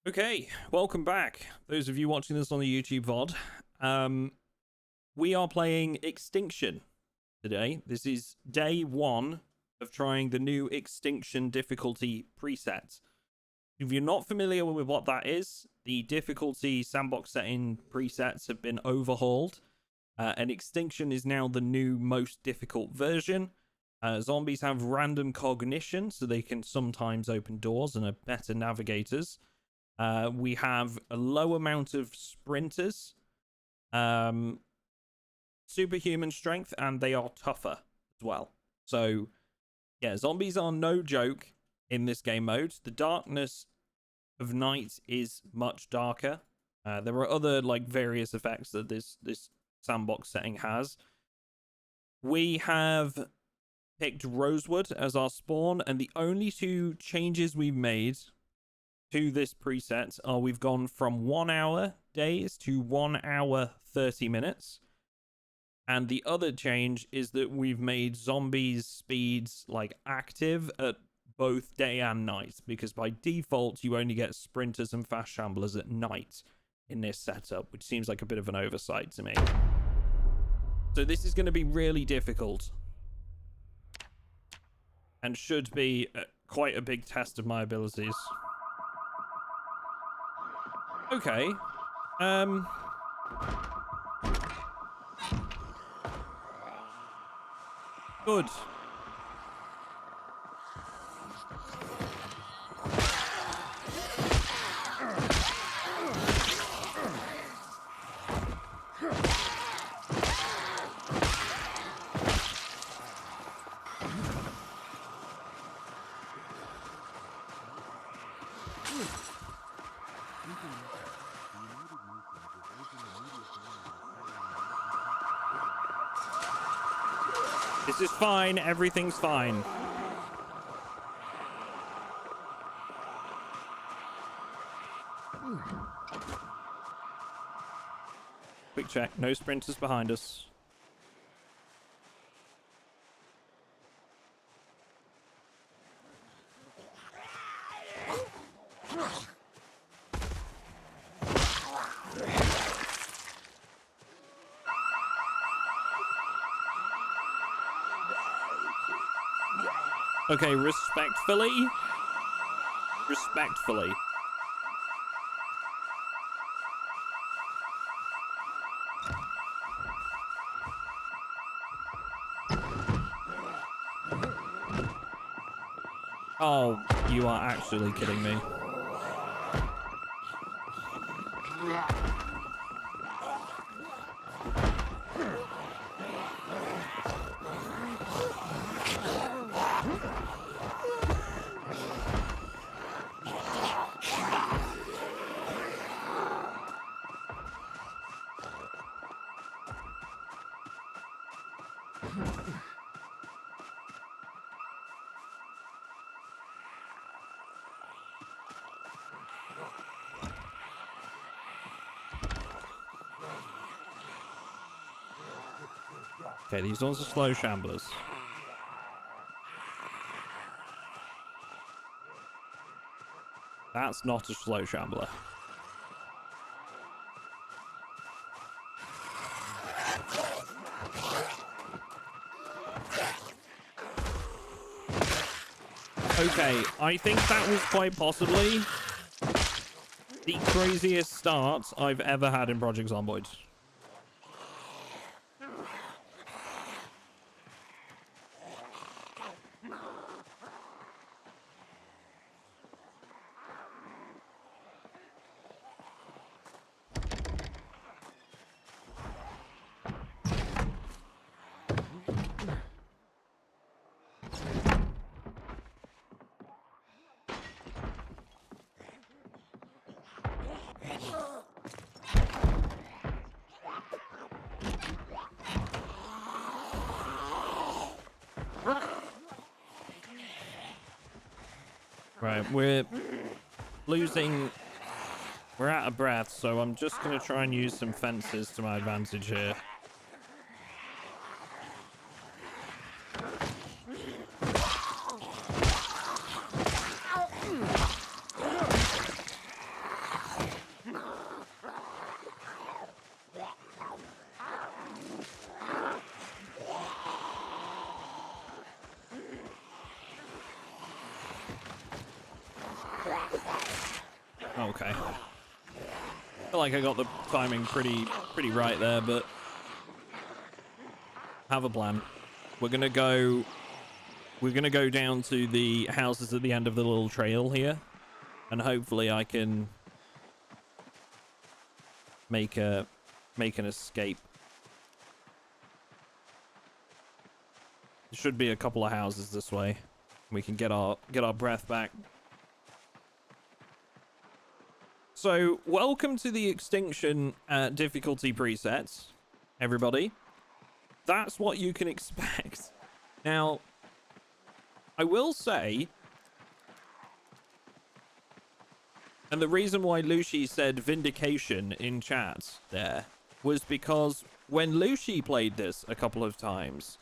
Okay, welcome back. Those of you watching this on the YouTube VOD. We are playing Extinction today. This is day one of trying the new Extinction difficulty preset. If you're not familiar with what that is, the difficulty sandbox setting presets have been overhauled, and Extinction is now the new most difficult version. Zombies have random cognition, so they can sometimes open doors and are better navigators. We have a low amount of sprinters, superhuman strength, and they are tougher as well. So, yeah, zombies are no joke in this game mode. The darkness of night is much darker. There are other various effects that this sandbox setting has. We have picked Rosewood as our spawn, and the only two changes we've made to this preset are we've gone from 1 hour days to 1 hour 30 minutes. And the other change is that we've made zombies speeds active at both day and night, because by default you only get sprinters and fast shamblers at night in this setup, which seems like a bit of an oversight to me. So this is going to be really difficult and should be quite a big test of my abilities. Okay. Good. This is fine. Everything's fine. Quick check. No sprinters behind us. Okay, respectfully. Oh, you are actually kidding me. Okay, these ones are slow shamblers. That's not a slow shambler. Okay, I think that was quite possibly the craziest start I've ever had in Project Zomboid. Right, we're out of breath, so I'm just going to try and use some fences to my advantage here. Okay. I feel like I got the timing pretty right there, but have a plan. We're gonna go down to the houses at the end of the little trail here, and hopefully I can make an escape. There should be a couple of houses this way. We can get our breath back. So, welcome to the Extinction difficulty presets, everybody. That's what you can expect. Now, I will say, and the reason why Lucy said Vindication in chat there was because when Lucy played this a couple of times,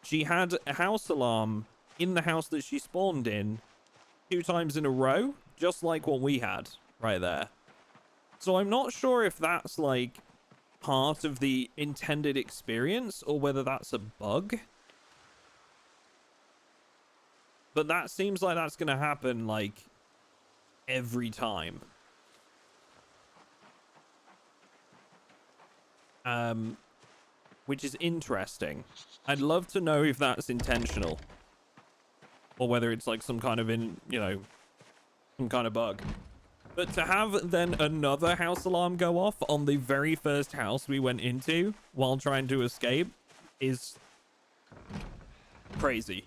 she had a house alarm in the house that she spawned in 2 times in a row, just like what we had right there. So I'm not sure if that's like part of the intended experience or whether that's a bug. But that seems like that's going to happen like every time. Which is interesting. I'd love to know if that's intentional or whether it's like some kind of some kind of bug. But to have then another house alarm go off on the very first house we went into while trying to escape is crazy.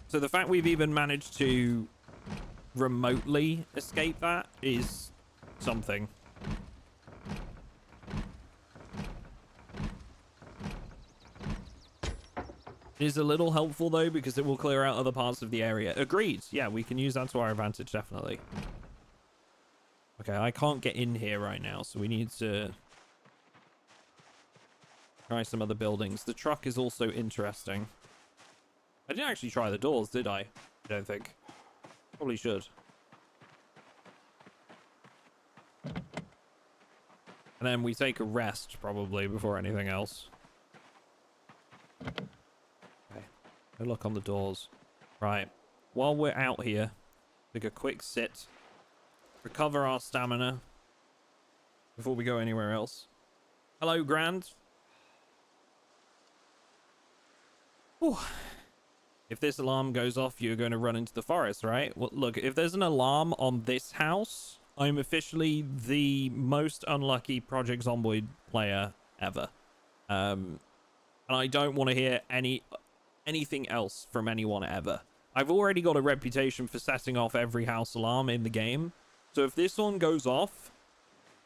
So the fact we've even managed to remotely escape that is something. It is a little helpful though, because it will clear out other parts of the area. Agreed. Yeah, we can use that to our advantage, definitely. Okay, I can't get in here right now, so we need to try some other buildings. The truck is also interesting. I didn't actually try the doors, did I? I don't think. Probably should. And then we take a rest, probably, before anything else. Okay. No luck on the doors. Right. While we're out here, take a quick sit. Recover our stamina before we go anywhere else. Hello, Grand. Whew. If this alarm goes off, you're going to run into the forest, right? Well, look, if there's an alarm on this house, I'm officially the most unlucky Project Zomboid player ever. And I don't want to hear anything else from anyone ever. I've already got a reputation for setting off every house alarm in the game. So if this one goes off,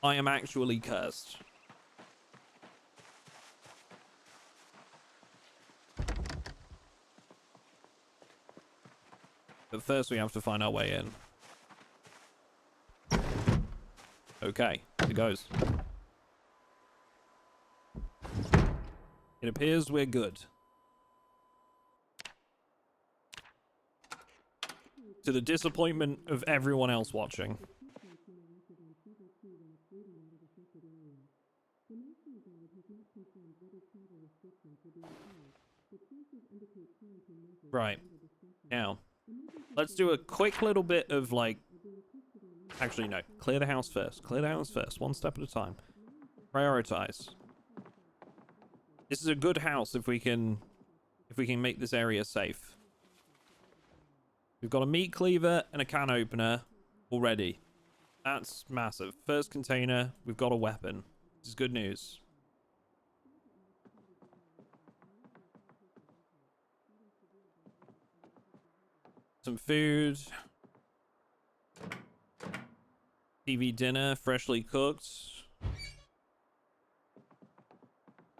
I am actually cursed. But first we have to find our way in. Okay, it goes. It appears we're good. To the disappointment of everyone else watching. Right. Now, let's do a quick little bit of like... Actually, no. Clear the house first. Clear the house first. One step at a time. Prioritize. This is a good house if we can make this area safe. We've got a meat cleaver and a can opener already. That's massive. First container, we've got a weapon. This is good news. Some food. TV dinner, freshly cooked.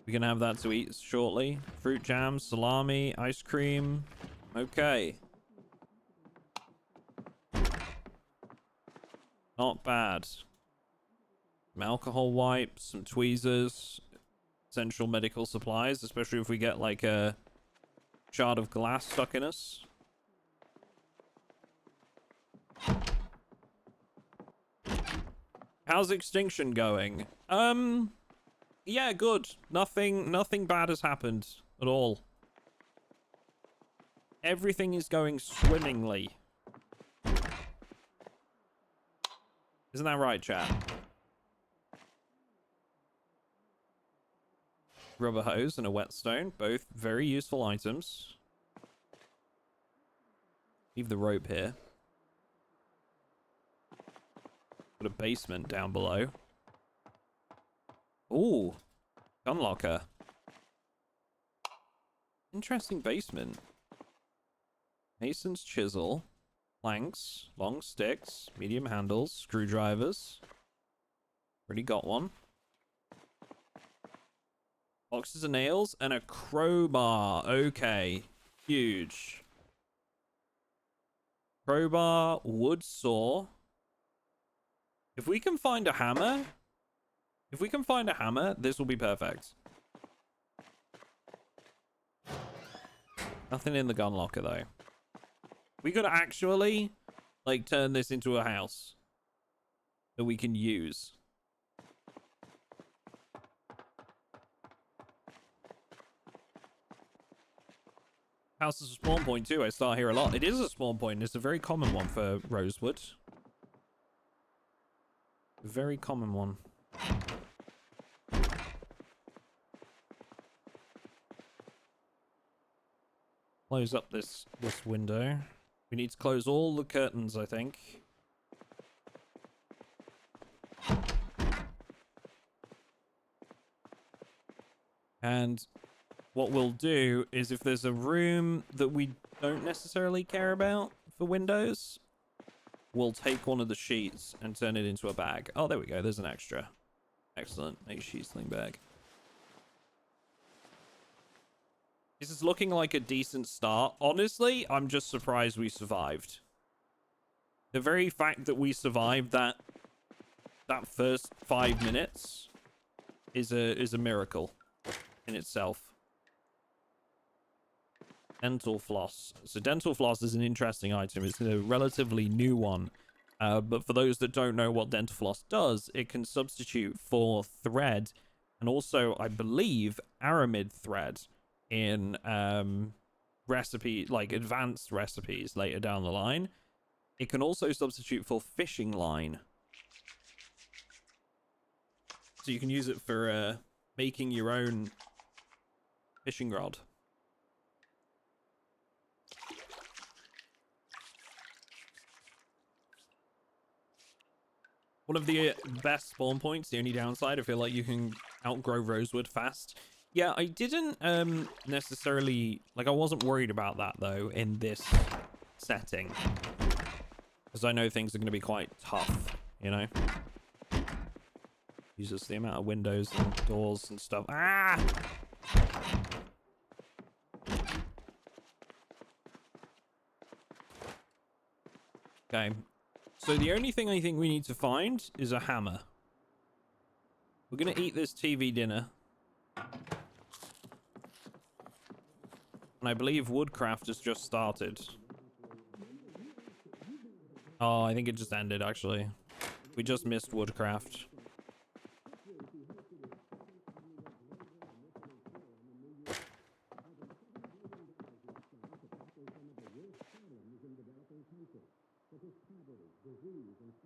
We can have that to eat shortly. Fruit jam, salami, ice cream. Okay. Not bad. Some alcohol wipes, some tweezers, essential medical supplies, especially if we get like a shard of glass stuck in us. How's Extinction going? Yeah, good. Nothing bad has happened at all. Everything is going swimmingly. Isn't that right, chat? Rubber hose and a whetstone, both very useful items. Leave the rope here. Got a basement down below. Ooh, gun locker. Interesting basement. Mason's chisel, planks, long sticks, medium handles, screwdrivers. Already got one. Boxes of nails and a crowbar. Okay, huge. Crowbar, wood saw. If we can find a hammer, this will be perfect. Nothing in the gun locker though. We could actually, like, turn this into a house that we can use. House is a spawn point too. I start here a lot. It is a spawn point. It's a very common one for rosewood. A very common one. Close up this window. We need to close all the curtains, I think. And what we'll do is, if there's a room that we don't necessarily care about for windows, we'll take one of the sheets and turn it into a bag. Oh, there we go. There's an extra. Excellent. Make sheet sling bag. This is looking like a decent start. Honestly, I'm just surprised we survived. The very fact that we survived that first 5 minutes is a miracle in itself. Dental floss. So dental floss is an interesting item. It's a relatively new one. But for those that don't know what dental floss does, it can substitute for thread and also, I believe, aramid thread in like advanced recipes later down the line. It can also substitute for fishing line. So you can use it for making your own fishing rod. One of the best spawn points. The only downside, I feel like you can outgrow rosewood fast. Yeah, I didn't necessarily... Like, I wasn't worried about that, though, in this setting. Because I know things are going to be quite tough, you know? Jesus, the amount of windows and doors and stuff. Ah! Okay. So the only thing I think we need to find is a hammer. We're going to eat this TV dinner. And I believe woodcraft has just started. Oh, I think it just ended, actually. We just missed woodcraft.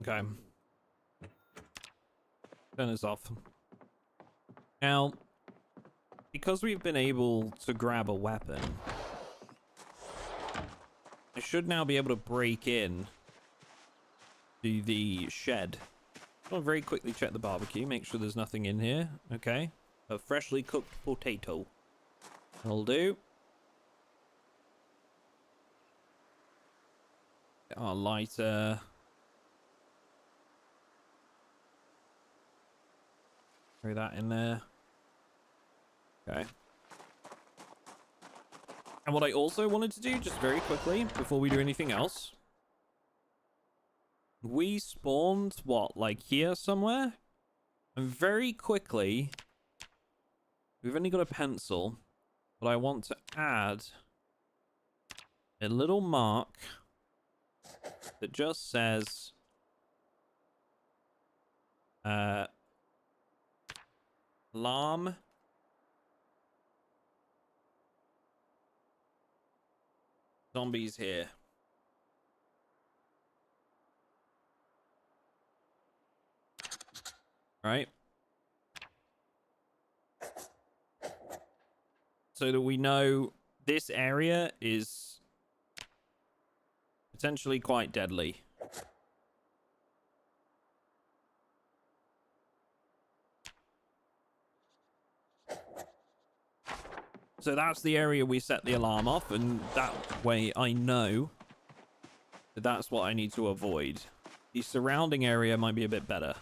Okay. Turn this off. Now, because we've been able to grab a weapon, I should now be able to break in to the shed. I'll very quickly check the barbecue, make sure there's nothing in here. Okay. A freshly cooked potato. That'll do. Get our lighter. Throw that in there. Okay. And what I also wanted to do, just very quickly, before we do anything else, we spawned, what, like here somewhere? And very quickly, we've only got a pencil, but I want to add a little mark that just says, alarm zombies here. right? So that we know this area is potentially quite deadly. So that's the area we set the alarm off, and that way I know that that's what I need to avoid. The surrounding area might be a bit better.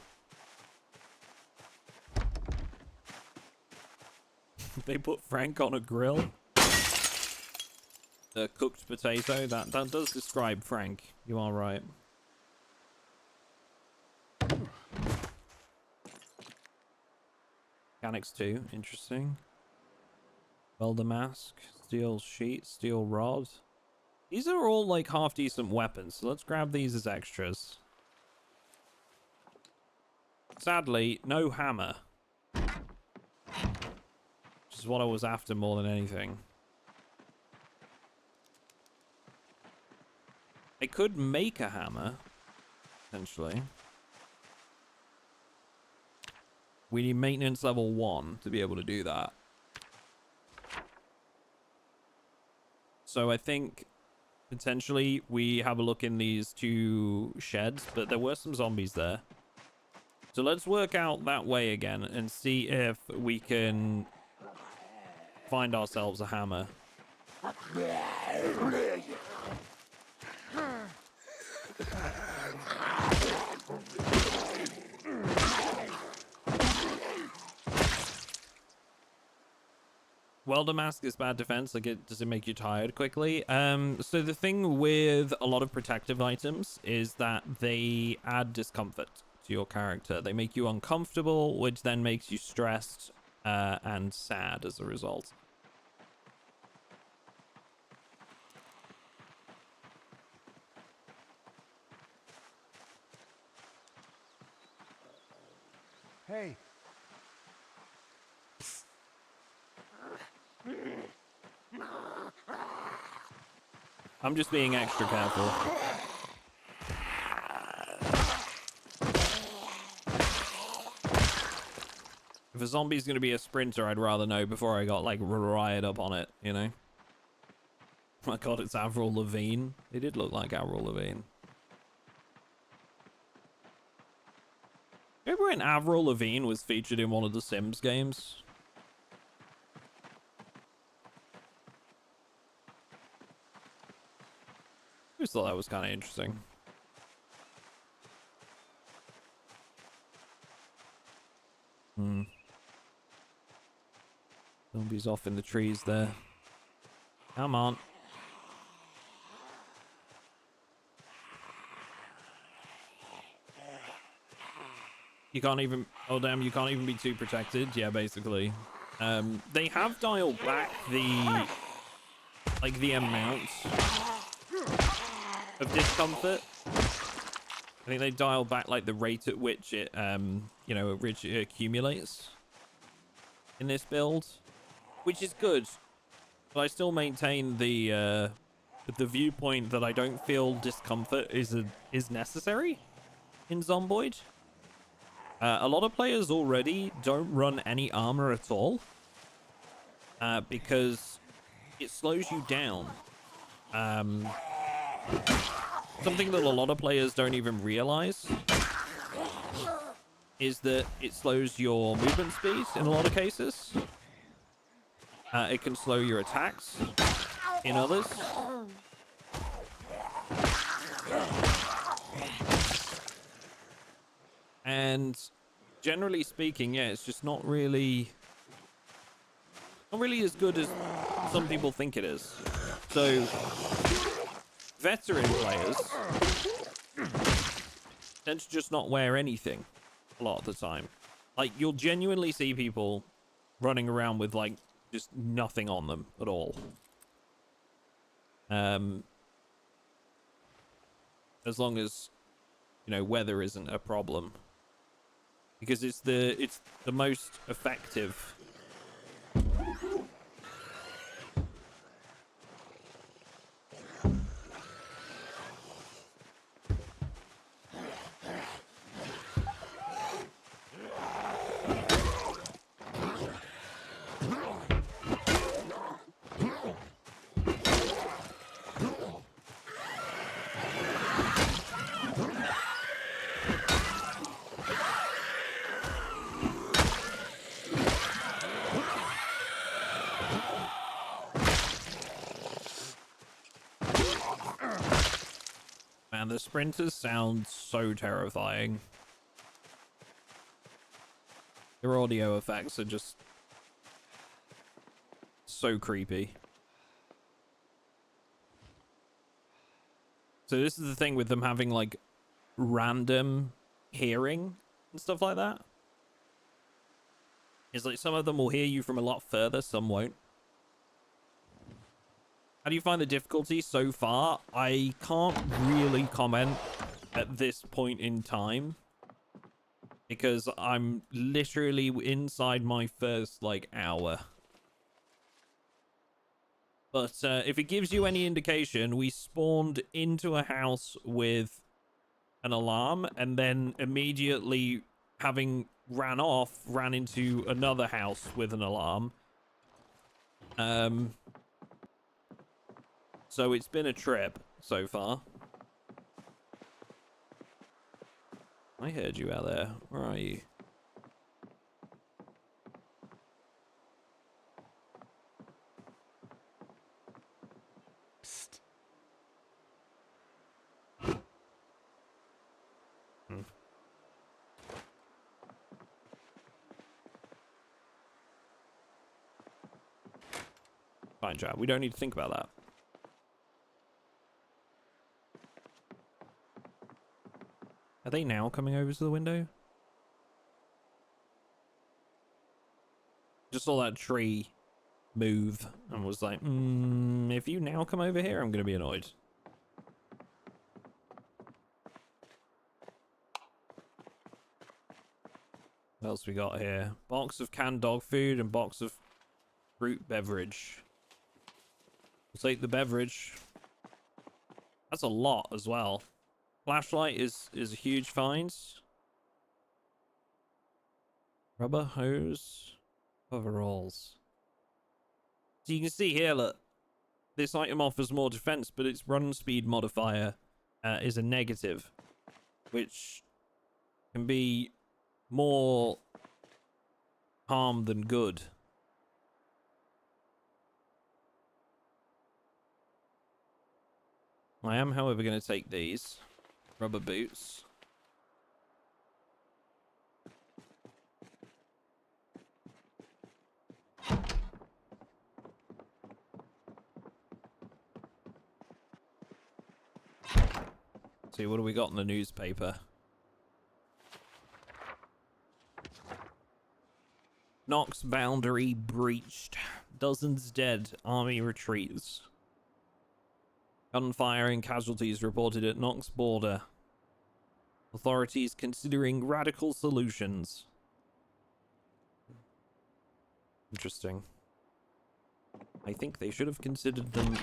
They put Frank on a grill. The cooked potato, that does describe Frank. You are right. Mechanics 2, interesting. Welder mask, steel sheet, steel rod. These are all like half decent weapons, so let's grab these as extras. Sadly, no hammer. Which is what I was after more than anything. I could make a hammer, essentially. We need maintenance level 1 to be able to do that. So I think potentially we have a look in these 2 sheds, but there were some zombies there. So let's work out that way again and see if we can find ourselves a hammer. Welder mask is bad defense. Like, does it make you tired quickly? So the thing with a lot of protective items is that they add discomfort to your character. They make you uncomfortable, which then makes you stressed and sad as a result. Hey. I'm just being extra careful. If a zombie's going to be a sprinter, I'd rather know before I got, like, riot up on it, you know? Oh my god, it's Avril Lavigne. It did look like Avril Lavigne. Remember when Avril Lavigne was featured in one of the Sims games? I just thought that was kind of interesting. Zombies off in the trees there. Come on. You can't even... Oh, damn, you can't even be too protected. Yeah, basically. They have dialed back the... like, the amount of discomfort. I think they dialed back, like, the rate at which it, you know, it accumulates in this build, which is good. But I still maintain the viewpoint that I don't feel discomfort is necessary in Zomboid. A lot of players already don't run any armor at all because it slows you down. Something that a lot of players don't even realize is that it slows your movement speed in a lot of cases. It can slow your attacks in others. And generally speaking, yeah, it's just not really as good as some people think it is. So veteran players tend to just not wear anything a lot of the time. Like, you'll genuinely see people running around with, like, just nothing on them at all. As long as, you know, weather isn't a problem. Because it's the most effective. the sprinters sound so terrifying. Their audio effects are just so creepy. So this is the thing with them having like random hearing and stuff like that. Is like some of them will hear you from a lot further, some won't. How do you find the difficulty so far? I can't really comment at this point in time because I'm literally inside my first like hour. But if it gives you any indication, we spawned into a house with an alarm and then immediately, having ran off, ran into another house with an alarm. So it's been a trip so far. I heard you out there. Where are you? Psst. Fine, Chad. We don't need to think about that. Are they now coming over to the window? Just saw that tree move and was like, if you now come over here, I'm going to be annoyed. What else we got here? Box of canned dog food and box of fruit beverage. We'll take the beverage. That's a lot as well. Flashlight is a huge find. Rubber hose. Overalls. So you can see here, look. This item offers more defense, but its run speed modifier is a negative, which can be more harm than good. I am, however, going to take these rubber boots. See, what do we got in the newspaper? Knox boundary breached. Dozens dead. Army retreats. Gunfire and casualties reported at Knox border. Authorities considering radical solutions. Interesting. I think they should have considered them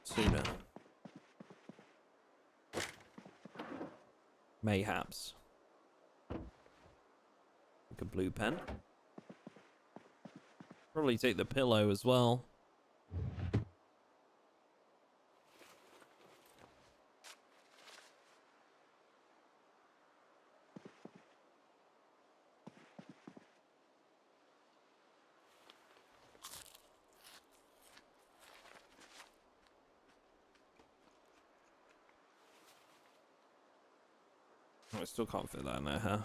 sooner. Mayhaps. Like a blue pen. Probably take the pillow as well. Oh, I still can't fit that in there, huh?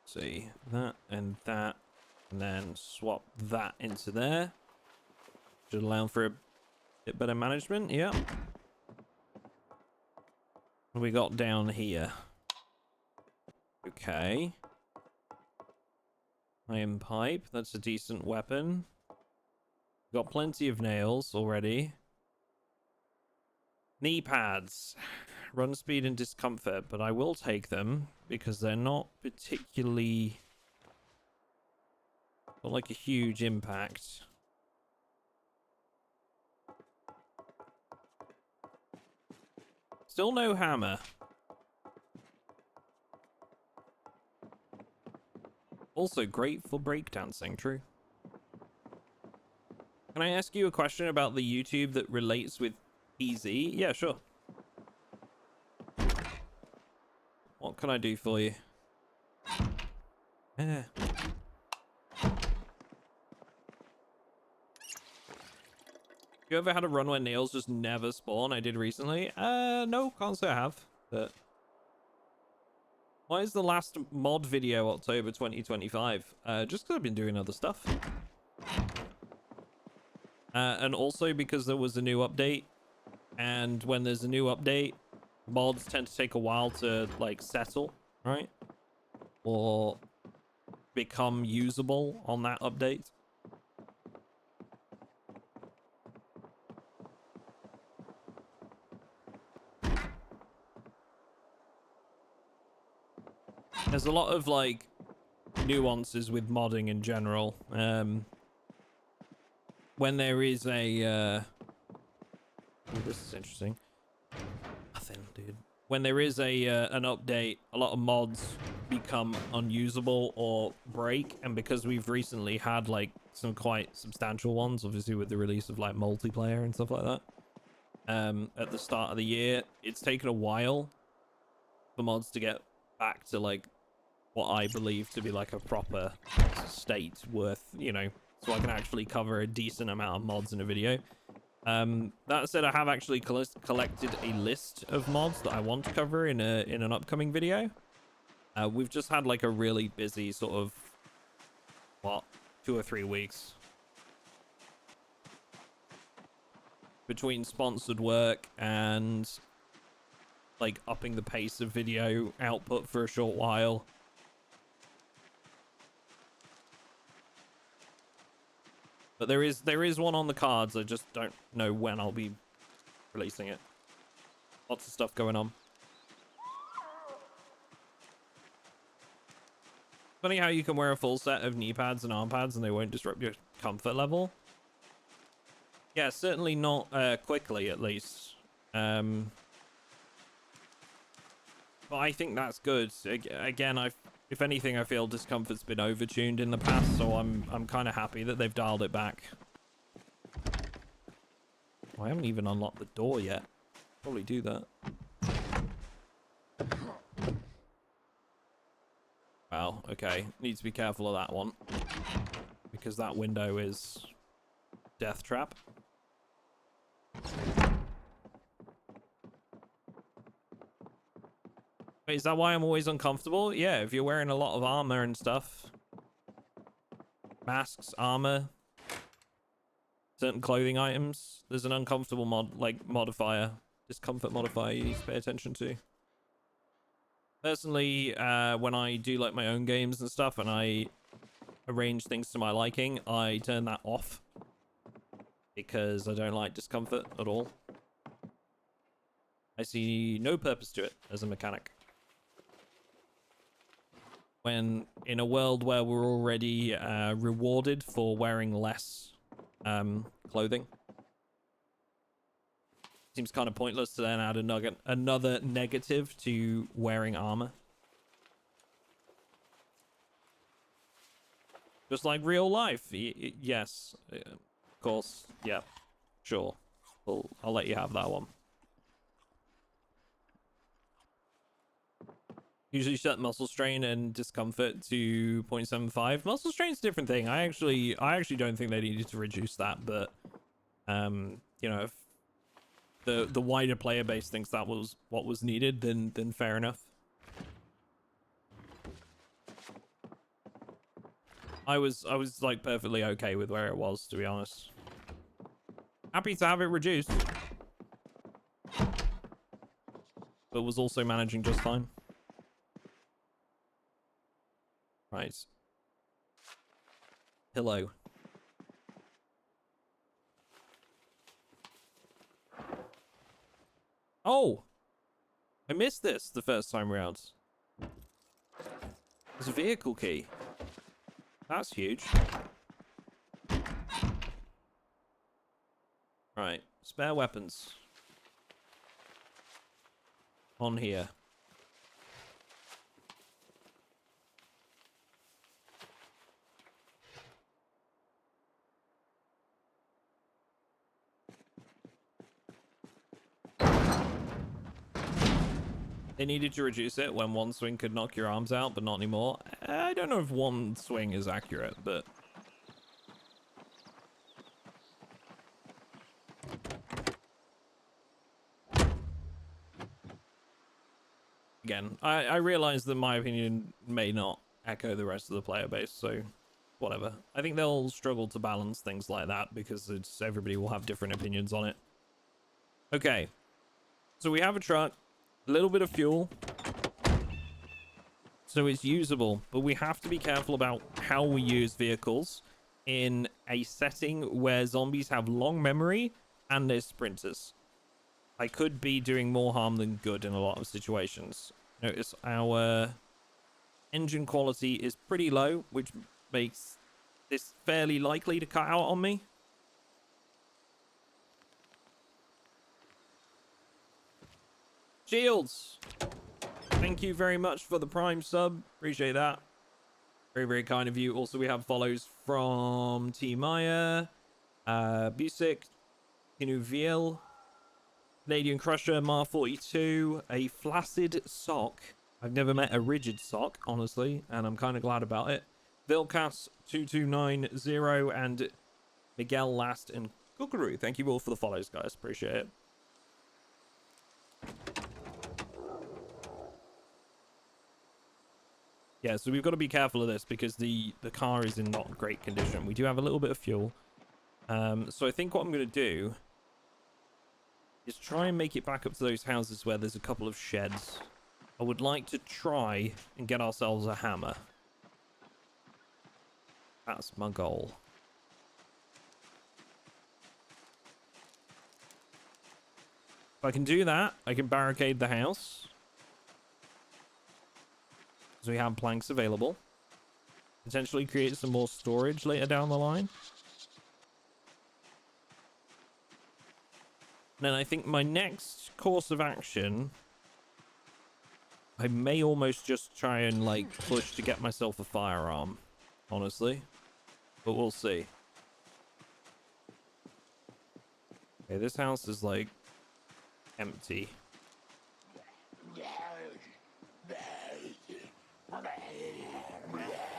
See, that, and then swap that into there. Should allow for a bit better management, yeah. What do we got down here? Okay. Iron pipe, that's a decent weapon. Got plenty of nails already. Knee pads. Run speed and discomfort, but I will take them because they're not particularly got like a huge impact. Still no hammer. Also great for breakdancing, true. Can I ask you a question about the YouTube that relates with PZ? Yeah, sure. What can I do for you? Yeah. You ever had a run where nails just never spawn? I did recently. No, can't say I have. But why is the last mod video October 2025? Just because I've been doing other stuff. And also because there was a new update. And when there's a new update, mods tend to take a while to, like, settle, right? Or become usable on that update. There's a lot of, like, nuances with modding in general. When there is a... Oh, this is interesting. Nothing, dude. When there is a an update, a lot of mods become unusable or break, and because we've recently had, like, some quite substantial ones, obviously with the release of, like, multiplayer and stuff like that, at the start of the year, it's taken a while for mods to get back to, like, what I believe to be, like, a proper state worth, you know, so I can actually cover a decent amount of mods in a video. That said, I have actually collected a list of mods that I want to cover in an upcoming video. We've just had, like, a really busy sort of, what, 2 or 3 weeks between sponsored work and, like, upping the pace of video output for a short while. But there is one on the cards. I just don't know when I'll be releasing it. Lots of stuff going on. Funny how you can wear a full set of knee pads and arm pads and they won't disrupt your comfort level. Yeah, certainly not quickly, at least. But I think that's good. Again, if anything, I feel discomfort's been overtuned in the past, so I'm kind of happy that they've dialed it back. Oh, I haven't even unlocked the door yet. Probably do that. Wow, okay. Need to be careful of that one. Because that window is death trap. Wait, is that why I'm always uncomfortable? Yeah, if you're wearing a lot of armor and stuff. Masks, armor, certain clothing items, there's an uncomfortable modifier, discomfort modifier you need to pay attention to. Personally, when I do, like, my own games and stuff and I arrange things to my liking, I turn that off because I don't like discomfort at all. I see no purpose to it as a mechanic. When in a world where we're already rewarded for wearing less clothing, seems kind of pointless to then add another negative to wearing armor. Just like real life. Yes, of course. Yeah, sure. I'll let you have that one. Usually set muscle strain and discomfort to 0.75. Muscle strain's a different thing. I actually don't think they needed to reduce that, but you know, if the wider player base thinks that was what was needed, then fair enough. I was like perfectly okay with where it was, to be honest. Happy to have it reduced, but was also managing just fine. Right. Pillow. Oh! I missed this the first time around. There's a vehicle key. That's huge. Right. Spare weapons. On here. They needed to reduce it when one swing could knock your arms out, but not anymore. I don't know if one swing is accurate, but... again, I realize that my opinion may not echo the rest of the player base, so whatever. I think they'll struggle to balance things like that because it's everybody will have different opinions on it. Okay, so we have a truck, a little bit of fuel, so it's usable, but we have to be careful about how we use vehicles in a setting where zombies have long memory and they're sprinters. I could be doing more harm than good in a lot of situations. Notice our engine quality is pretty low, which makes this fairly likely to cut out on me. Shields! Thank you very much for the Prime sub. Appreciate that. Very, very kind of you. Also, we have follows from T. Maya, Busick, Kinuviel, Canadian Crusher, Mar42, a Flaccid Sock. I've never met a rigid sock, honestly, and I'm kind of glad about it. Vilcas2290 and Miguel Last and Kookaroo. Thank you all for the follows, guys. Appreciate it. Yeah, so we've got to be careful of this because the car is in not great condition. We do have a little bit of fuel. So I think what I'm going to do is try and make it back up to those houses where there's a couple of sheds. I would like to try and get ourselves a hammer. That's my goal. If I can do that, I can barricade the house. So we have planks available. Potentially create some more storage later down the line. And then I think my next course of action, I may almost just try and like push to get myself a firearm, honestly. But we'll see. Okay, this house is like empty.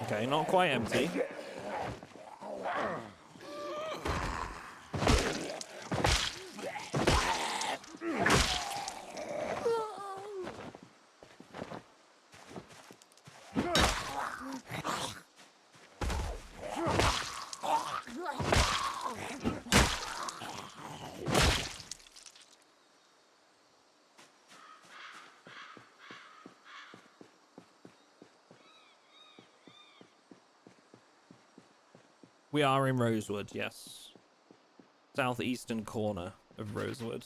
Okay, not quite empty. We are in Rosewood, yes. Southeastern corner of Rosewood.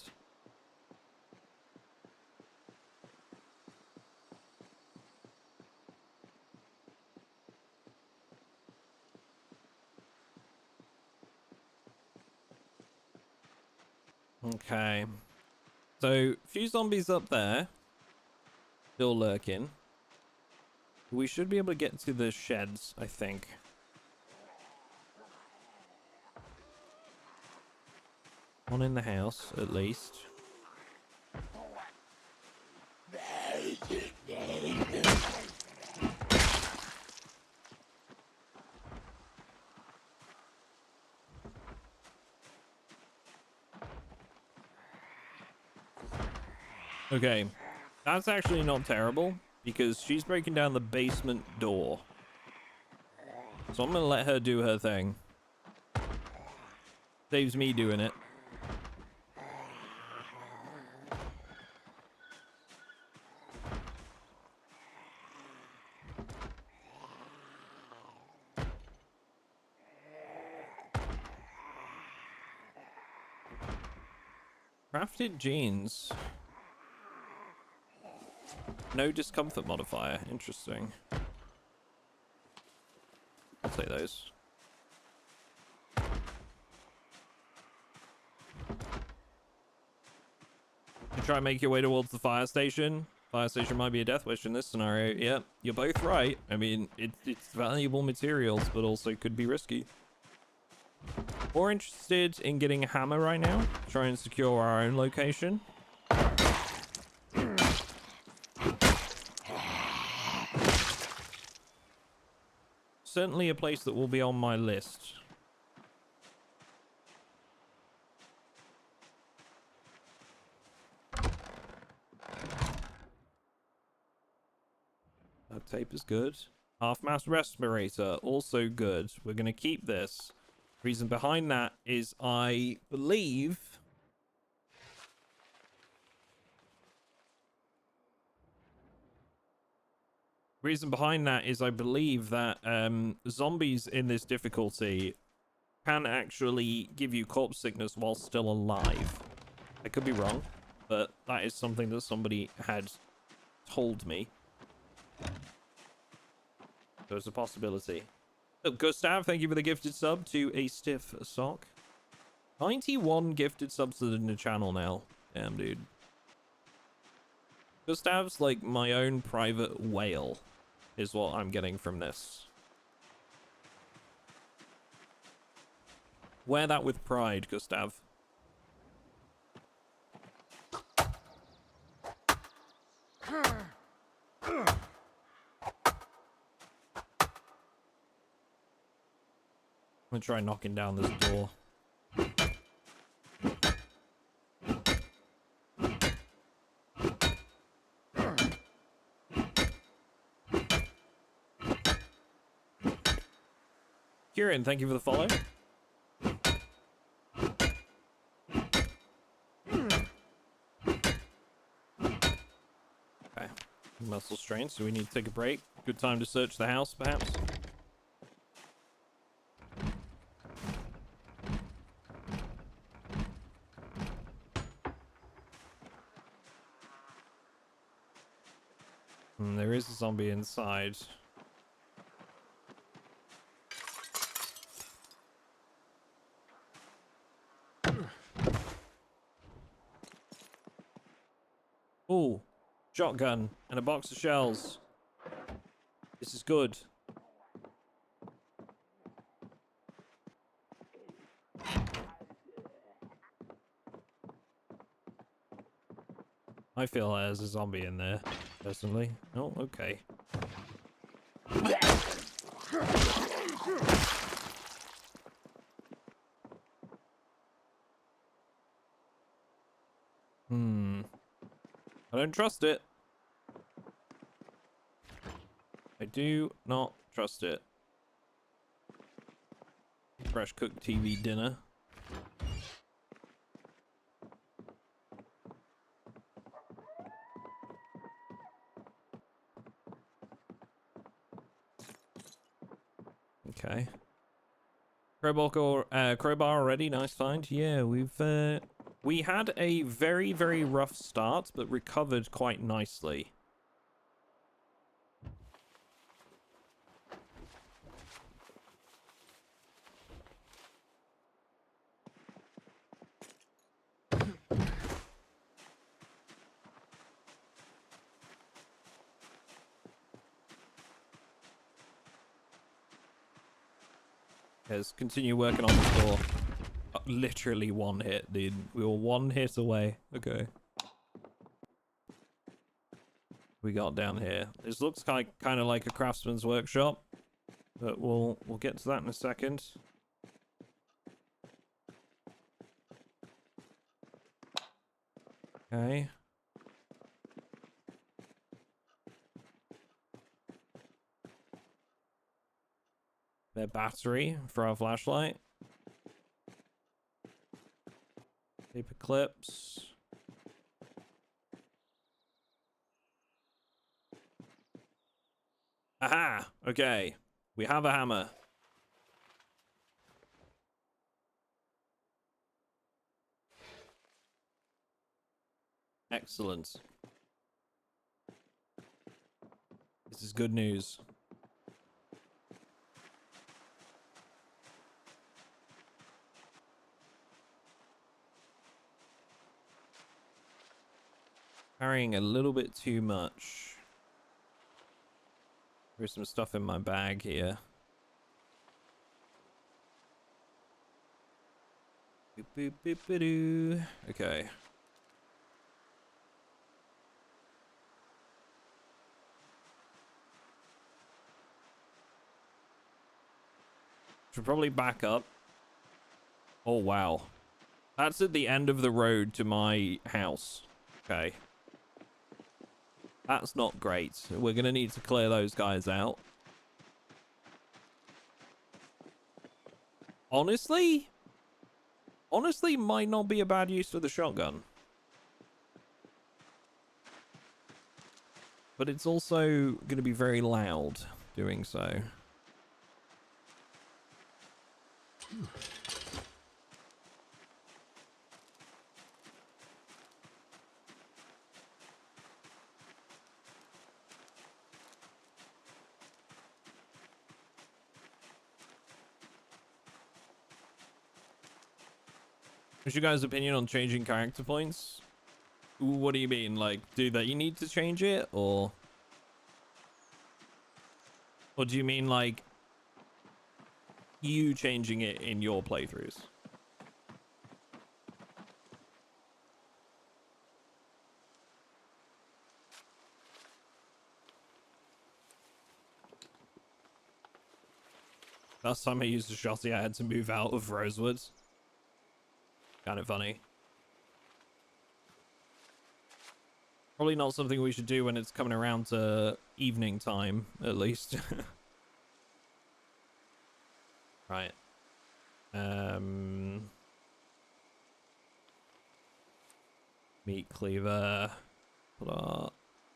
Okay. So, a few zombies up there. Still lurking. We should be able to get to the sheds, I think. One in the house, at least. Okay. That's actually not terrible, because she's breaking down the basement door. So I'm gonna let her do her thing. Saves me doing it. Crafted jeans. No discomfort modifier. Interesting. I'll take those. You try and make your way towards the fire station. Fire station might be a death wish in this scenario. Yeah, you're both right. I mean, it's valuable materials, but also could be risky. More interested in getting a hammer right now. Try and secure our own location. Certainly a place that will be on my list. That tape is good. Half-mast respirator, also good. We're going to keep this. Reason behind that is I believe... Reason behind that is I believe that zombies in this difficulty can actually give you corpse sickness while still alive. I could be wrong, but that is something that somebody had told me. So it's a possibility. Oh, Gustav, thank you for the gifted sub to a stiff sock. 91 gifted subs in the channel now. Damn, dude. Gustav's like my own private whale, is what I'm getting from this. Wear that with pride, Gustav. I'm gonna try knocking down this door. Kieran, thank you for the follow. Okay. Muscle strain, so we need to take a break. Good time to search the house, perhaps. There is a zombie inside. Oh, shotgun and a box of shells. This is good. I feel there's a zombie in there, personally. Oh, okay. I don't trust it. I do not trust it. Fresh cooked TV dinner. Okay. Crowbar already, nice find. Yeah, we had a very, very rough start, but recovered quite nicely. Let's continue working on this door. Literally one hit, dude. We were one hit away. Okay. We got down here. This looks kind of like a craftsman's workshop, but we'll get to that in a second. Okay. Their battery for our flashlight. Paper clips. Aha! Okay. We have a hammer. Excellent. This is good news. Carrying a little bit too much. There's some stuff in my bag here. Boop, boop, boop, boop, okay. Should probably back up. Oh, wow. That's at the end of the road to my house. Okay. That's not great. We're going to need to clear those guys out. Honestly, might not be a bad use for the shotgun. But it's also going to be very loud doing so. What's your guys' opinion on changing character points? Ooh, what do you mean? Like, do that you need to change it, or do you mean like you changing it in your playthroughs? Last time I used a shotty, I had to move out of Rosewood. Kind of funny. Probably not something we should do when it's coming around to evening time, at least. Right. Meat cleaver.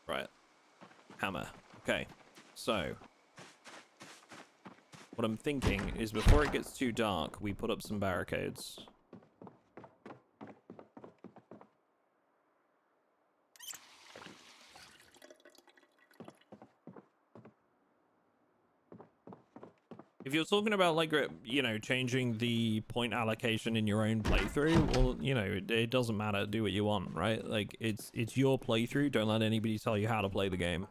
Right. Hammer. Okay. So, what I'm thinking is before it gets too dark, we put up some barricades. If you're talking about, like, you know, changing the point allocation in your own playthrough, well, you know, it doesn't matter. Do what you want, right? Like, it's your playthrough. Don't let anybody tell you how to play the game.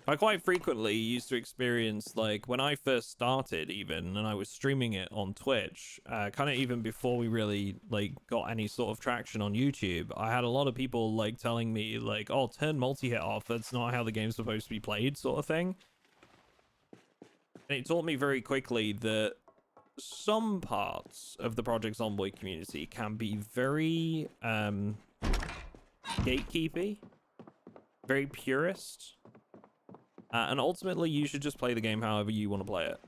I quite frequently used to experience, like, when I first started even, and I was streaming it on Twitch, kind of even before we really, like, got any sort of traction on YouTube, I had a lot of people, like, telling me, like, oh, turn multi-hit off. That's not how the game's supposed to be played, sort of thing. And it taught me very quickly that some parts of the Project Zomboid community can be very gatekeepy, very purist, and ultimately you should just play the game however you want to play it.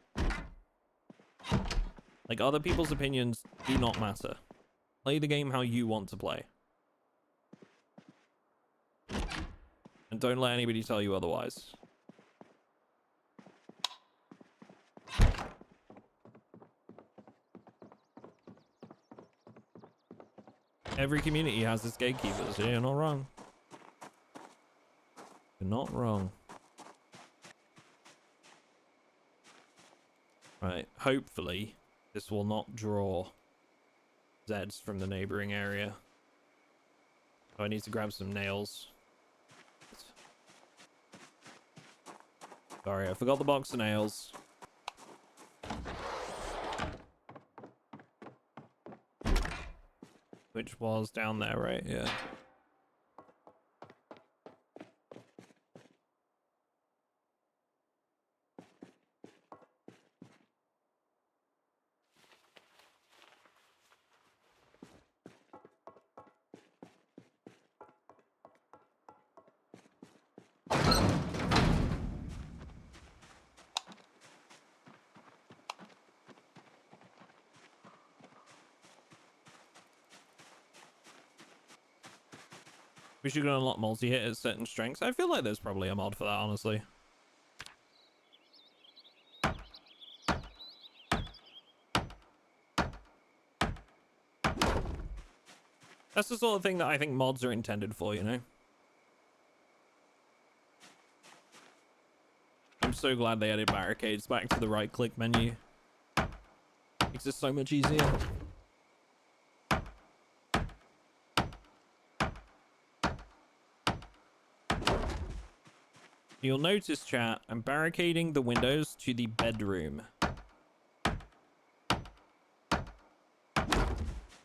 Like, other people's opinions do not matter. Play the game how you want to play. And don't let anybody tell you otherwise. Every community has its gatekeepers. Yeah, you're not wrong. You're not wrong. Right, hopefully this will not draw Zeds from the neighboring area. So I need to grab some nails. Sorry, I forgot the box of nails. Which was down there, right? Yeah. We should unlock multi-hit at certain strengths. I feel like there's probably a mod for that, honestly. That's the sort of thing that I think mods are intended for, you know? I'm so glad they added barricades back to the right-click menu. Makes it so much easier. You'll notice, chat, I'm barricading the windows to the bedroom.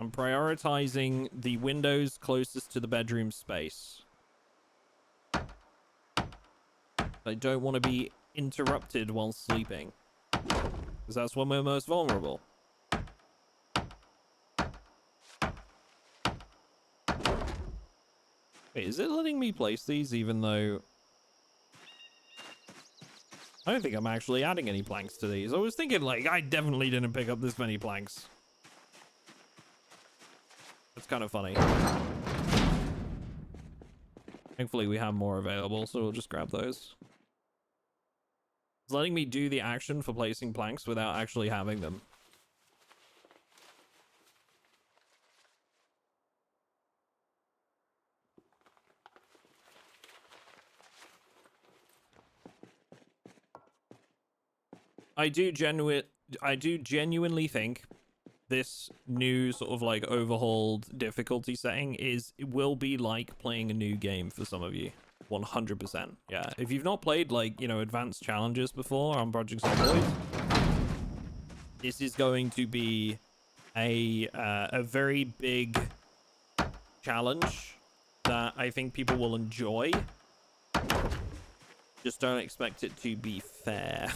I'm prioritizing the windows closest to the bedroom space. I don't want to be interrupted while sleeping, because that's when we're most vulnerable. Wait, is it letting me place these even though... I don't think I'm actually adding any planks to these. I was thinking, like, I definitely didn't pick up this many planks. That's kind of funny. Thankfully, we have more available, so we'll just grab those. It's letting me do the action for placing planks without actually having them. I do genuinely think this new sort of like overhauled difficulty setting it will be like playing a new game for some of you. 100%. Yeah. If you've not played like, you know, advanced challenges before on Project Zomboid, this is going to be a very big challenge that I think people will enjoy. Just don't expect it to be fair.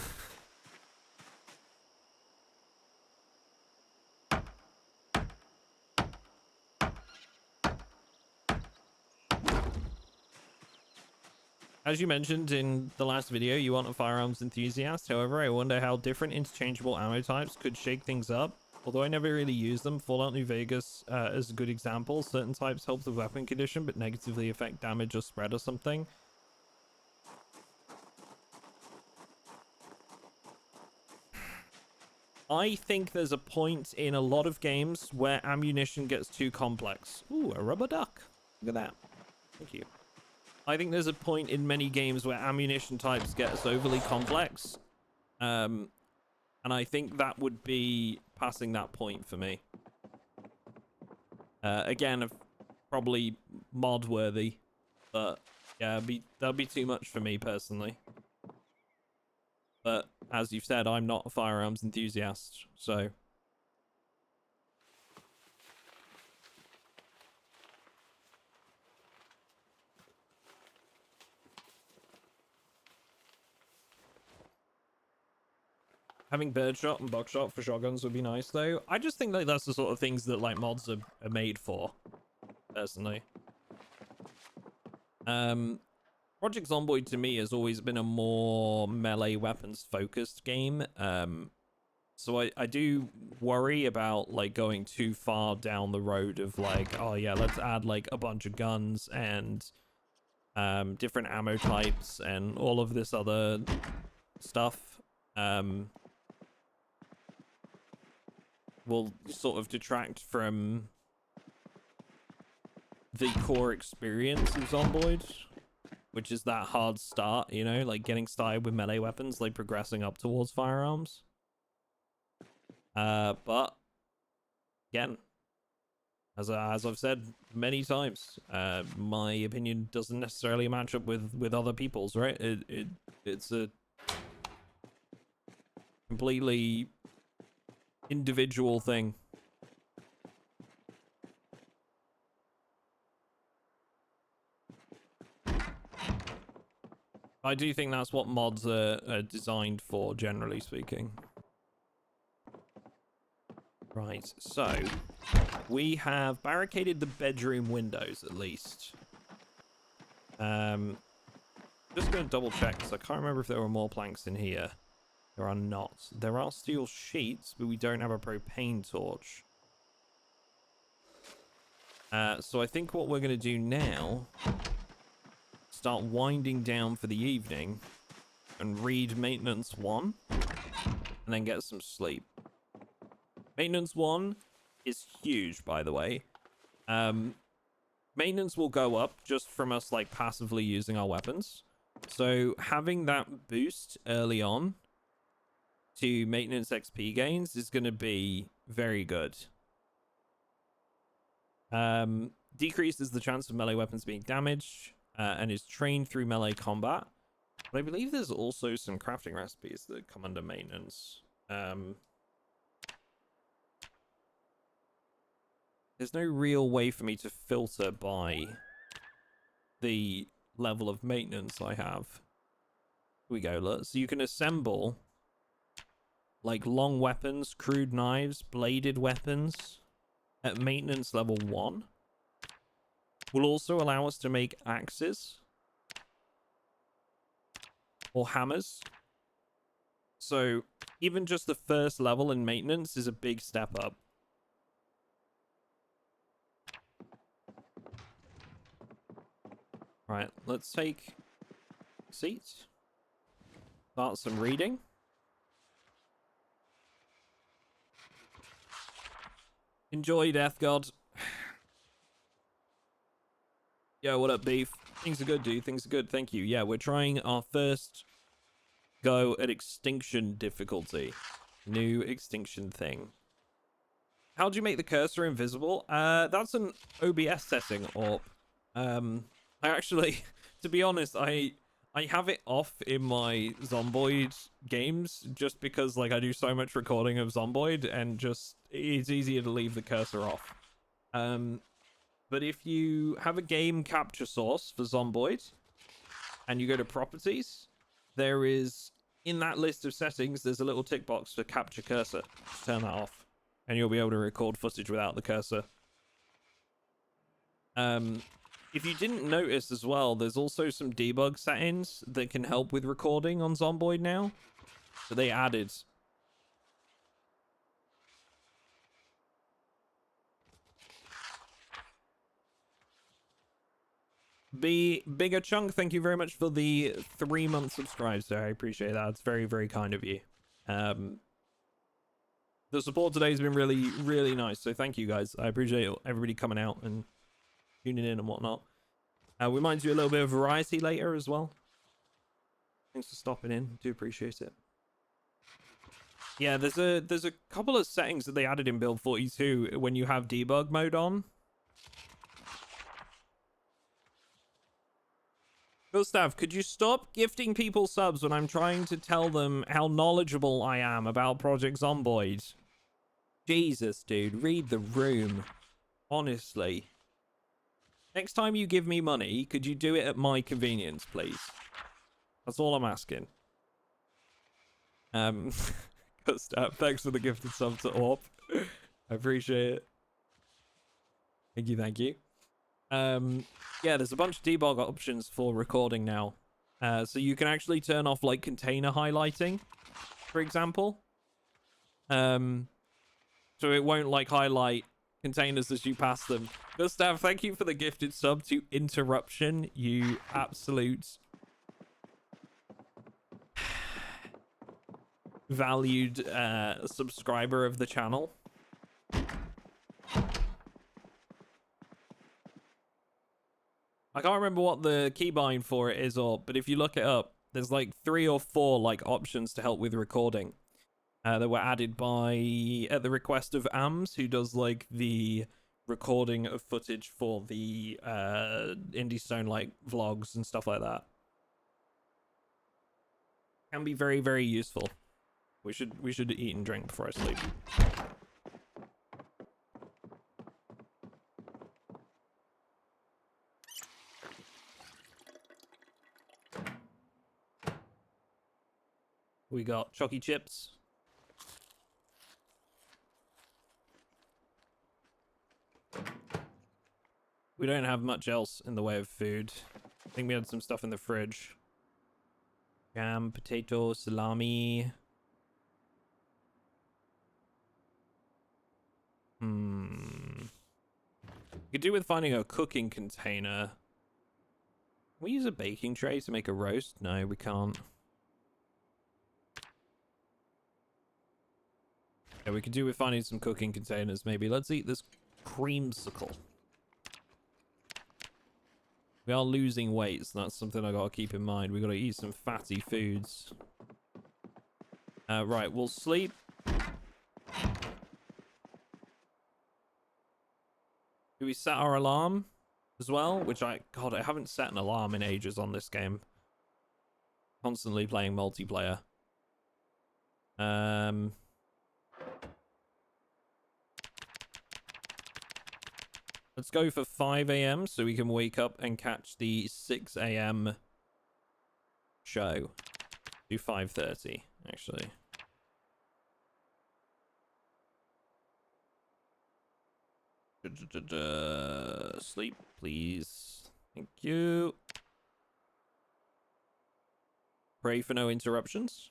As you mentioned in the last video, you aren't a firearms enthusiast. However, I wonder how different interchangeable ammo types could shake things up. Although I never really use them, Fallout New Vegas is a good example. Certain types help the weapon condition, but negatively affect damage or spread or something. I think there's a point in a lot of games where ammunition gets too complex. Ooh, a rubber duck. Look at that. Thank you. I think there's a point in many games where ammunition types get overly complex. And I think that would be passing that point for me. Again, probably mod worthy, but yeah, that'd be too much for me personally. But as you've said, I'm not a firearms enthusiast, so... Having birdshot and buckshot for shotguns would be nice, though. I just think like that's the sort of things that like mods are made for, personally. Project Zomboid to me has always been a more melee weapons focused game. So I do worry about like going too far down the road of like, oh yeah, let's add like a bunch of guns and different ammo types and all of this other stuff. Will sort of detract from the core experience of Zomboid, which is that hard start, you know, like getting started with melee weapons, like progressing up towards firearms. But again, as I've said many times, my opinion doesn't necessarily match up with other people's, right? It's a completely individual thing. I do think that's what mods are designed for, generally speaking. Right, so we have barricaded the bedroom windows at least. Just going to double check because I can't remember if there were more planks in here. There are not. There are steel sheets, but we don't have a propane torch. So I think what we're going to do now, start winding down for the evening and read Maintenance 1 and then get some sleep. Maintenance 1 is huge, by the way. Maintenance will go up just from us like passively using our weapons. So having that boost early on to maintenance XP gains is going to be very good. Decreases the chance of melee weapons being damaged and is trained through melee combat. But I believe there's also some crafting recipes that come under maintenance. There's no real way for me to filter by the level of maintenance I have. Here we go, look. So you can assemble like long weapons, crude knives, bladed weapons at maintenance level 1. will also allow us to make axes or hammers. So even just the first level in maintenance is a big step up. Right, let's take a seat. Start some reading. Enjoy, Death God. Yo, what up, Beef? Things are good, dude. Things are good. Thank you. Yeah, we're trying our first go at Extinction difficulty. New Extinction thing. How do you make the cursor invisible? That's an OBS setting, Orp. I actually, to be honest, I have it off in my Zomboid games just because, like, I do so much recording of Zomboid and just it's easier to leave the cursor off. But if you have a game capture source for Zomboid and you go to properties, there is, in that list of settings, there's a little tick box for capture cursor. Just turn that off and you'll be able to record footage without the cursor. If you didn't notice as well, there's also some debug settings that can help with recording on Zomboid now that they added. Bigger Chunk, thank you very much for the 3-month subscribe, sir. I appreciate that. It's very, very kind of you. The support today has been really, really nice, so thank you guys. I appreciate everybody coming out and tuning in and whatnot. We might do a little bit of variety later as well. Thanks for stopping in. Do appreciate it. Yeah, there's a couple of settings that they added in build 42 when you have debug mode on. Gustav, could you stop gifting people subs when I'm trying to tell them how knowledgeable I am about Project Zomboid? Jesus, dude, read the room. Honestly. Next time you give me money, could you do it at my convenience, please? That's all I'm asking. Gustav, thanks for the gifted sub to Orp. I appreciate it. Thank you, thank you. Yeah, there's a bunch of debug options for recording now. So you can actually turn off, like, container highlighting, for example. So it won't, like, highlight containers as you pass them. Gustav, thank you for the gifted sub to Interruption, you absolute valued subscriber of the channel. I can't remember what the keybind for it is, but if you look it up, there's like 3 or 4 like options to help with recording that were added at the request of Ams, who does like the recording of footage for the Indie Stone like vlogs and stuff like that. Can be very, very useful. We should eat and drink before I sleep. We got Chucky chips. We don't have much else in the way of food. I think we had some stuff in the fridge. Jam, potato, salami. Could do with finding a cooking container. Can we use a baking tray to make a roast? No, we can't. Yeah, we could do with finding some cooking containers, maybe. Let's eat this creamsicle. We are losing weight, so that's something I gotta keep in mind. We gotta eat some fatty foods. Right, we'll sleep. Do we set our alarm as well? Which God, I haven't set an alarm in ages on this game. Constantly playing multiplayer. Let's go for 5 a.m. so we can wake up and catch the 6 a.m. show. Do 5:30, actually. Sleep, please. Thank you. Pray for no interruptions.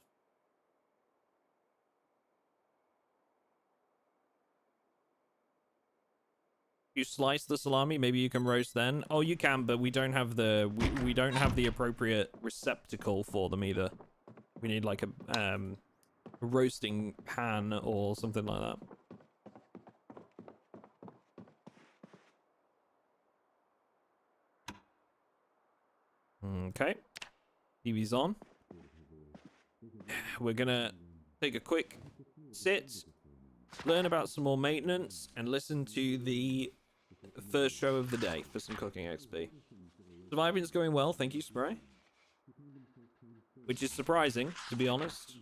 You slice the salami, maybe you can roast then. Oh, you can, but we don't have the we don't have the appropriate receptacle for them either. We need like a roasting pan or something like that. Okay, TV's on. We're gonna take a quick sit, learn about some more maintenance, and listen to the first show of the day for some cooking XP. Surviving's going well, thank you, Spray. Which is surprising, to be honest.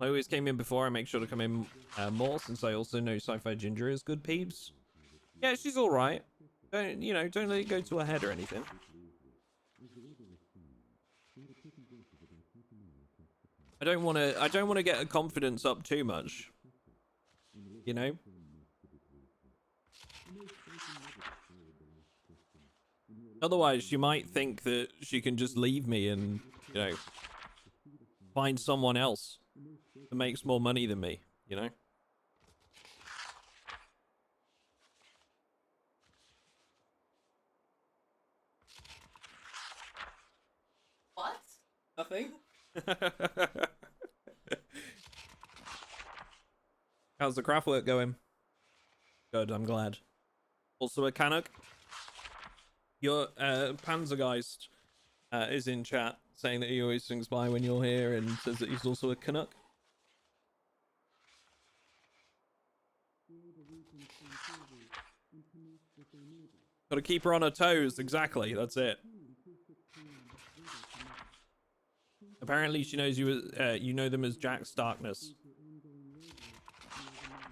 I always came in before. I make sure to come in more, since I also know Sci-Fi Ginger is good peeps. Yeah, she's all right. Don't let it go to her head or anything. I don't want to get her confidence up too much. You know. Otherwise, she might think that she can just leave me and, find someone else that makes more money than me, What? Nothing. How's the craft work going? Good, I'm glad. Also a Canuck. Your Panzergeist is in chat saying that he always swings by when you're here and says that he's also a Canuck. Gotta keep her on her toes, exactly, that's it. Apparently she knows you know them as Jack's Darkness.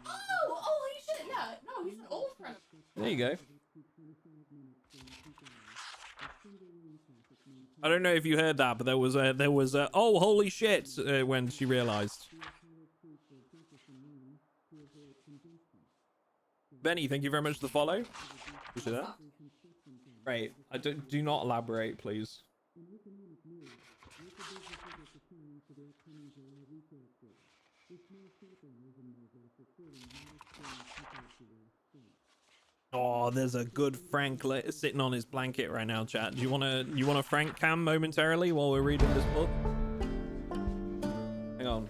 Oh, holy shit, yeah. No, he's an old friend. There you go. I don't know if you heard that, but there was a oh holy shit when she realized. Benny, thank you very much for the follow. Appreciate that. Right, do not elaborate, please. Oh, there's a good Frank sitting on his blanket right now, chat. Do you want a Frank cam momentarily while we're reading this book? Hang on.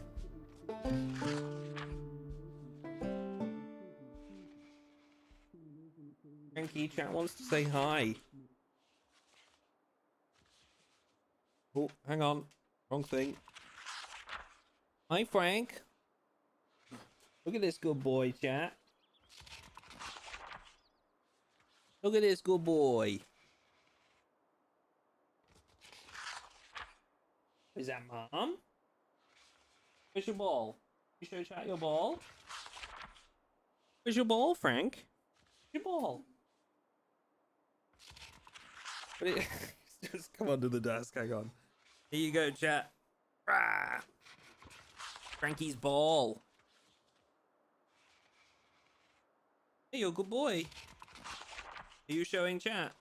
Frankie, chat wants to say hi. Oh, hang on. Wrong thing. Hi, Frank. Look at this good boy, chat. Look at this good boy. Is that Mom? Where's your ball? You show chat your ball? Where's your ball, Frank? Where's your ball? Just come under the desk, hang on. Here you go, chat. Rah! Frankie's ball. Hey, you're a good boy. Are you showing chat?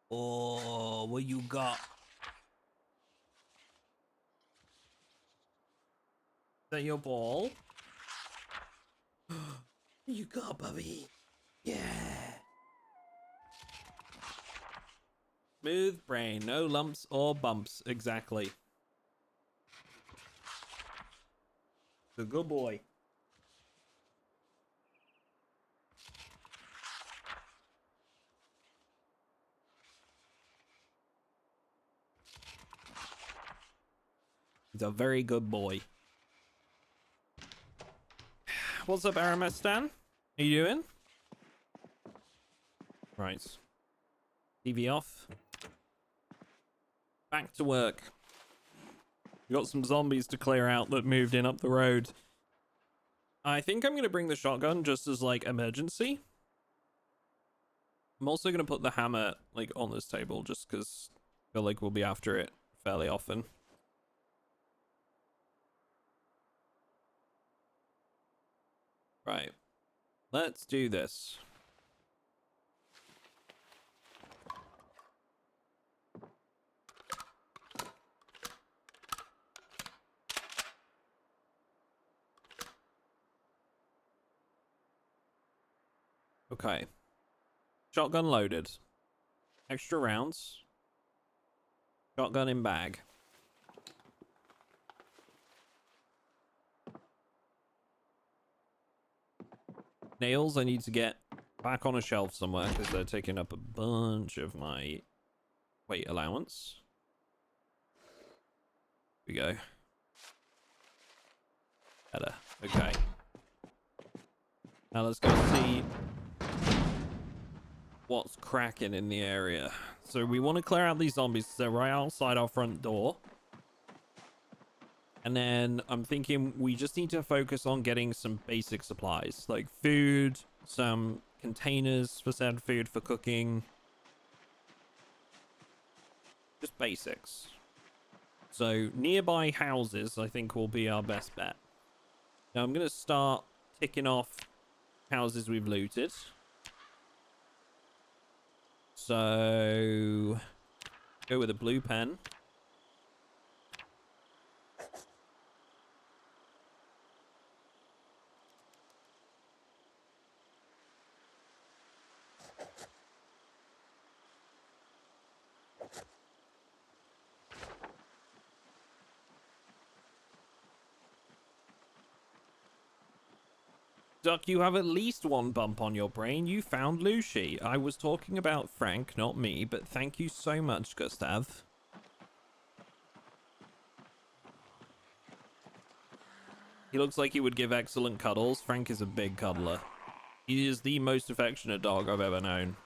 Oh, what you got? Is that your ball? You got, Bubby. Yeah. Smooth brain, no lumps or bumps. Exactly. The good boy. He's a very good boy. What's up, Aramastan? How you doing? Right. TV off. Back to work. We got some zombies to clear out that moved in up the road. I think I'm going to bring the shotgun just as, like, emergency. I'm also going to put the hammer, like, on this table just because Feel like we'll be after it fairly often. Right. Let's do this. Okay. Shotgun loaded. Extra rounds. Shotgun in bag. Nails I need to get back on a shelf somewhere because they're taking up a bunch of my weight allowance. Here we go. Better. Okay. Now let's go see what's cracking in the area. So we want to clear out these zombies. They're right outside our front door. And then I'm thinking we just need to focus on getting some basic supplies, like food, some containers for said food for cooking. Just basics. So nearby houses, I think, will be our best bet. Now I'm going to start ticking off houses we've looted. So go with a blue pen. Duck, you have at least one bump on your brain. You found Lucy. I was talking about Frank, not me, but thank you so much, Gustav. He looks like he would give excellent cuddles. Frank is a big cuddler. He is the most affectionate dog I've ever known.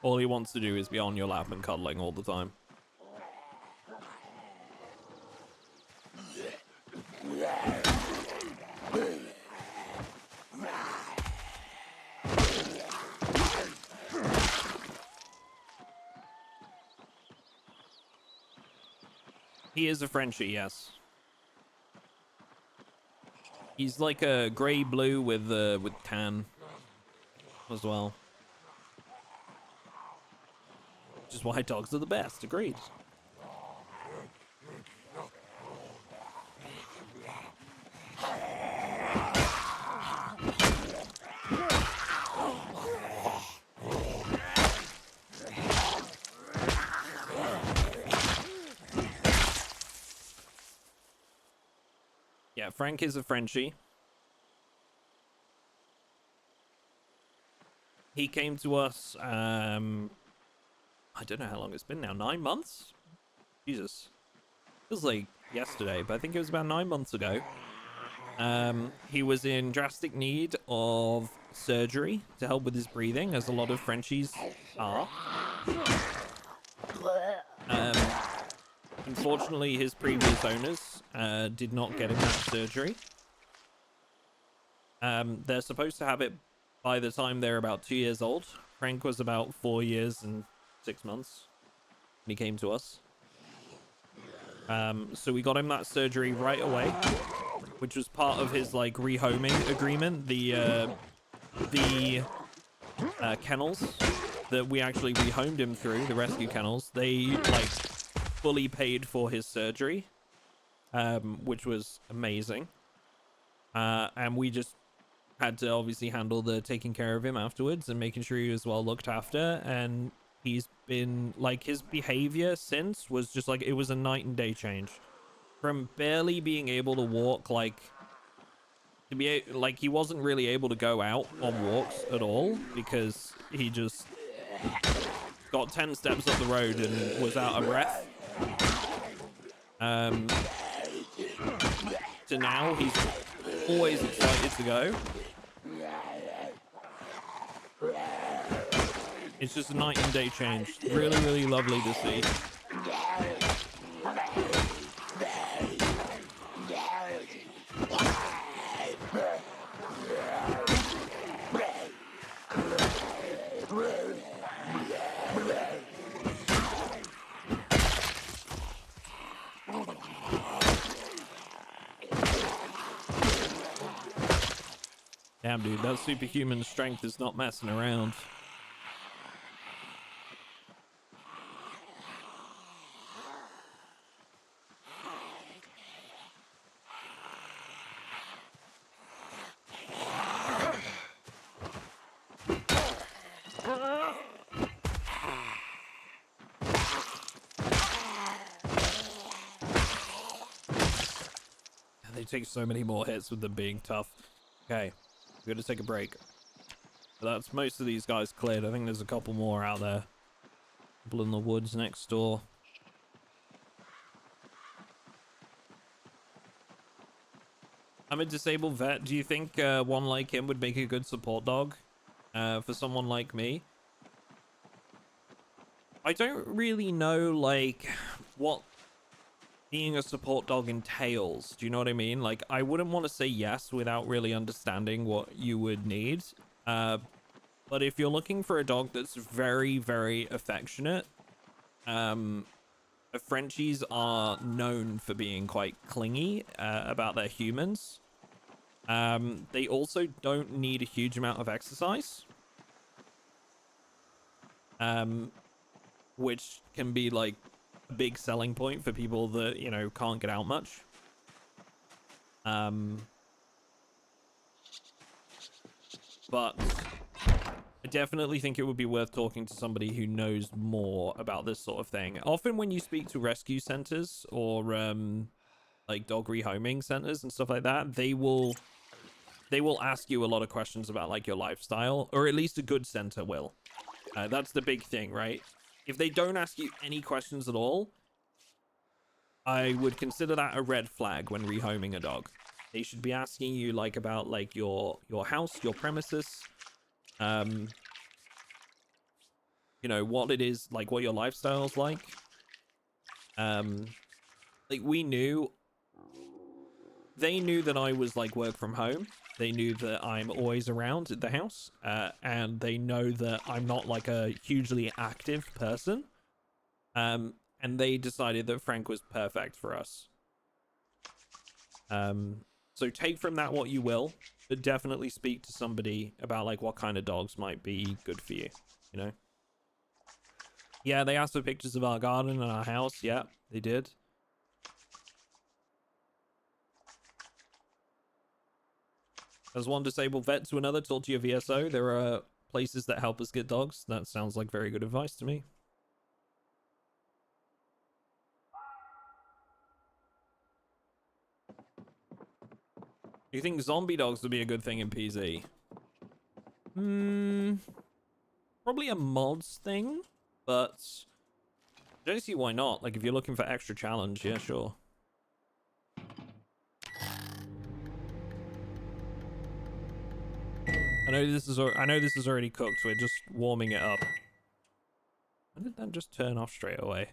All he wants to do is be on your lap and cuddling all the time. He is a Frenchie, yes. He's like a grey-blue with tan as well. Which is why dogs are the best, agreed. Yeah, Frank is a Frenchie. He came to us, I don't know how long it's been now, 9 months? Jesus. Feels like yesterday, but I think it was about 9 months ago. He was in drastic need of surgery to help with his breathing, as a lot of Frenchies are. Unfortunately, his previous owners did not get him that surgery. They're supposed to have it by the time they're about 2 years old. Frank was about 4 years and 6 months when he came to us. So we got him that surgery right away, which was part of his like rehoming agreement. The kennels that we actually rehomed him through, the rescue kennels, they like fully paid for his surgery, which was amazing. And we just had to obviously handle the taking care of him afterwards and making sure he was well looked after. And he's been like, his behavior since was just like, it was a night and day change from barely being able to walk, like to be like, he wasn't really able to go out on walks at all because he just got 10 steps up the road and was out of breath. To now he's always excited to go. It's just a night and day change. Really, really lovely to see. Damn, dude, that superhuman strength is not messing around. They take so many more hits with them being tough. Okay, we're gonna take a break. But that's most of these guys cleared. I think there's a couple more out there. Couple in the woods next door. I'm a disabled vet. Do you think one like him would make a good support dog for someone like me? I don't really know, like, what being a support dog entails. Do you know what I mean? Like, I wouldn't want to say yes without really understanding what you would need. But if you're looking for a dog that's very, very affectionate, Frenchies are known for being quite clingy about their humans. They also don't need a huge amount of exercise. Which can be like a big selling point for people that, you know, can't get out much. But I definitely think it would be worth talking to somebody who knows more about this sort of thing. Often when you speak to rescue centers or like dog rehoming centers and stuff like that, they will ask you a lot of questions about like your lifestyle, or at least a good center will. That's the big thing, right? If they don't ask you any questions at all, I would consider that a red flag when rehoming a dog. They should be asking you like about like your house, your premises, you know, what it is, like what your lifestyle's like. Like they knew that I was like work from home. They knew that I'm always around at the house, and they know that I'm not like a hugely active person. And they decided that Frank was perfect for us. So take from that what you will, but definitely speak to somebody about like what kind of dogs might be good for you, you know? Yeah, they asked for pictures of our garden and our house. Yeah, they did. As one disabled vet to another, talk to your VSO. There are places that help us get dogs. That sounds like very good advice to me. You think zombie dogs would be a good thing in PZ? Probably a mods thing, but I don't see why not. Like, if you're looking for extra challenge, yeah, sure. I know this is already cooked. We're just warming it up. When did that just turn off straight away?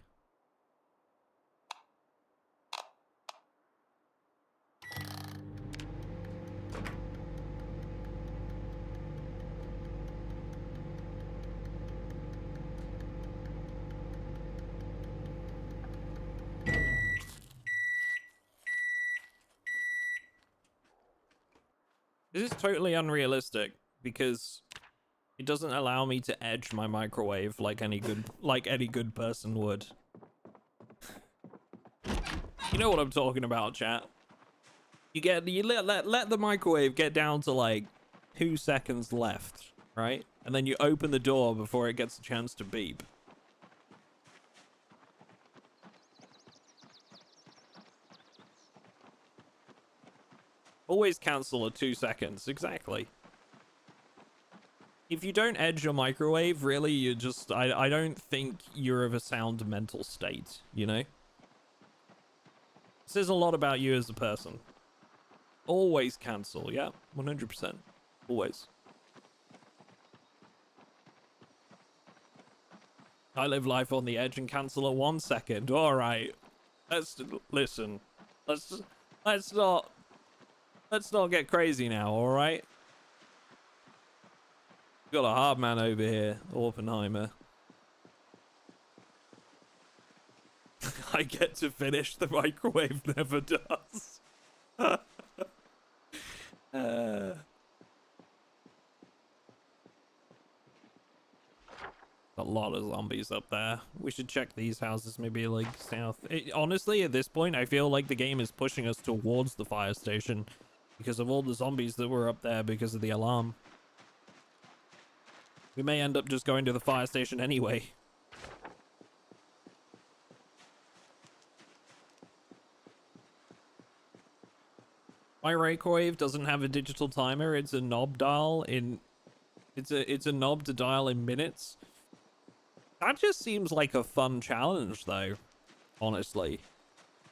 This is totally unrealistic because it doesn't allow me to edge my microwave like any good person would. You know what I'm talking about, chat. You let the microwave get down to like 2 seconds left, right? And then you open the door before it gets a chance to beep. Always cancel at 2 seconds, exactly. If you don't edge your microwave, really, you just... I don't think you're of a sound mental state, you know? It says a lot about you as a person. Always cancel, yeah? 100%. Always. I live life on the edge and cancel at 1 second. Alright. Listen. Let's not get crazy now, alright? Got a hard man over here, Oppenheimer. I get to finish, the microwave never does. lot of zombies up there. We should check these houses, maybe like south. Honestly, at this point, I feel like the game is pushing us towards the fire station because of all the zombies that were up there because of the alarm. We may end up just going to the fire station anyway. My microwave doesn't have a digital timer. It's a knob dial in. It's a knob to dial in minutes. That just seems like a fun challenge, though. Honestly,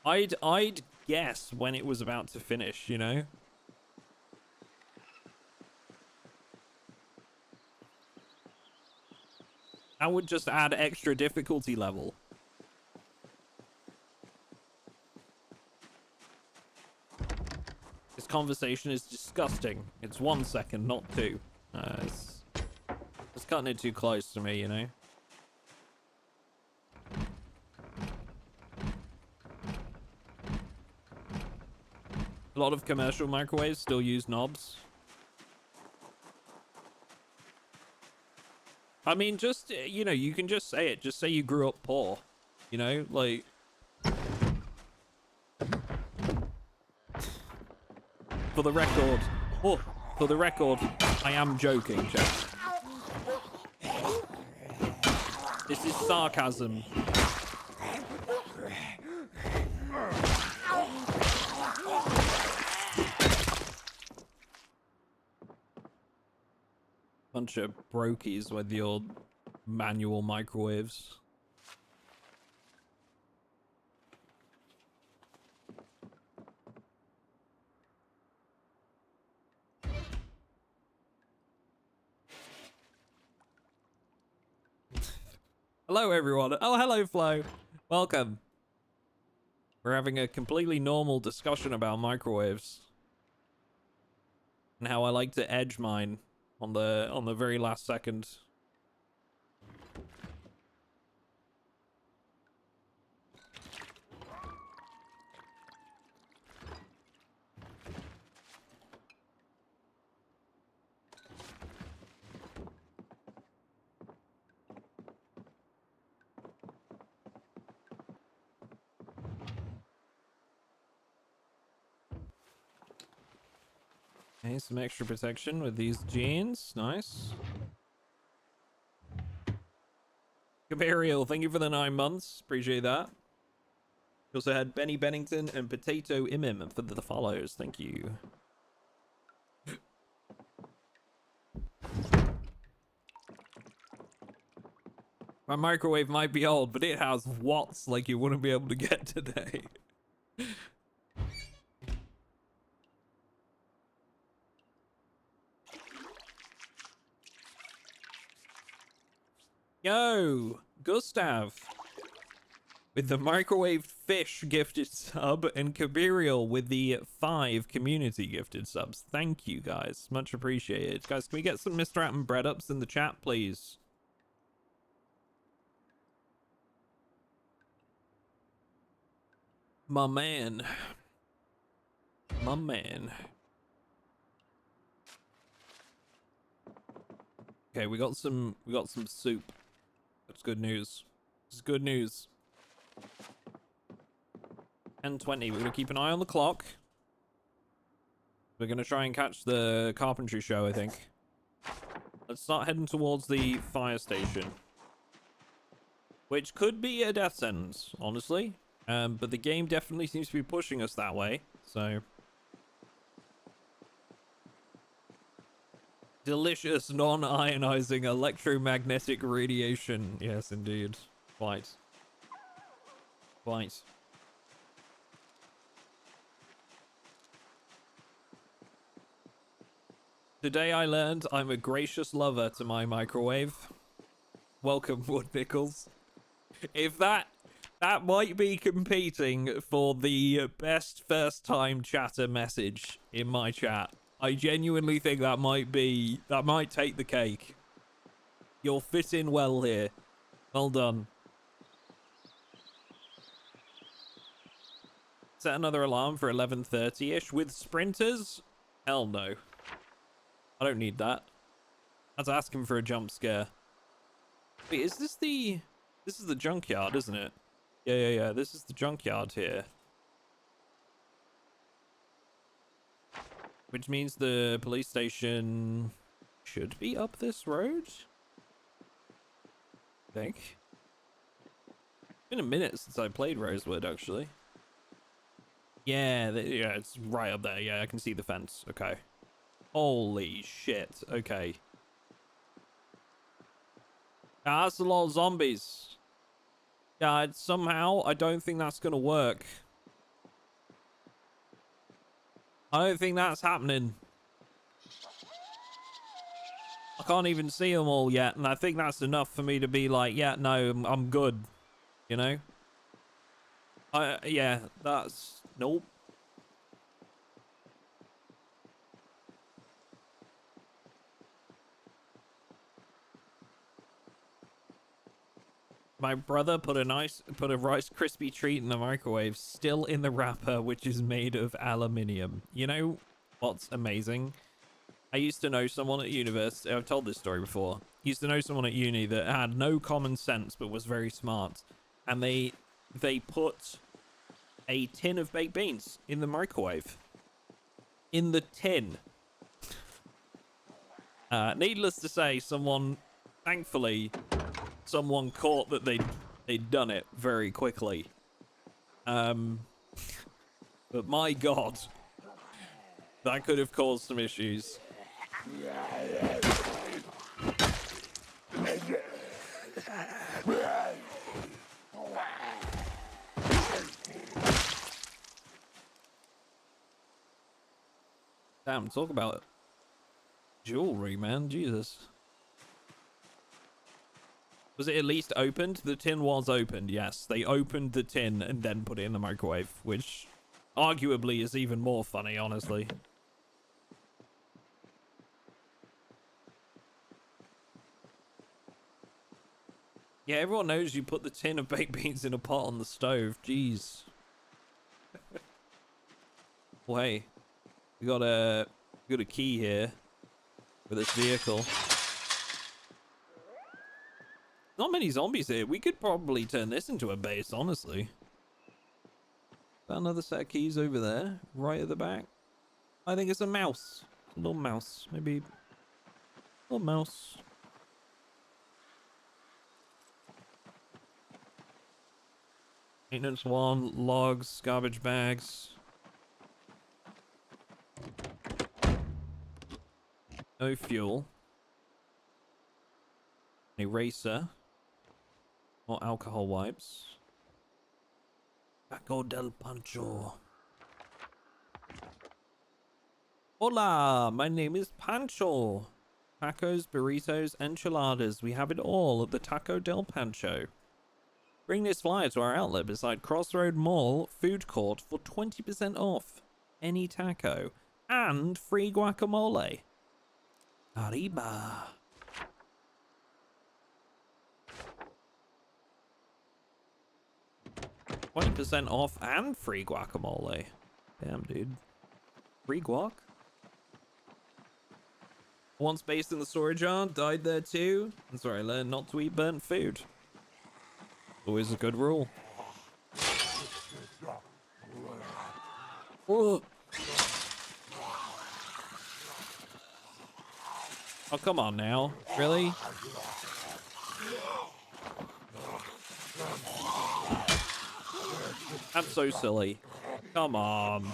I'd guess when it was about to finish. You know. That would just add extra difficulty level. This conversation is disgusting. It's 1 second, not 2. It's cutting it too close to me, you know? A lot of commercial microwaves still use knobs. I mean, just, you know, you can just say it. Just say you grew up poor. You know, like... For the record... Oh, for the record, I am joking, chat. This is sarcasm. Bunch of brokies with your manual microwaves. Hello, everyone. Oh, hello, Flo. Welcome. We're having a completely normal discussion about microwaves and how I like to edge mine on the very last second. Okay, some extra protection with these jeans. Nice. Gabriel, thank you for the 9 months. Appreciate that. We also had Benny Bennington and Potato Imim for the follows. Thank you. My microwave might be old, but it has watts like you wouldn't be able to get today. Yo, Gustav. With the microwave fish gifted sub, and Kabiriel with the 5 community gifted subs. Thank you, guys. Much appreciated. Guys, can we get some Mr. Atom bread ups in the chat, please? My man. My man. Okay, we got some soup. That's good news. This is good news. 10:20. We're gonna keep an eye on the clock. We're gonna try and catch the carpentry show, I think. Let's start heading towards the fire station, which could be a death sentence, honestly. But the game definitely seems to be pushing us that way. So delicious non-ionizing electromagnetic radiation. Yes, indeed. Quite. Quite. Today I learned I'm a gracious lover to my microwave. Welcome, Wood Nichols. If that might be competing for the best first time chatter message in my chat. I genuinely think that might take the cake. You'll fit in well here. Well done. Set another alarm for 11:30ish with sprinters? Hell no. I don't need that. That's asking for a jump scare. Wait, is this the... This is the junkyard, isn't it? Yeah. This is the junkyard here. Which means the police station should be up this road? I think. It's been a minute since I played Rosewood, actually. Yeah, yeah, it's right up there. Yeah, I can see the fence. Okay. Holy shit. Okay. That's a lot of zombies. Yeah, somehow, I don't think that's gonna work. I don't think that's happening. I can't even see them all yet, and I think that's enough for me to be like, yeah, no, I'm good. You know? Yeah, that's... Nope. My brother put a Rice Krispie treat in the microwave, still in the wrapper, which is made of aluminium. You know what's amazing? I used to know someone at university. I've told this story before. Used to know someone at uni that had no common sense but was very smart, and they put a tin of baked beans in the microwave. In the tin. Needless to say, thankfully, someone caught that they'd done it very quickly. But my God, that could have caused some issues. Damn, talk about jewelry, man. Jesus. Was it at least opened? The tin was opened, yes. They opened the tin and then put it in the microwave, which arguably is even more funny, honestly. Yeah, everyone knows you put the tin of baked beans in a pot on the stove. Jeez. Well, hey, we got a key here for this vehicle. Not many zombies here. We could probably turn this into a base, honestly. Got another set of keys over there, right at the back. I think it's a mouse. A little mouse. Maybe a little mouse. Maintenance 1, logs, garbage bags. No fuel. An eraser. More alcohol wipes. Taco del Pancho. Hola, my name is Pancho. Tacos, burritos, enchiladas. We have it all at the Taco del Pancho. Bring this flyer to our outlet beside Crossroad Mall food court for 20% off any taco and free guacamole. Arriba. $20% off and free guacamole. Damn, dude. Free guac? Once based in the storage yard, died there too. That's where I learned not to eat burnt food. Always a good rule. Oh, oh, come on now. Really? That's so silly. Come on.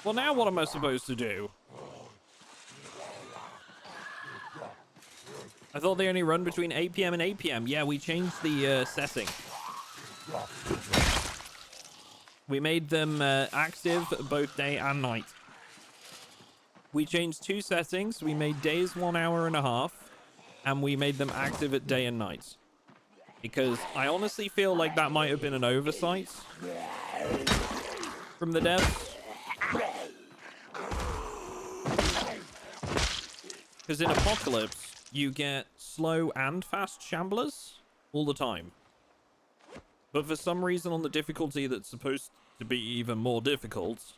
Well, now what am I supposed to do? I thought they only run between 8 PM and 8 PM. Yeah, we changed the setting. We made them active both day and night. We changed 2 settings. We made days 1 hour and a half, and we made them active at day and night. Because I honestly feel like that might have been an oversight from the devs. Because in Apocalypse, you get slow and fast shamblers all the time. But for some reason on the difficulty that's supposed to be even more difficult,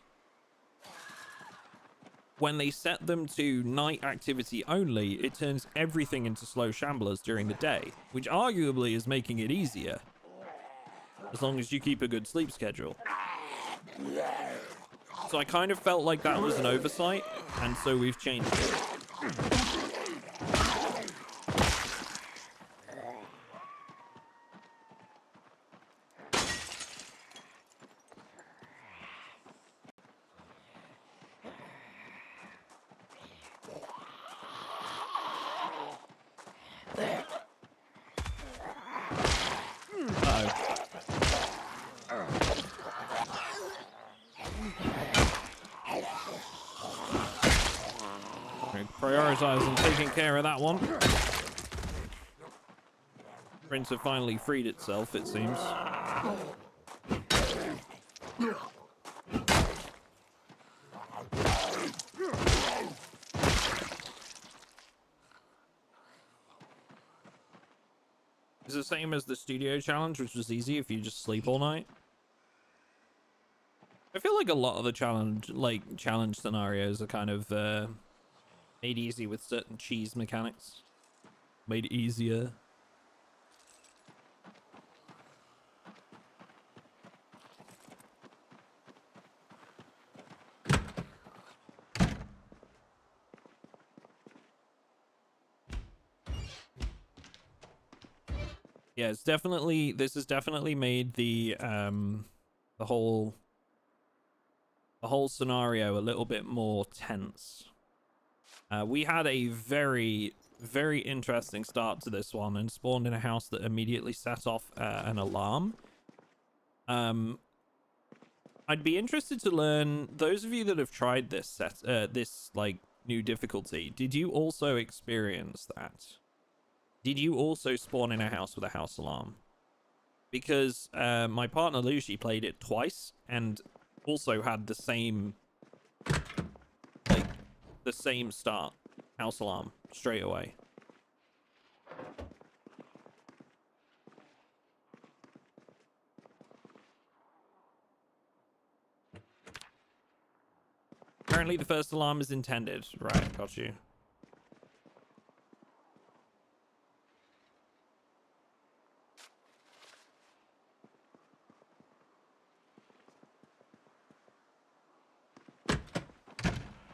when they set them to night activity only, it turns everything into slow shamblers during the day, which arguably is making it easier, as long as you keep a good sleep schedule. So I kind of felt like that was an oversight, and so we've changed it. Prioritize on taking care of that one. Printer finally freed itself, it seems. It's the same as the studio challenge, which was easy if you just sleep all night. I feel like a lot of the challenge scenarios are kind of made easy with certain cheese mechanics. Made easier. Yeah, it's definitely, this has definitely made the whole scenario a little bit more tense. We had a very, very interesting start to this one and spawned in a house that immediately set off an alarm. I'd be interested to learn, those of you that have tried this this like new difficulty, did you also experience that? Did you also spawn in a house with a house alarm? Because my partner Lucy played it twice and also had the same start, house alarm straight away. Apparently the first alarm is intended. Right, got you.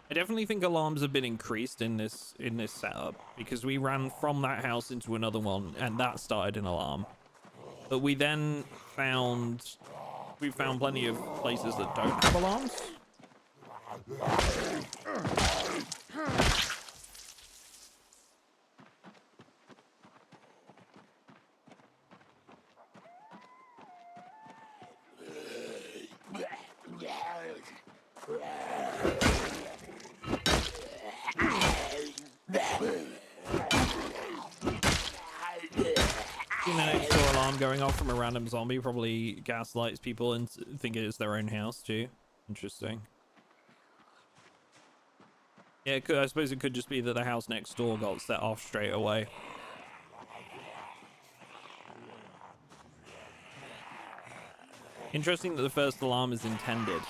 I definitely think alarms have been increased in this setup because we ran from that house into another one and that started an alarm. But we then found plenty of places that don't have alarms. Seen an next door alarm going off from a random zombie, probably gaslights people and think it is their own house too. Interesting. Yeah, I suppose it could just be that the house next door got set off straight away. Interesting that the first alarm is intended.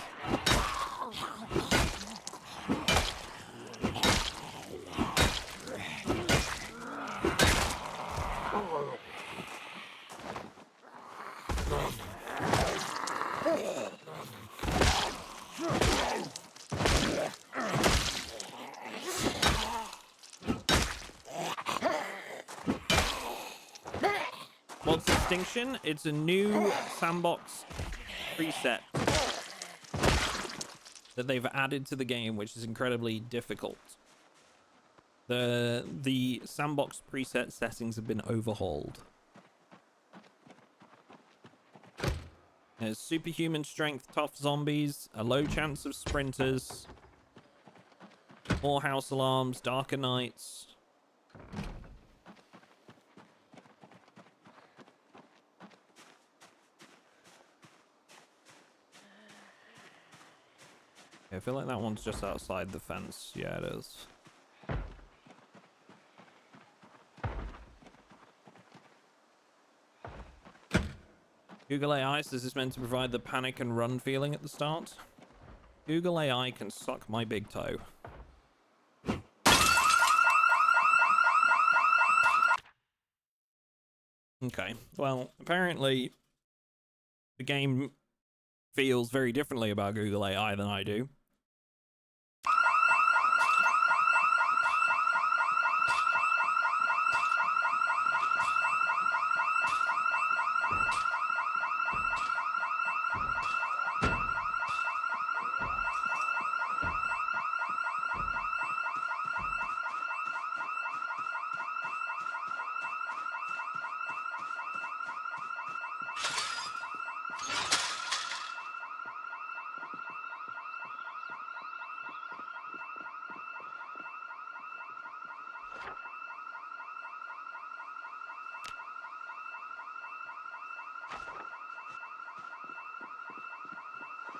What's Extinction? It's a new sandbox preset that they've added to the game, which is incredibly difficult. The sandbox preset settings have been overhauled. There's superhuman strength, tough zombies, a low chance of sprinters, more house alarms, darker nights. I feel like that one's just outside the fence. Yeah, it is. Google AI says it's meant to provide the panic and run feeling at the start. Google AI can suck my big toe. Okay. Well, apparently the game feels very differently about Google AI than I do.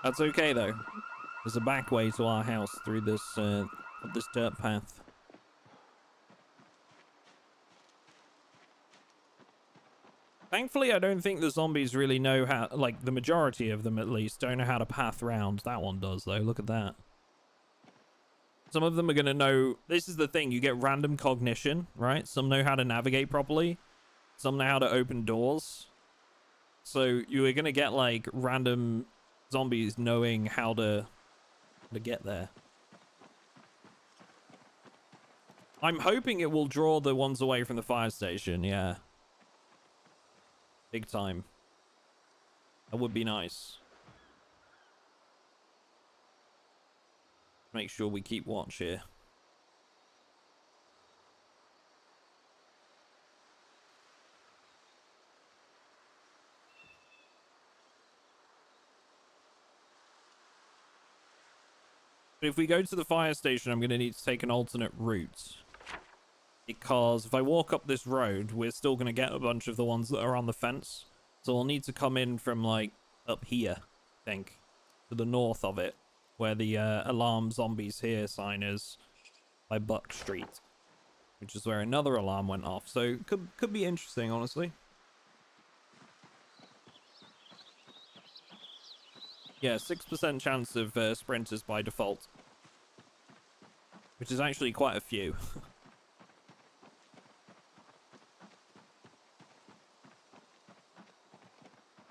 That's okay though. There's a back way to our house through this this dirt path. Thankfully, I don't think the zombies really know how, like the majority of them at least, don't know how to path round. That one does though, look at that. Some of them are gonna know, this is the thing, you get random cognition, right? Some know how to navigate properly. Some know how to open doors. So you are gonna get like random zombies knowing how to get there. I'm hoping it will draw the ones away from the fire station, yeah. Big time. That would be nice. Make sure we keep watch here. But if we go to the fire station, I'm going to need to take an alternate route. Because if I walk up this road, we're still going to get a bunch of the ones that are on the fence. So I'll need to come in from, like, up here, I think. To the north of it. Where the alarm zombies here sign is. By Buck Street. Which is where another alarm went off. So could be interesting, honestly. Yeah, 6% chance of sprinters by default. Which is actually quite a few.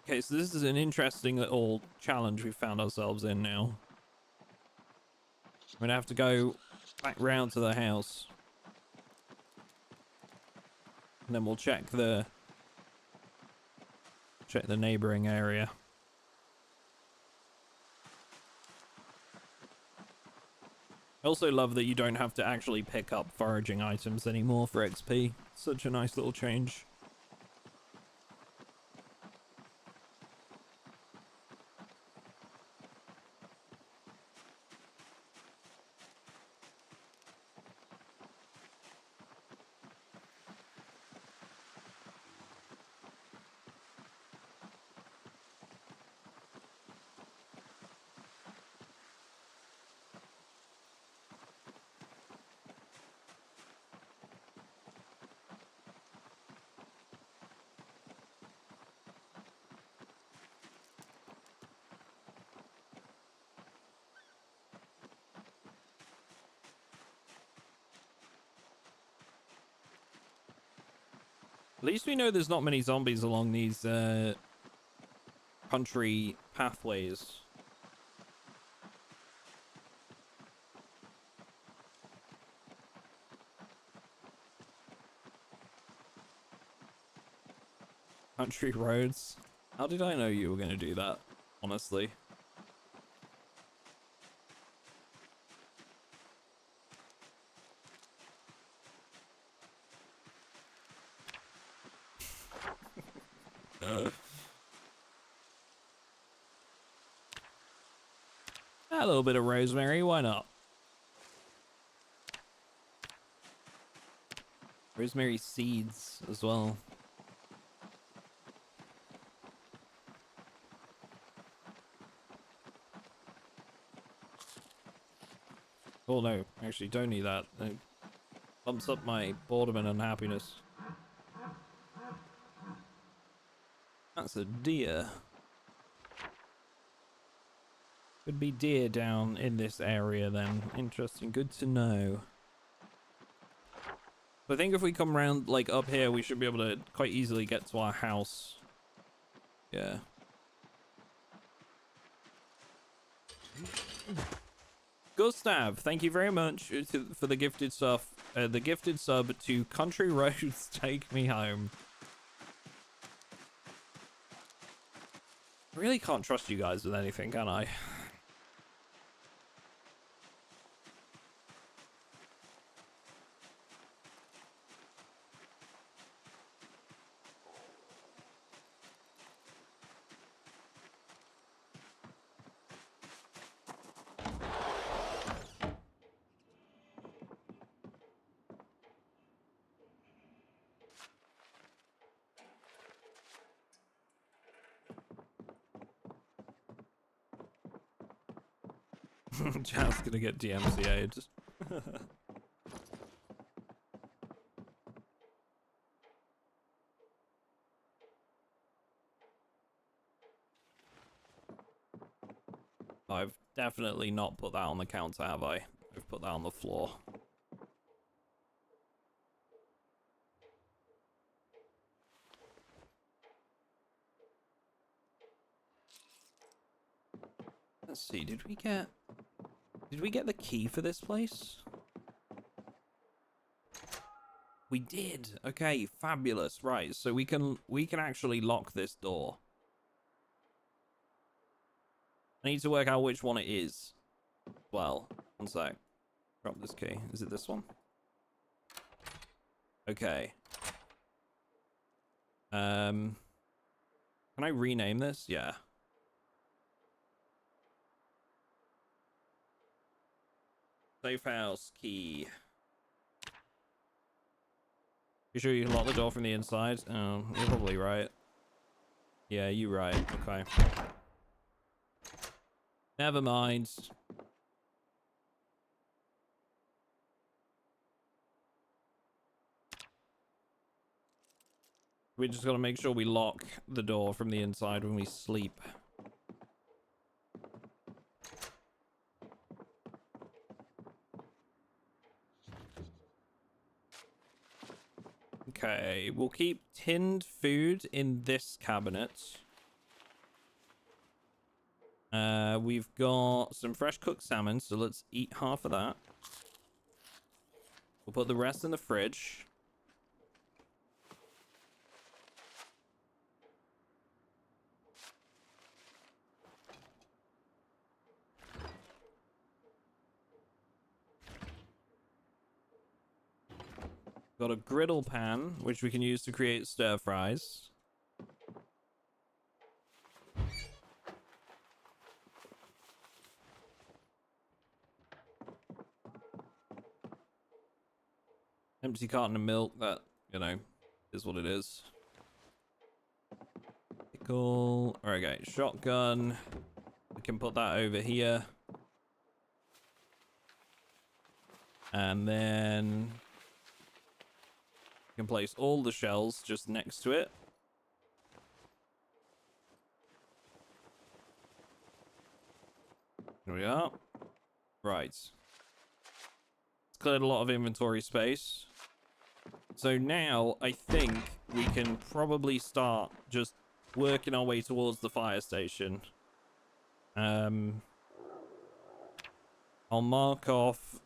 Okay, so this is an interesting little challenge we found ourselves in now. I'm gonna have to go back round to the house. And then we'll check the neighboring area. I also love that you don't have to actually pick up foraging items anymore for XP. Such a nice little change. At least we know there's not many zombies along these country pathways. Country roads. How did I know you were going to do that? Honestly. A little bit of rosemary, why not? Rosemary seeds as well. Oh no, actually don't need that. It bumps up my boredom and unhappiness. That's a deer. Could be deer down in this area then. Interesting, good to know. I think if we come around, like, up here, we should be able to quite easily get to our house. Yeah. Gustav, thank you very much for the gifted stuff. The gifted sub to Country Roads Take Me Home. I really can't trust you guys with anything, can I? Chad's gonna get DMCA'd. I've definitely not put that on the counter, have I? I've put that on the floor. Let's see, did we get the key for this place? We did. Okay, fabulous. Right, so we can actually lock this door. I need to work out which one it is. Well, one sec. Drop this key. Is it this one? Okay. Can I rename this? Yeah. Safe house key. You sure you can lock the door from the inside? Oh, you're probably right. Yeah, you're right. Okay. Never mind. We just gotta make sure we lock the door from the inside when we sleep. Okay, we'll keep tinned food in this cabinet. We've got some fresh cooked salmon, so let's eat half of that. We'll put the rest in the fridge. Got a griddle pan, which we can use to create stir fries. Empty carton of milk, that, you know, is what it is. Pickle. Okay, shotgun. We can put that over here. And then we can place all the shells just next to it. Here we are. Right. It's cleared a lot of inventory space. So now I think we can probably start just working our way towards the fire station. I'll mark off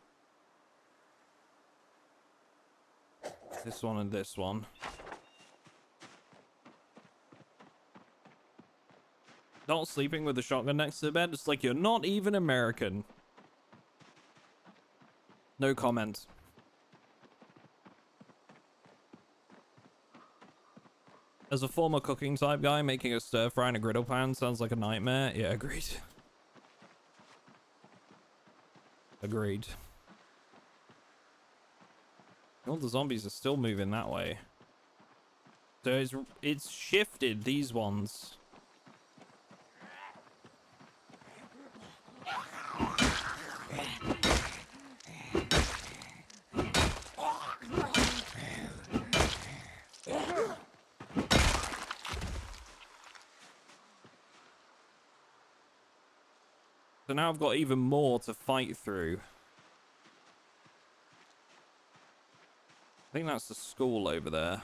this one and this one. Not sleeping with the shotgun next to the bed. It's like you're not even American. No comment. As a former cooking type guy, making a stir fry in a griddle pan sounds like a nightmare. Yeah, agreed. Agreed. All the zombies are still moving that way. So it's shifted, these ones. So now I've got even more to fight through. I think that's the school over there.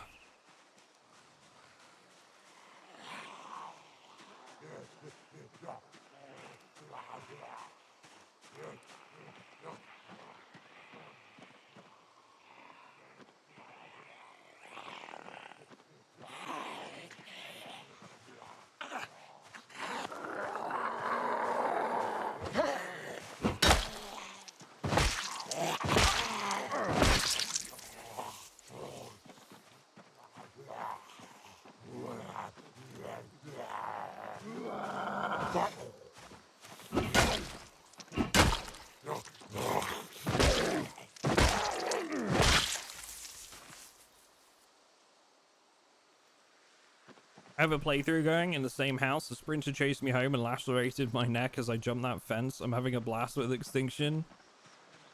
I have a playthrough going in the same house. A sprinter chased me home and lacerated my neck as I jumped that fence. I'm having a blast with Extinction.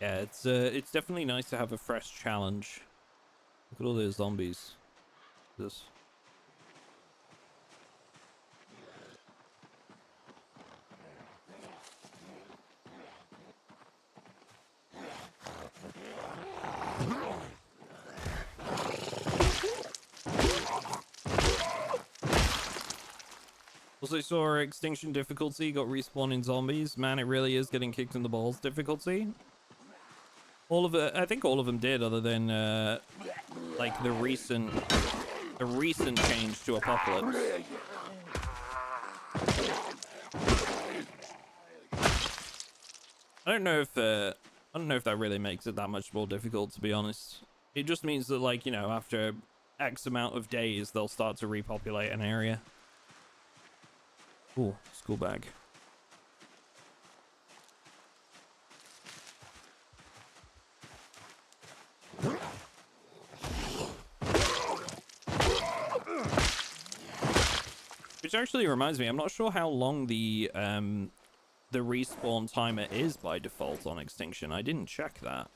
Yeah, it's definitely nice to have a fresh challenge. Look at all those zombies. This. Also saw Extinction difficulty, got respawning zombies. Man, it really is getting kicked in the balls difficulty. All of it, I think all of them did, other than like the recent change to Apocalypse. I don't know if that really makes it that much more difficult, to be honest. It just means that, like, you know, after X amount of days, they'll start to repopulate an area. Ooh, school bag. Which actually reminds me, I'm not sure how long the respawn timer is by default on Extinction. I didn't check that.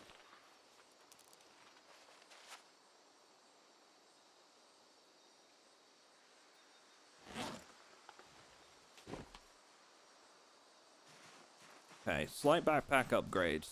Okay, slight backpack upgrade.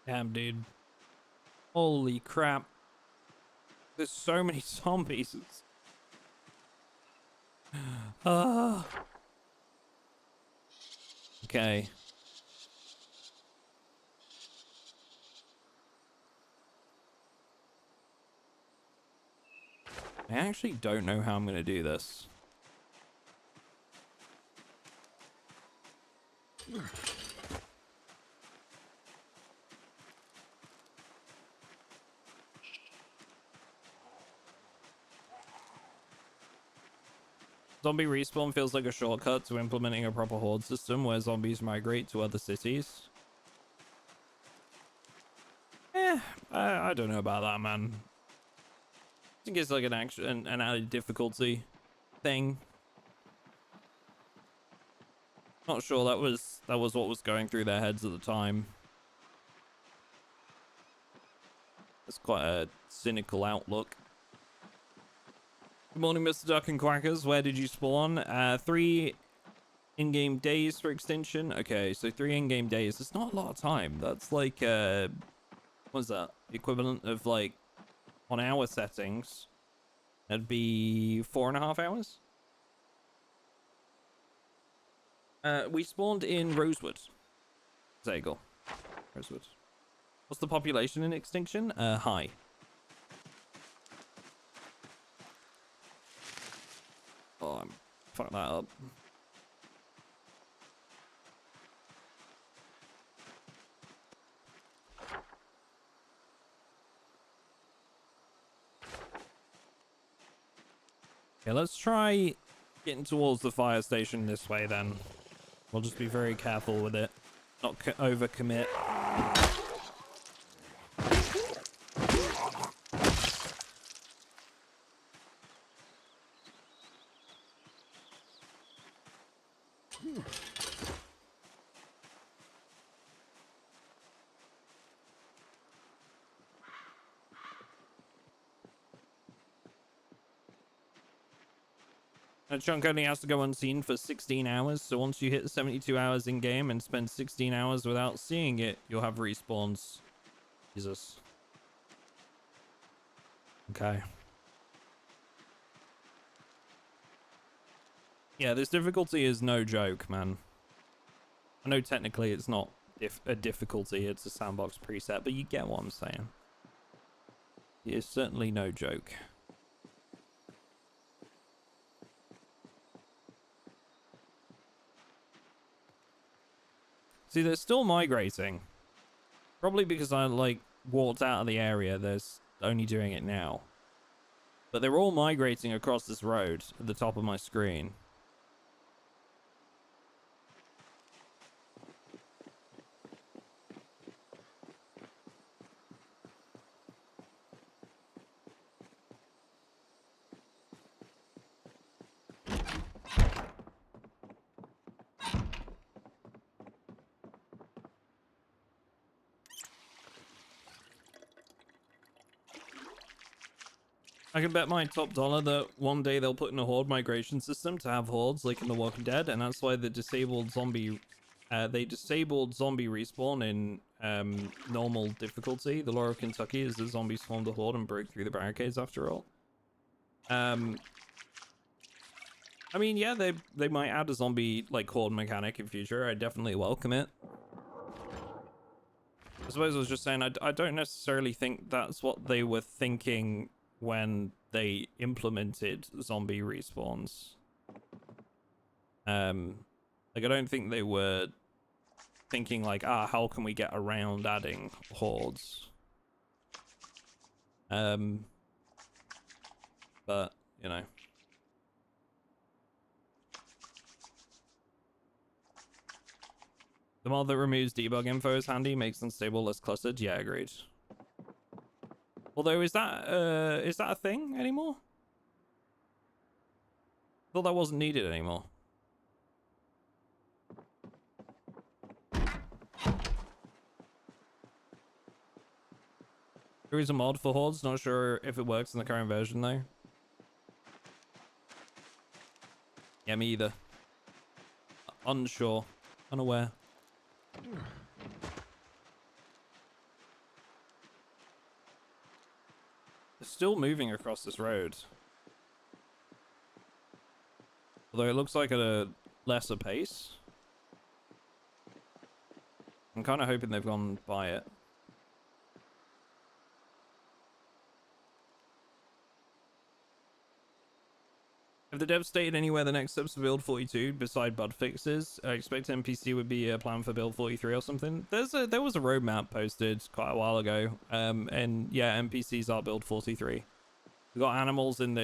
Damn, dude. Holy crap. There's so many zombies. Okay. I actually don't know how I'm going to do this. Zombie respawn feels like a shortcut to implementing a proper horde system where zombies migrate to other cities. I don't know about that, man. I think it's like an added difficulty thing. Not sure that was what was going through their heads at the time. It's quite a cynical outlook. Good morning, Mr. Duck and Quackers. Where did you spawn? 3 in-game days for Extinction. Okay, so 3 in-game days. It's not a lot of time. That's like, what is that? The equivalent of, like, on our settings, that'd be 4.5 hours. We spawned in Rosewood. Zagel. Rosewood. What's the population in Extinction? High. Oh, I'm fucked that up. Okay, let's try getting towards the fire station this way then. We'll just be very careful with it. Not overcommit. A chunk only has to go unseen for 16 hours, so once you hit 72 hours in game and spend 16 hours without seeing it, you'll have respawns. Jesus. Okay. Yeah, this difficulty is no joke, man. I know technically it's not a difficulty, it's a sandbox preset, but you get what I'm saying. It is certainly no joke. See, they're still migrating. Probably because I, like, walked out of the area, they're only doing it now. But they're all migrating across this road at the top of my screen. I can bet my top dollar that one day they'll put in a horde migration system to have hordes like in The Walking Dead, and that's why they disabled zombie respawn in normal difficulty. The law of Kentucky is that zombies formed a horde and broke through the barricades after all. I mean, yeah, they might add a zombie like horde mechanic in future. I definitely welcome it. I suppose I was just saying I don't necessarily think that's what they were thinking when they implemented zombie respawns. Like, I don't think they were thinking like, how can we get around adding hordes? But, you know. The mod that removes debug info is handy, makes unstable less clustered. Yeah, agreed. Although, is that a thing anymore? I thought that wasn't needed anymore. There is a mod for hordes, not sure if it works in the current version though. Yeah, me either. Unsure. Unaware. They're still moving across this road. Although it looks like at a lesser pace. I'm kind of hoping they've gone by it. Have the devs stated anywhere the next steps for build 42 beside bug fixes? I expect NPC would be a plan for build 43 or something. There was a roadmap posted quite a while ago. And yeah, NPCs are build 43. We've got animals in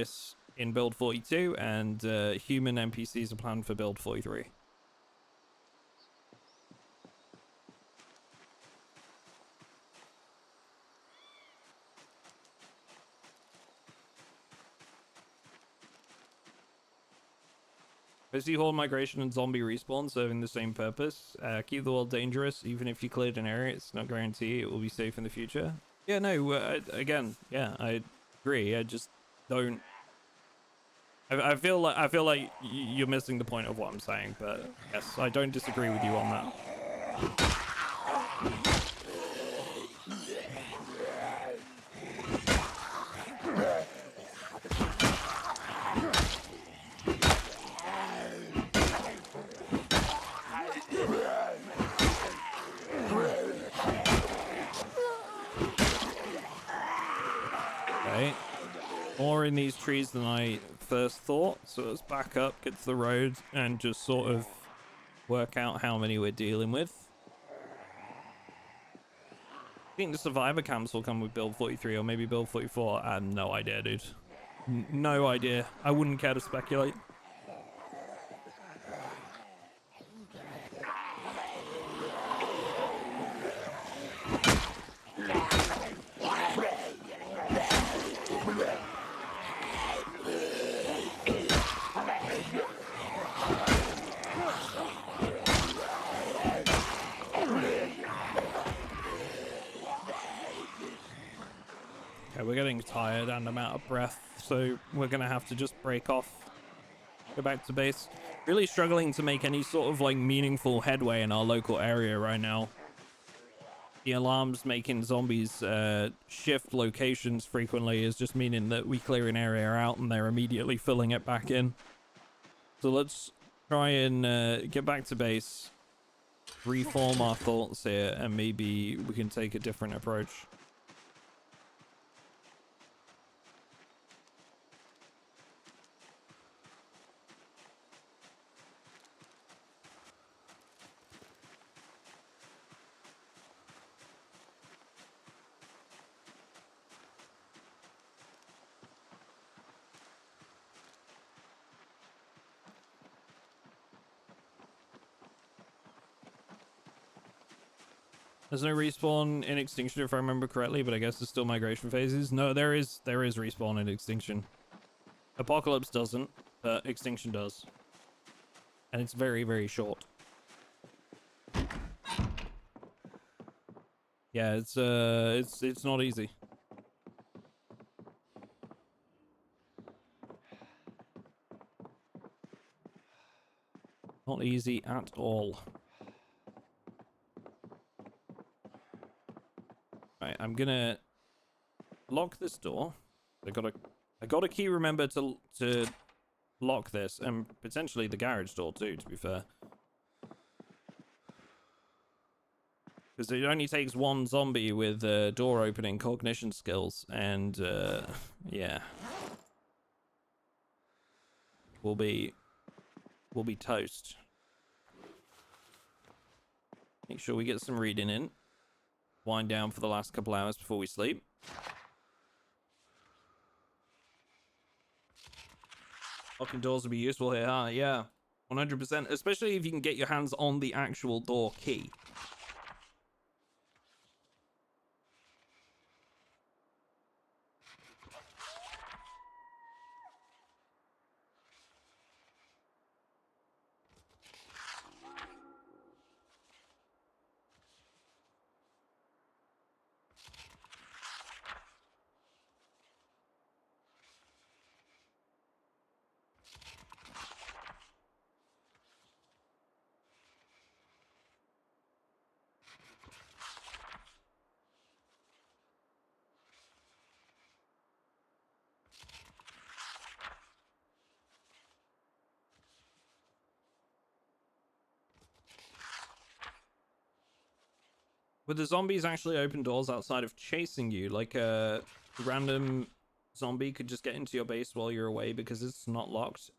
build 42, and human NPCs are planned for build 43. I see horde migration and zombie respawn serving the same purpose. Keep the world dangerous. Even if you cleared an area, it's not guarantee it will be safe in the future. Yeah, no, again, yeah, I agree. I just don't... I feel like you're missing the point of what I'm saying, but yes, I don't disagree with you on that. Okay. More in these trees than I first thought, so let's back up, get to the road, and just sort of work out how many we're dealing with. I think the survivor camps will come with build 43 or maybe build 44. I have no idea, dude. No idea. I wouldn't care to speculate. Okay, we're getting tired and I'm out of breath, so we're gonna have to just break off Go back to base. Really struggling to make any sort of like meaningful headway in our local area right now. The alarms making zombies shift locations frequently is just meaning that we clear an area out and they're immediately filling it back in. So let's try and get back to base, reform our thoughts here, and maybe we can take a different approach. There's no respawn in Extinction if I remember correctly, but I guess there's still migration phases. No, there is respawn in Extinction. Apocalypse doesn't, but Extinction does. And it's very, very short. Yeah, it's not easy. Not easy at all. Right, I'm gonna lock this door. I got a key. Remember to lock this, and potentially the garage door too. To be fair, because it only takes one zombie with door opening cognition skills, and yeah, we'll be toast. Make sure we get some reading in. Wind down for the last couple hours before we sleep. Locking doors would be useful here, huh? Yeah, 100%. Especially if you can get your hands on the actual door key. Would the zombies actually open doors outside of chasing you? Like a random zombie could just get into your base while you're away because it's not locked?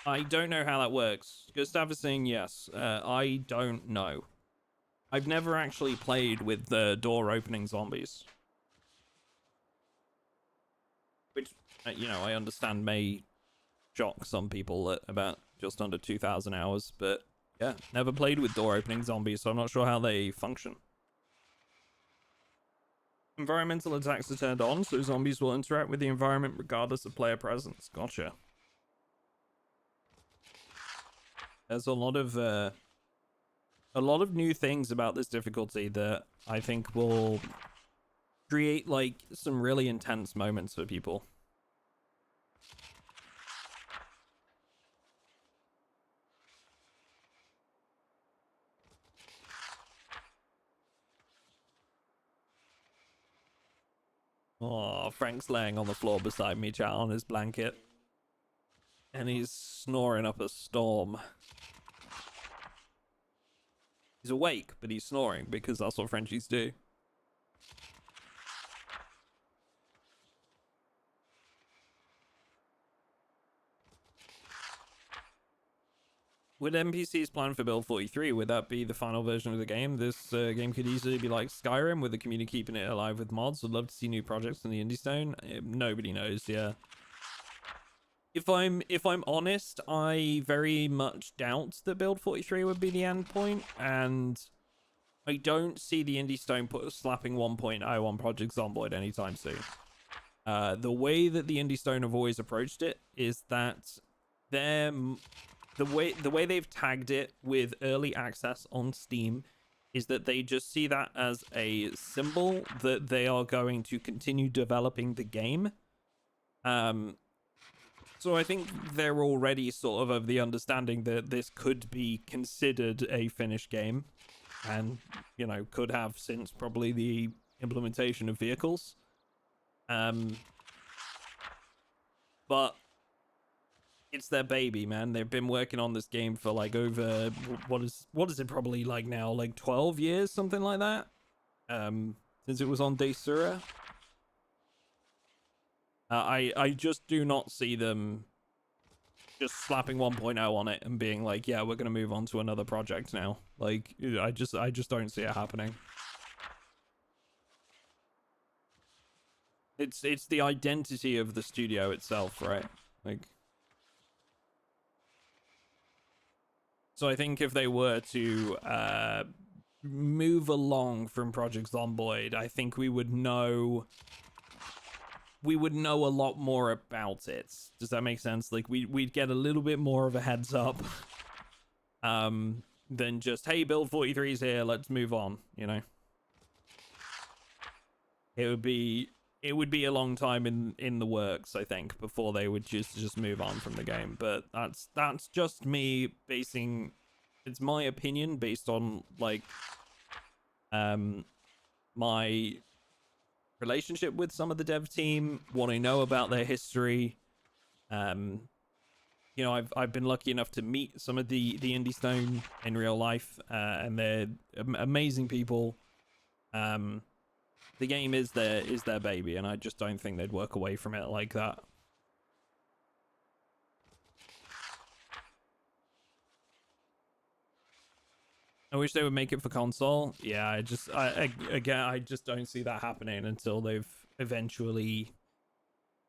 I don't know how that works. Gustav is saying yes. I don't know. I've never actually played with the door opening zombies. Which, you know, I understand may shock some people at about just under 2,000 hours, but yeah, never played with door opening zombies, so I'm not sure how they function. Environmental attacks are turned on, so zombies will interact with the environment regardless of player presence. Gotcha. There's a lot of new things about this difficulty that I think will create like some really intense moments for people. Oh, Frank's laying on the floor beside me, chat, on his blanket. And he's snoring up a storm. He's awake, but he's snoring because that's what Frenchies do. Would NPCs plan for build 43? Would that be the final version of the game? This game could easily be like Skyrim, with the community keeping it alive with mods. Would love to see new projects in the Indie Stone. Nobody knows, yeah. If I'm honest, I very much doubt that build 43 would be the end point, and I don't see the Indie Stone slapping 1.0 on Project Zomboid anytime soon. The way that the Indie Stone have always approached it is that the way they've tagged it with early access on Steam is that they just see that as a symbol that they are going to continue developing the game. So I think they're already sort of the understanding that this could be considered a finished game, and you know, could have since probably the implementation of vehicles. But it's their baby, man. They've been working on this game for like over what is it probably like now, like 12 years, something like that. Since it was on Desura. I just do not see them just slapping 1.0 on it and being like, yeah, we're gonna move on to another project now. Like, I just don't see it happening. It's the identity of the studio itself, right? Like, so I think if they were to move along from Project Zomboid, I think we would know a lot more about it. Does that make sense? Like, we'd get a little bit more of a heads up than just, hey, build 43's here, let's move on, you know? It would be a long time in the works, I think, before they would just move on from the game. But that's just me basing, it's my opinion based on like my relationship with some of the dev team, what I know about their history. You know, I've been lucky enough to meet some of the Indie Stone in real life, and they're amazing people. The game is their baby, and I just don't think they'd work away from it like that. I wish they would make it for console. Yeah, I just don't see that happening until they've eventually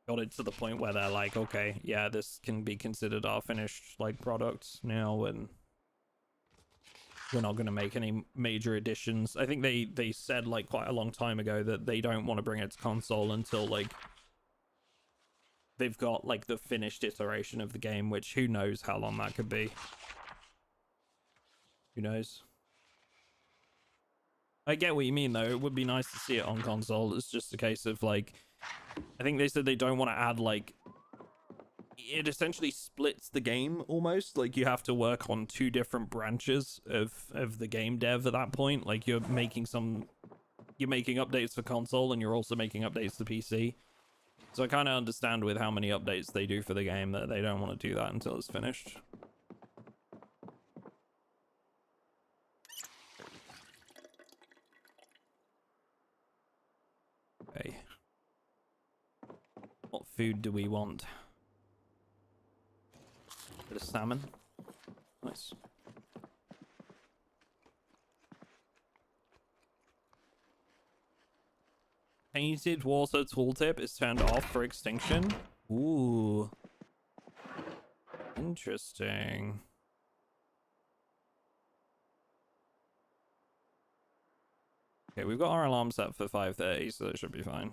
got it to the point where they're like, okay, yeah, this can be considered our finished like product now, and we're not going to make any major additions. I think they said like quite a long time ago that they don't want to bring it to console until like they've got like the finished iteration of the game, which who knows how long that could be. Who knows? I get what you mean though. It would be nice to see it on console. It's just a case of like, I think they said they don't want to add like, it essentially splits the game almost. Like you have to work on two different branches of the game dev at that point. Like you're making updates for console and you're also making updates to PC. So I kind of understand with how many updates they do for the game that they don't want to do that until it's finished. Okay. What food do we want? Bit of salmon. Nice. Painted water tooltip is turned off for Extinction. Ooh. Interesting. Okay, we've got our alarm set for 5:30, so it should be fine.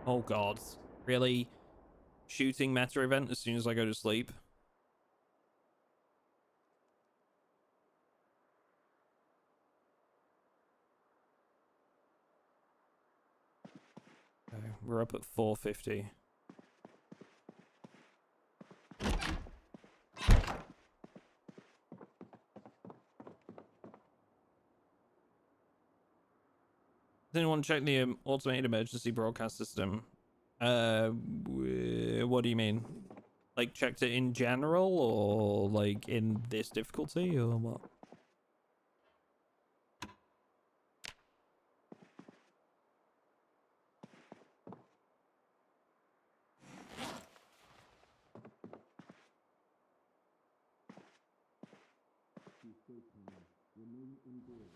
Oh god. Really? Shooting meta event as soon as I go to sleep? Okay, we're up at 4:50. Does anyone check the automated emergency broadcast system? What do you mean? Like checked it in general, or like in this difficulty, or what?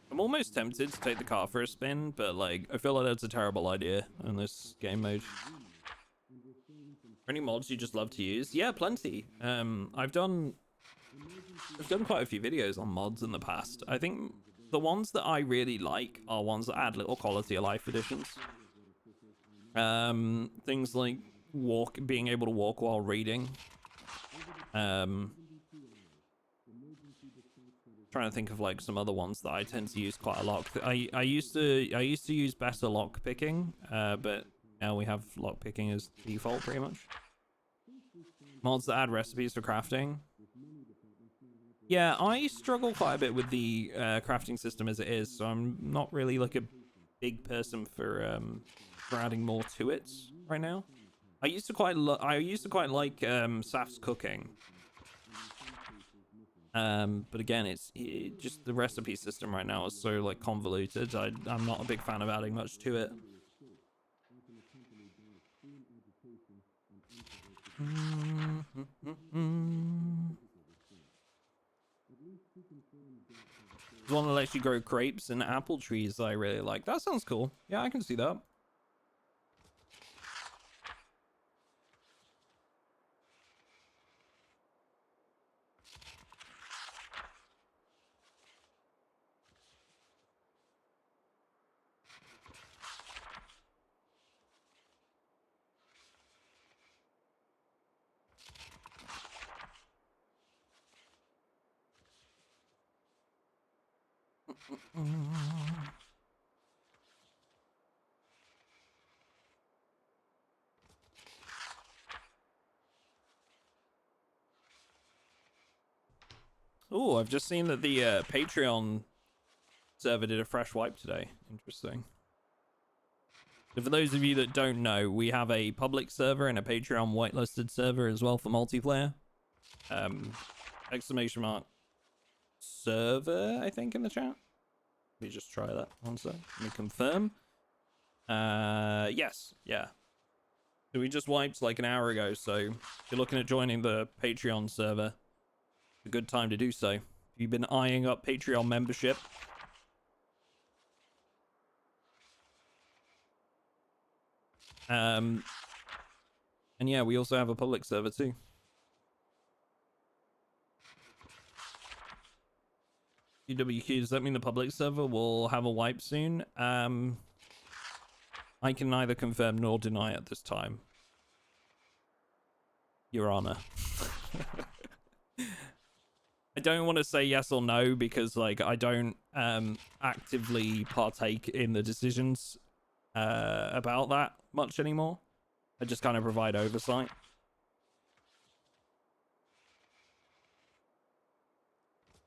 I'm almost tempted to take the car for a spin, but like I feel like that's a terrible idea in this game mode. Any mods you just love to use? Yeah, plenty. I've done quite a few videos on mods in the past. I think the ones that I really like are ones that add little quality of life additions. Things like being able to walk while reading. Trying to think of like some other ones that I tend to use quite a lot. I used to use better lock picking, but now we have lock picking as default pretty much. Mods that add recipes for crafting. Yeah, I struggle quite a bit with the crafting system as it is, so I'm not really like a big person for adding more to it right now. I used to quite like Saf's cooking. But again, just the recipe system right now is so like convoluted. I'm not a big fan of adding much to it. There's one that lets you grow grapes and apple trees that I really like. That sounds cool. Yeah, I can see that. Oh, I've just seen that the Patreon server did a fresh wipe today. Interesting. So for those of you that don't know, we have a public server and a Patreon whitelisted server as well for multiplayer. Exclamation mark server, I think, in the chat. Let me just try that one sec. Let me confirm. Yes, yeah. So we just wiped like an hour ago, so if you're looking at joining the Patreon server, a good time to do so. If you've been eyeing up Patreon membership, and yeah, we also have a public server too. UWQ, does that mean the public server will have a wipe soon? I can neither confirm nor deny at this time, Your Honor. I don't want to say yes or no because like I don't actively partake in the decisions about that much anymore. I just kind of provide oversight.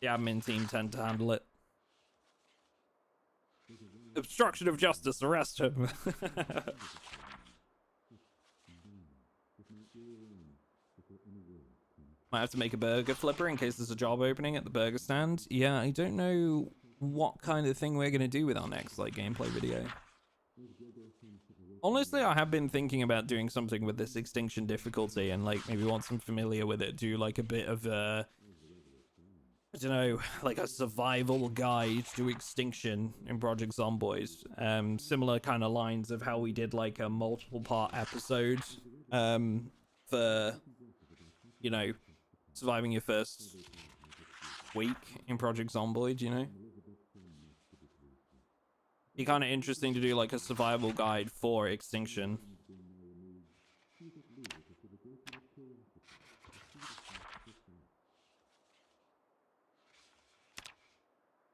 The admin team tend to handle it. Obstruction of justice, arrest him. Might have to make a burger flipper in case there's a job opening at the burger stand. Yeah, I don't know what kind of thing we're going to do with our next like gameplay video. Honestly, I have been thinking about doing something with this Extinction difficulty and like maybe once I'm familiar with it, do like a bit of I don't know, like a survival guide to Extinction in Project Zomboid. Similar kind of lines of how we did like a multiple part episode for, you know, surviving your first week in Project Zomboid, you know? Be kind of interesting to do like a survival guide for Extinction.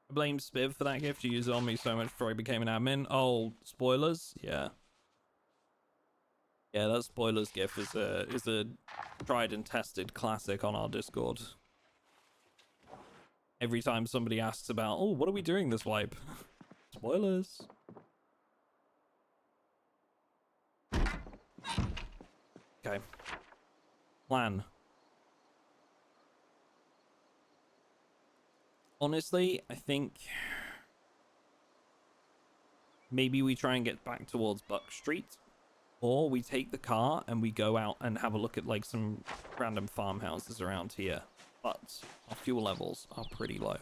I blame Spiv for that gift. He used it on me so much before I became an admin. Oh, spoilers? Yeah. Yeah, that spoilers gift is a tried and tested classic on our Discord. Every time somebody asks about, oh, what are we doing this wipe? Spoilers. Okay. Plan. Honestly, I think maybe we try and get back towards Buck Street, or we take the car and we go out and have a look at like some random farmhouses around here. But our fuel levels are pretty low.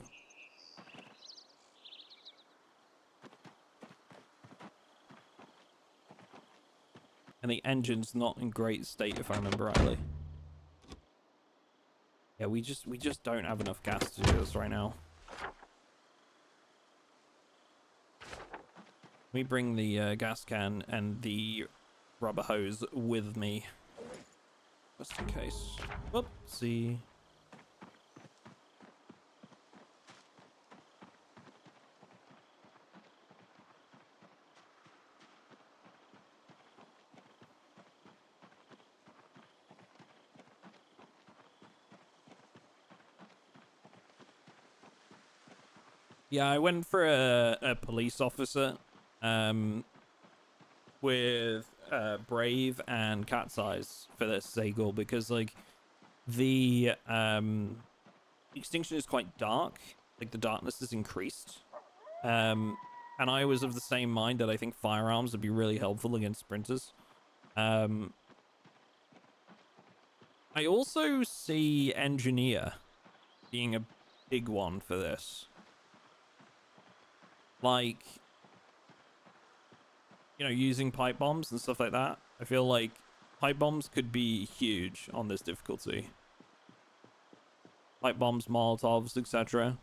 And the engine's not in great state, if I remember rightly. Yeah, we just don't have enough gas to do this right now. Let me bring the gas can and the rubber hose with me, just in case. Whoopsie. Yeah, I went for a police officer with Brave and Cat's Eyes for this Zagul because like the Extinction is quite dark, like the darkness is increased. And I was of the same mind that I think firearms would be really helpful against sprinters. I also see engineer being a big one for this. Like, you know, using pipe bombs and stuff like that. I feel like pipe bombs could be huge on this difficulty. Pipe bombs, Molotovs, etc.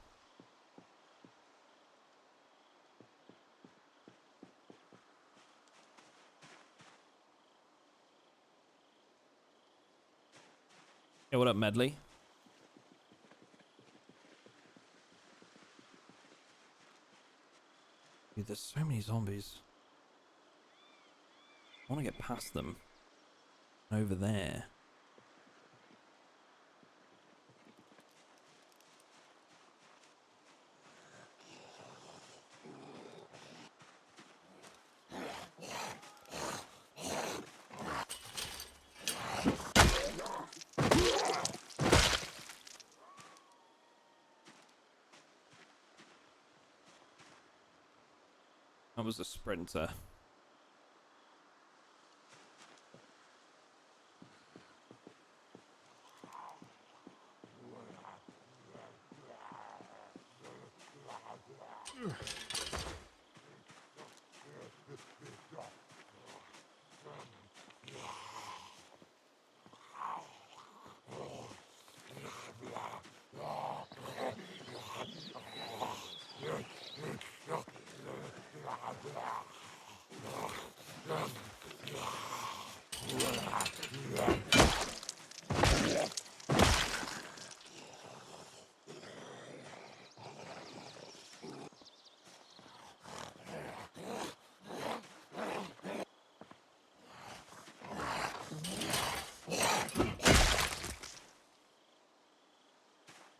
Hey, what up, Medley? Dude, there's so many zombies. I want to get past them. Over there. That was a sprinter.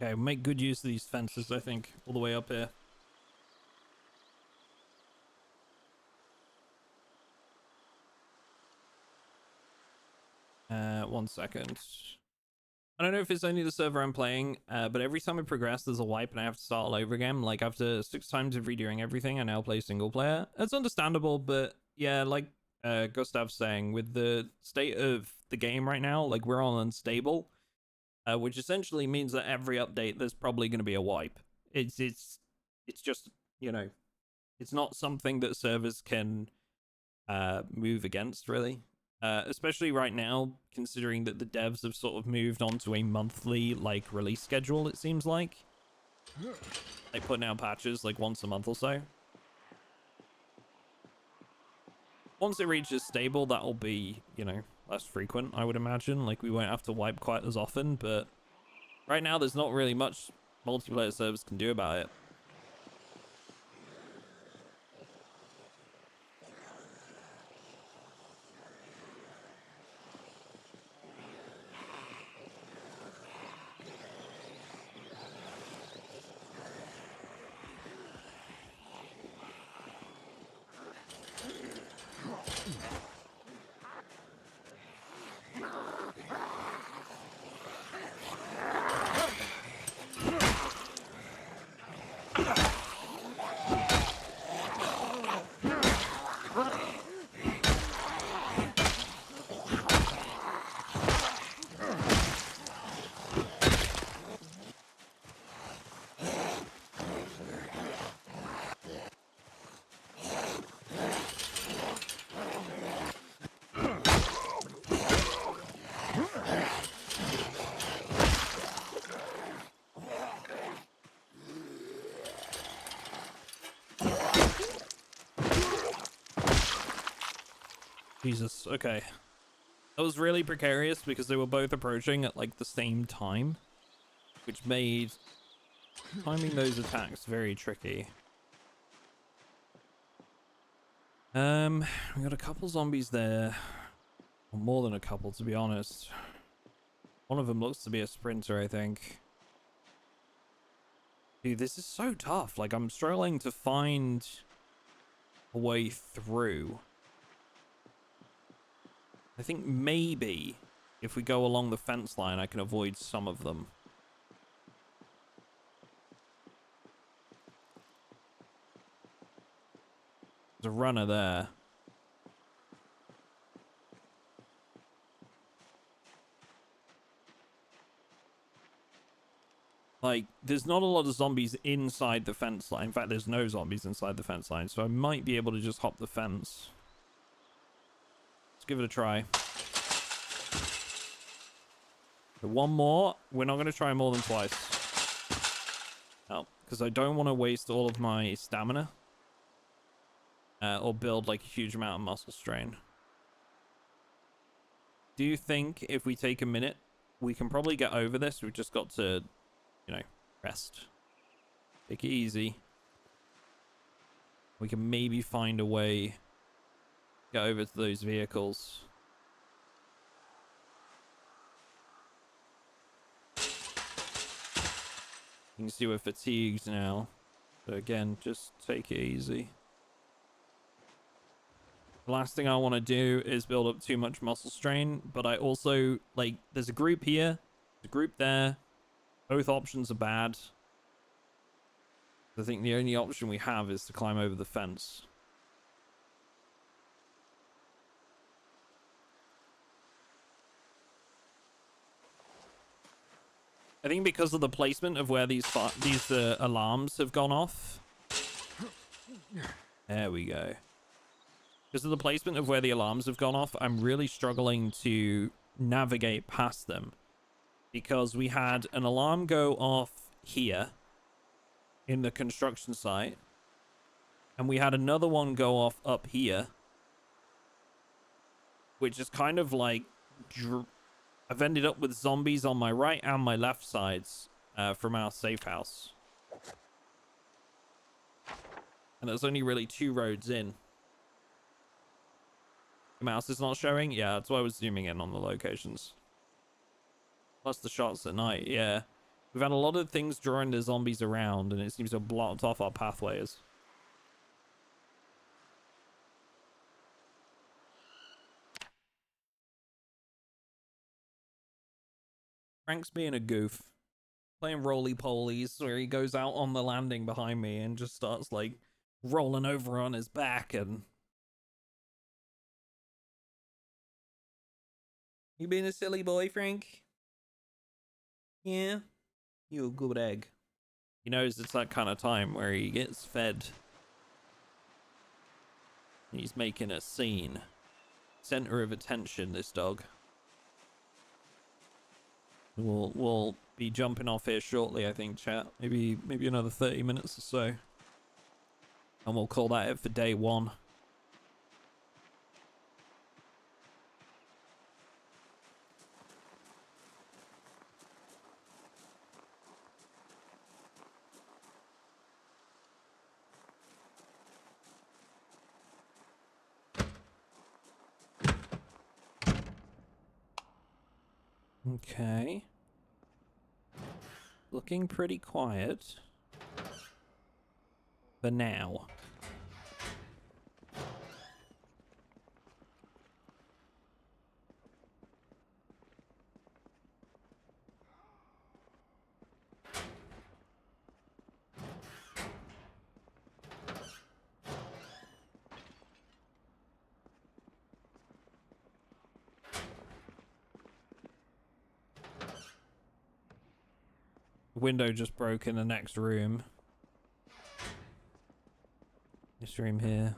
Okay, make good use of these fences, I think, all the way up here. One second. I don't know if it's only the server I'm playing, but every time I progress, there's a wipe and I have to start all over again. Like, after 6 times of redoing everything, I now play single player. It's understandable, but yeah, like Gustav's saying, with the state of the game right now, like, we're all unstable, which essentially means that every update, there's probably going to be a wipe. It's just, you know, it's not something that servers can move against, really. Especially right now, considering that the devs have sort of moved on to a monthly, like, release schedule, it seems like. They putting out patches, like, once a month or so. Once it reaches stable, that'll be, you know, less frequent, I would imagine. Like, we won't have to wipe quite as often, but right now, there's not really much multiplayer servers can do about it. Jesus, okay. That was really precarious because they were both approaching at, like, the same time, which made timing those attacks very tricky. We got a couple zombies there. Or more than a couple, to be honest. One of them looks to be a sprinter, I think. Dude, this is so tough. Like, I'm struggling to find a way through. I think maybe if we go along the fence line, I can avoid some of them. There's a runner there. Like, there's not a lot of zombies inside the fence line. In fact, there's no zombies inside the fence line, so I might be able to just hop the fence. Let's give it a try. So one more. We're not going to try more than twice. No, because I don't want to waste all of my stamina. Or build, like, a huge amount of muscle strain. Do you think if we take a minute, we can probably get over this? We've just got to, you know, rest. Take it easy. We can maybe find a way to get over to those vehicles. You can see we're fatigued now. So again, just take it easy. The last thing I want to do is build up too much muscle strain, but I also, like, there's a group here, there's a group there. Both options are bad. I think the only option we have is to climb over the fence. I think because of the placement of where these alarms have gone off. There we go. Because of the placement of where the alarms have gone off, I'm really struggling to navigate past them. Because we had an alarm go off here in the construction site. And we had another one go off up here. Which is kind of like... I've ended up with zombies on my right and my left sides from our safe house. And there's only really 2 roads in. The mouse is not showing? Yeah, that's why I was zooming in on the locations. Plus the shots at night, yeah. We've had a lot of things drawing the zombies around, and it seems to have blocked off our pathways. Frank's being a goof. Playing roly-polies, where he goes out on the landing behind me and just starts, like, rolling over on his back and... You being a silly boy, Frank? Yeah? You a good egg. He knows it's that kind of time where he gets fed. He's making a scene. Center of attention, this dog. We'll be jumping off here shortly, I think, chat. Maybe another 30 minutes or so. And we'll call that it for day 1. Okay. Looking pretty quiet. For now. Window just broke in the next room. This room here.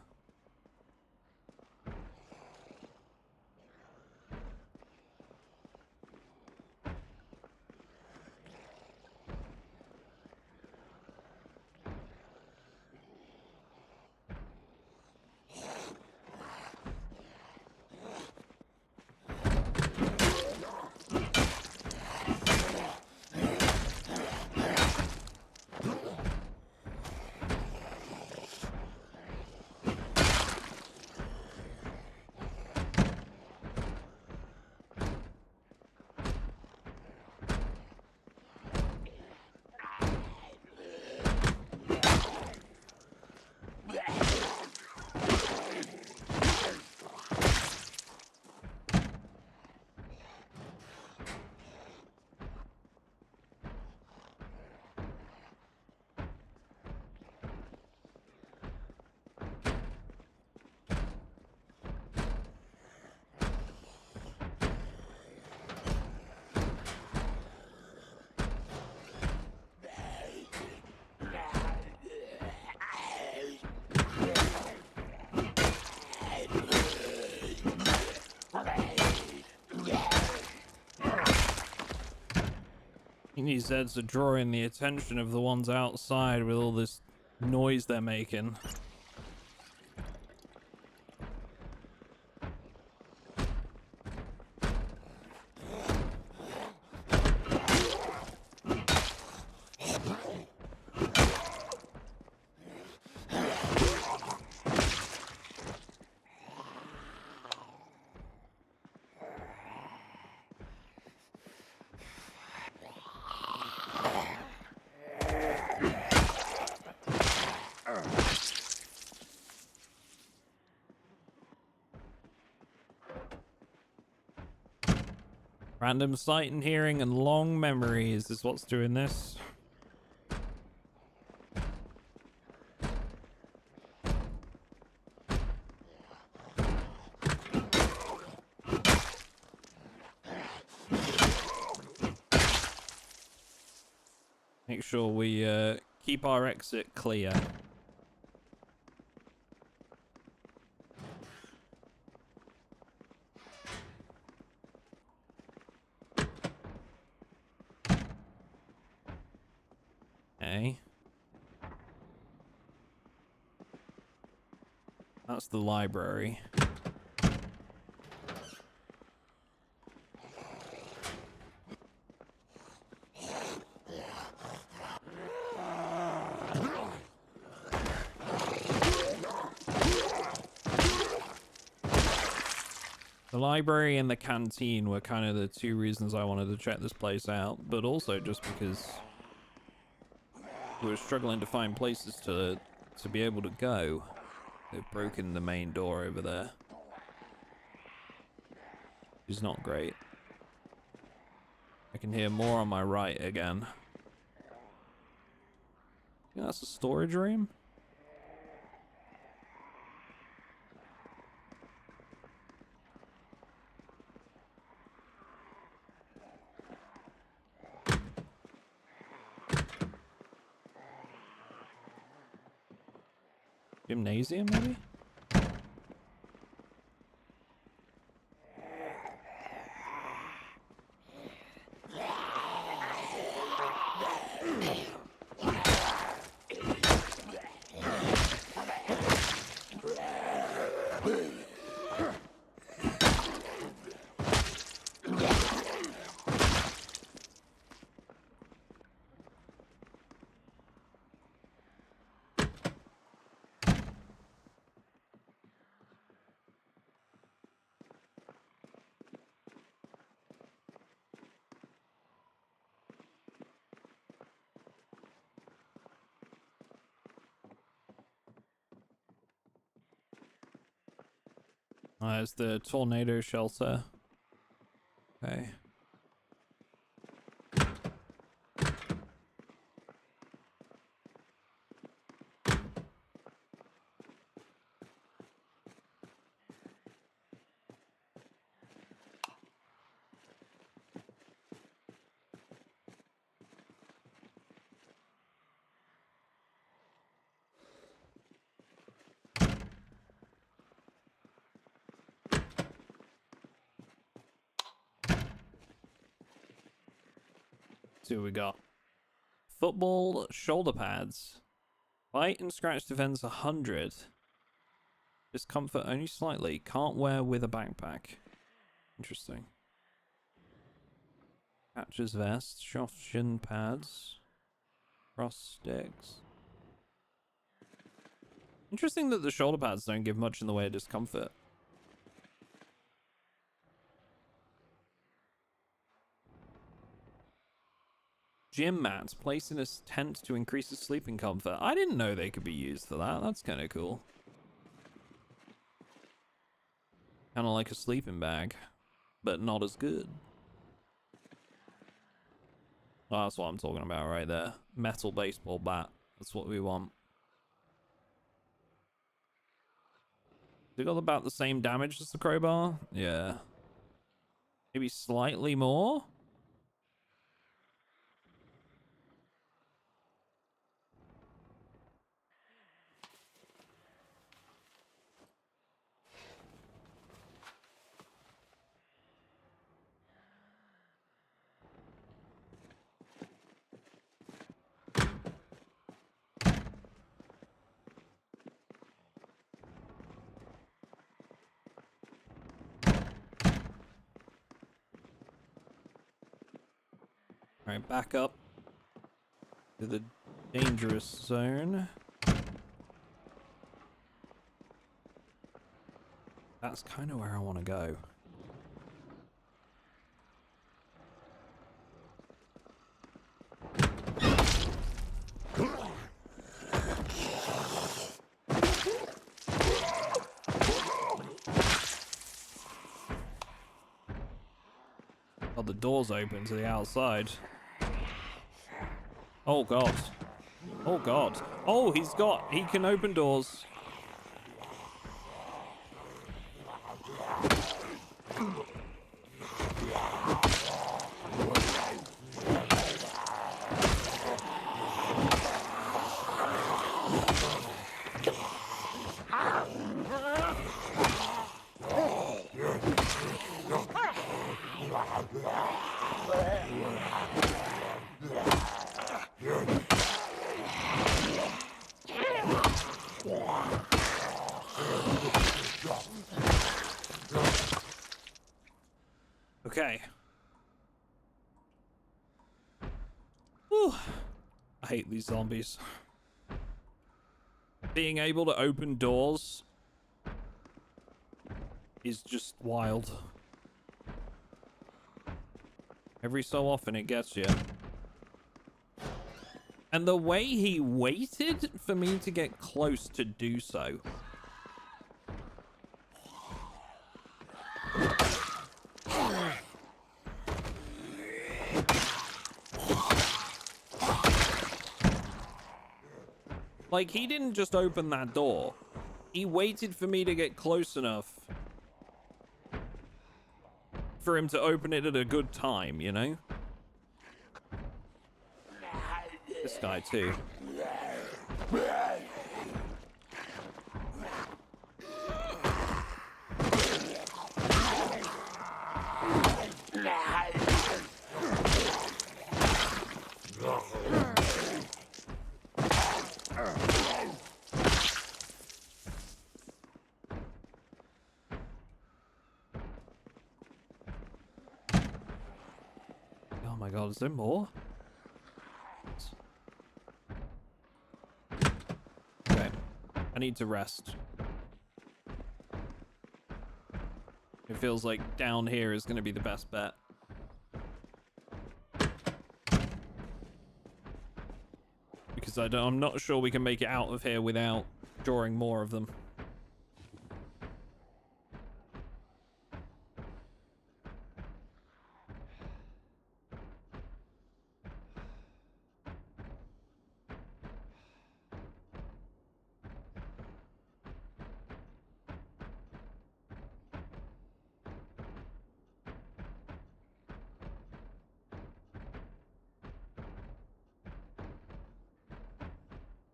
These Zeds are drawing the attention of the ones outside with all this noise they're making. Random sight and hearing and long memories is what's doing this. Make sure we keep our exit clear. Okay. That's the library. The library and the canteen were kind of the two reasons I wanted to check this place out, but also just because we were struggling to find places to be able to go. They've broken the main door over there. Which is not great. I can hear more on my right again. Yeah, that's a storage room. Gymnasium, maybe? There's the tornado shelter. Okay. See what we got. Football shoulder pads. Bite and scratch defense 100. Discomfort only slightly. Can't wear with a backpack. Interesting. Catcher's vest. Soft shin pads. Cross sticks. Interesting that the shoulder pads don't give much in the way of discomfort. Gym mats placed in a tent to increase the sleeping comfort. I didn't know they could be used for that. That's kind of cool. Kind of like a sleeping bag, but not as good. Oh, that's what I'm talking about right there. Metal baseball bat. That's what we want. They got about the same damage as the crowbar? Yeah. Maybe slightly more? Alright, back up to the dangerous zone. That's kind of where I want to go. Oh, the door's open to the outside. Oh god. Oh god. Oh, he can open doors. Okay. Whew. I hate these zombies. Being able to open doors is just wild. Every so often it gets you. And the way he waited for me to get close to do so. Like, he didn't just open that door. He waited for me to get close enough for him to open it at a good time, you know? This guy, too. Oh my god, is there more? Okay, I need to rest. It feels like down here is going to be the best bet. Because I'm not sure we can make it out of here without drawing more of them.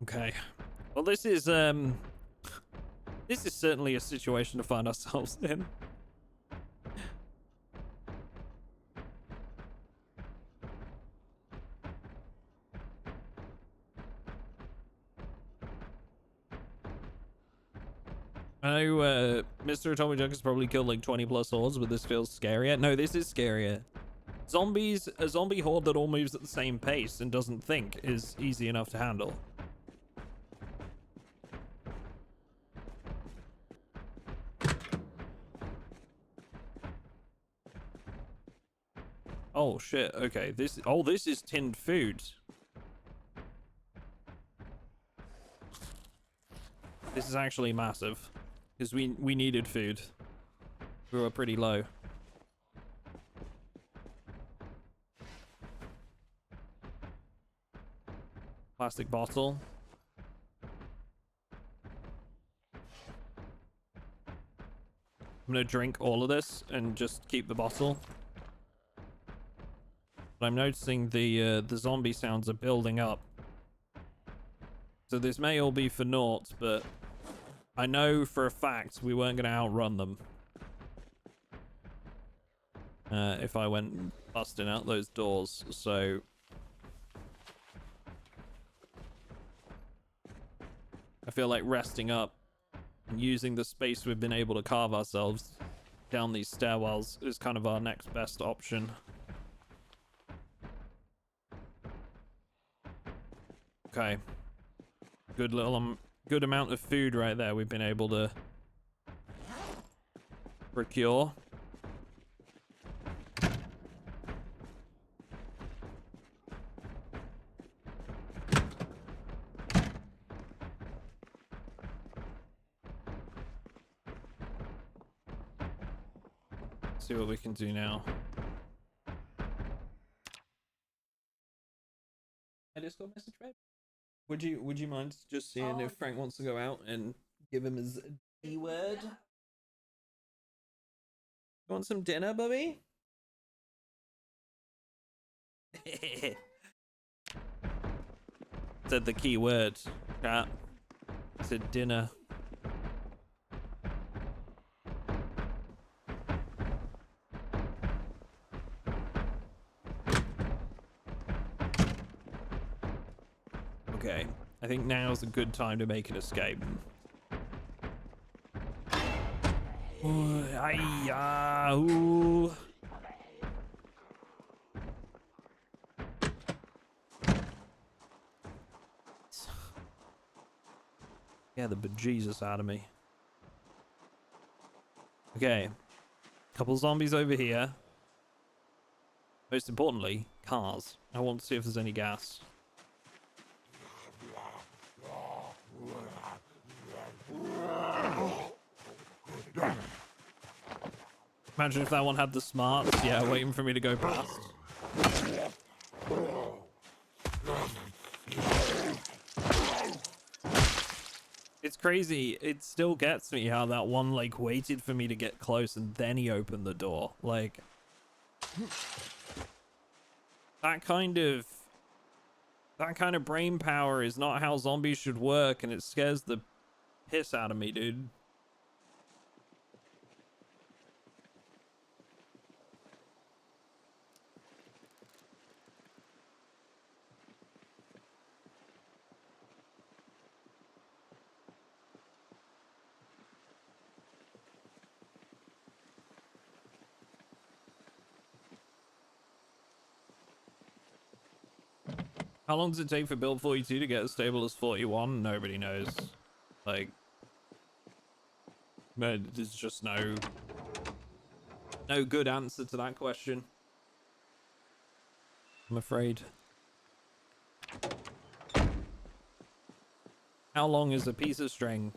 Okay. Well, this is certainly a situation to find ourselves in. I know MrAtomicDuck has probably killed like 20 plus hordes, but this feels scarier. No, this is scarier. A zombie horde that all moves at the same pace and doesn't think is easy enough to handle. Oh shit, okay. This is tinned food. This is actually massive. Because we needed food. We were pretty low. Plastic bottle. I'm gonna drink all of this and just keep the bottle. But I'm noticing the zombie sounds are building up. So this may all be for naught, but I know for a fact we weren't gonna outrun them. If I went busting out those doors, so I feel like resting up and using the space we've been able to carve ourselves down these stairwells is kind of our next best option. Okay. Good little good amount of food right there we've been able to procure. See what we can do now. Hey, Discord message, babe. Would you mind just seeing if Frank wants to go out and give him his D word? You want some dinner, Bubby? Said the key word, chat. Said dinner. Okay, I think now's a good time to make an escape. Ooh, ooh. Yeah, the bejesus out of me. Okay, couple zombies over here. Most importantly, cars. I want to see if there's any gas. Imagine if that one had the smarts. Yeah, waiting for me to go past. It's crazy. It still gets me how that one, like, waited for me to get close and then he opened the door. Like, that kind of brain power is not how zombies should work, and it scares the piss out of me, dude. How long does it take for build 42 to get as stable as 41? Nobody knows. Like, there's just no good answer to that question, I'm afraid. How long is a piece of string?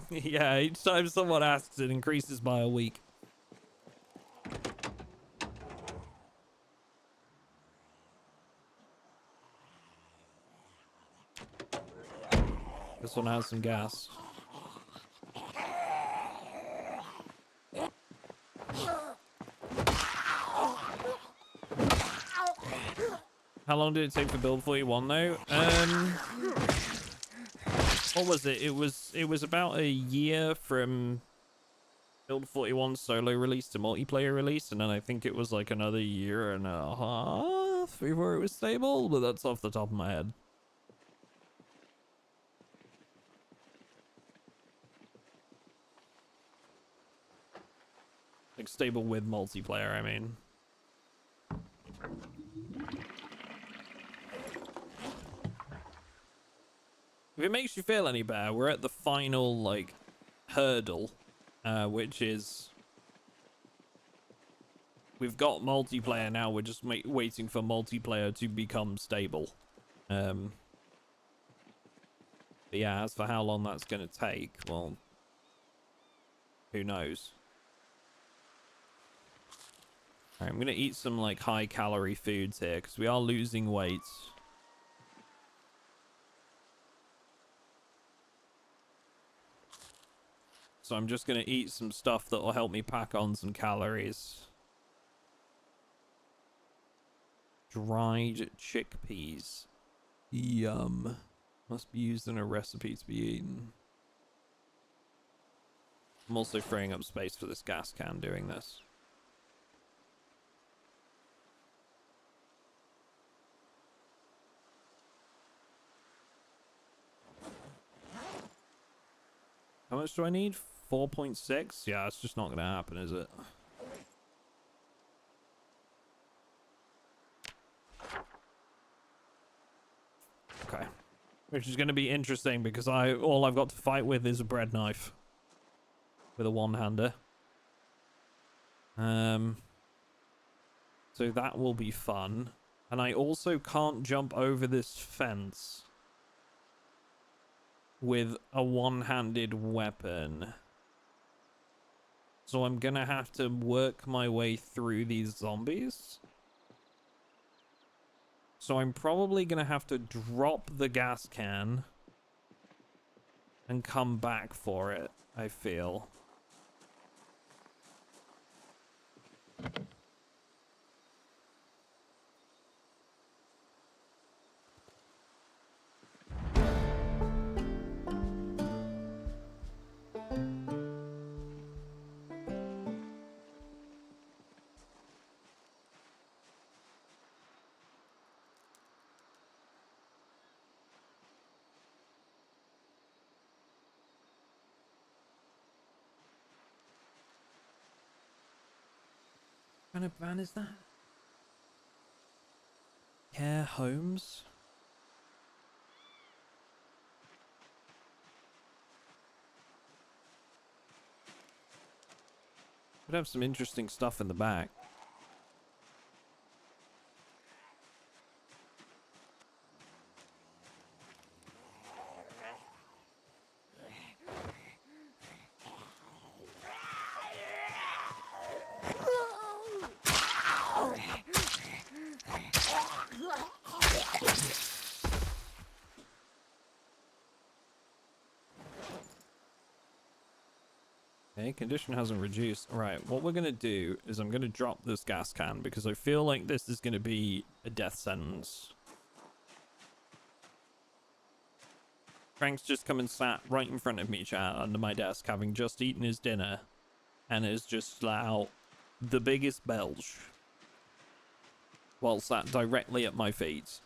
Yeah, each time someone asks, it increases by a week. This one has some gas. How long did it take for build 41 though? What was it? It was about a year from build 41 solo release to multiplayer release, and then I think it was like another year and a half before it was stable, but that's off the top of my head. Like stable with multiplayer, I mean. If it makes you feel any better, we're at the final, like, hurdle, which is we've got multiplayer now. We're just waiting for multiplayer to become stable. But yeah, as for how long that's going to take, well, who knows? All right, I'm going to eat some, like, high-calorie foods here, because we are losing weight. So I'm just going to eat some stuff that will help me pack on some calories. dried chickpeas. Yum. Must be used in a recipe to be eaten. I'm also freeing up space for this gas can doing this. How much do I need? 4.6? Yeah, it's just not going to happen, is it? Okay. Which is going to be interesting because all I've got to fight with is a bread knife. With a one-hander. So that will be fun. And I also can't jump over this fence with a one-handed weapon. So I'm gonna have to work my way through these zombies. So I'm probably gonna have to drop the gas can and come back for it, I feel. What kind of van is that? Care homes? Could have some interesting stuff in the back. Okay, condition hasn't reduced. Right, what we're going to do is I'm going to drop this gas can because I feel like this is going to be a death sentence. Frank's just come and sat right in front of me, chat, under my desk, having just eaten his dinner, and has just let out the biggest belch while sat directly at my feet.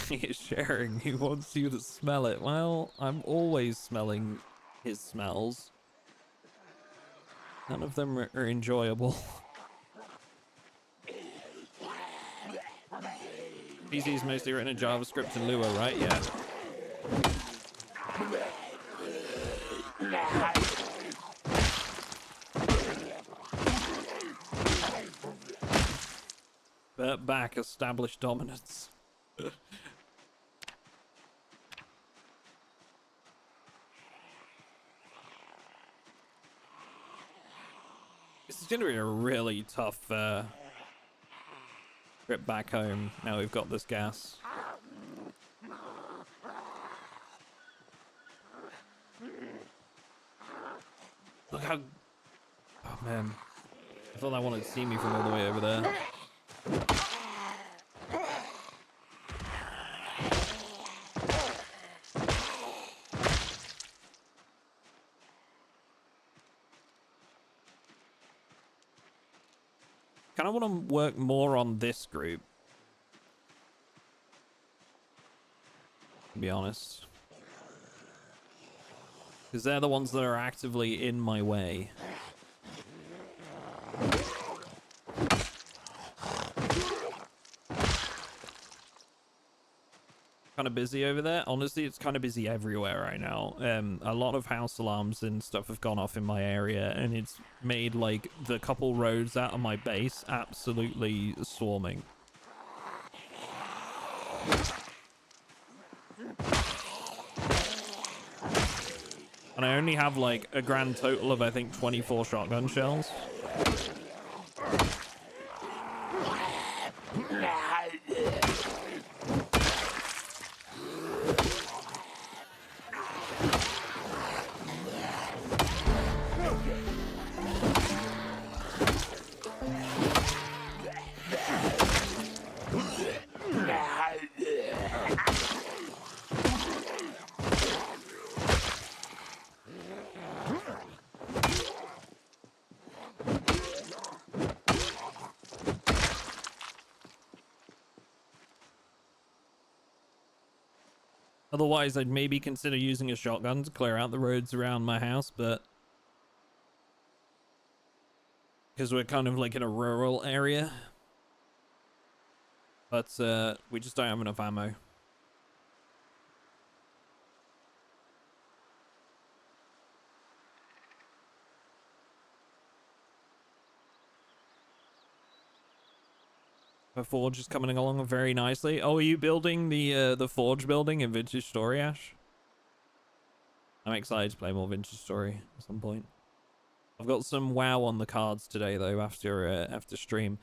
He is sharing. He wants you to smell it. Well, I'm always smelling his smells. None of them are enjoyable. PC is mostly written in JavaScript and Lua, right? Yeah. Bert back, established dominance. This is going to be a really tough trip back home now we've got this gas. Look how... Oh, man. I thought I wanted to see me from all the way over there. Kind of want to work more on this group, to be honest. Because they're the ones that are actively in my way. Kind of busy over there. Honestly, it's kind of busy everywhere right now. A lot of house alarms and stuff have gone off in my area, and it's made like the couple roads out of my base absolutely swarming. And I only have like a grand total of, I think, 24 shotgun shells. Otherwise, I'd maybe consider using a shotgun to clear out the roads around my house, but because we're kind of like in a rural area, but we just don't have enough ammo. The forge is coming along very nicely. Oh, are you building the forge building in Vintage Story, Ash? I'm excited to play more Vintage Story at some point. I've got some WoW on the cards today though. After stream,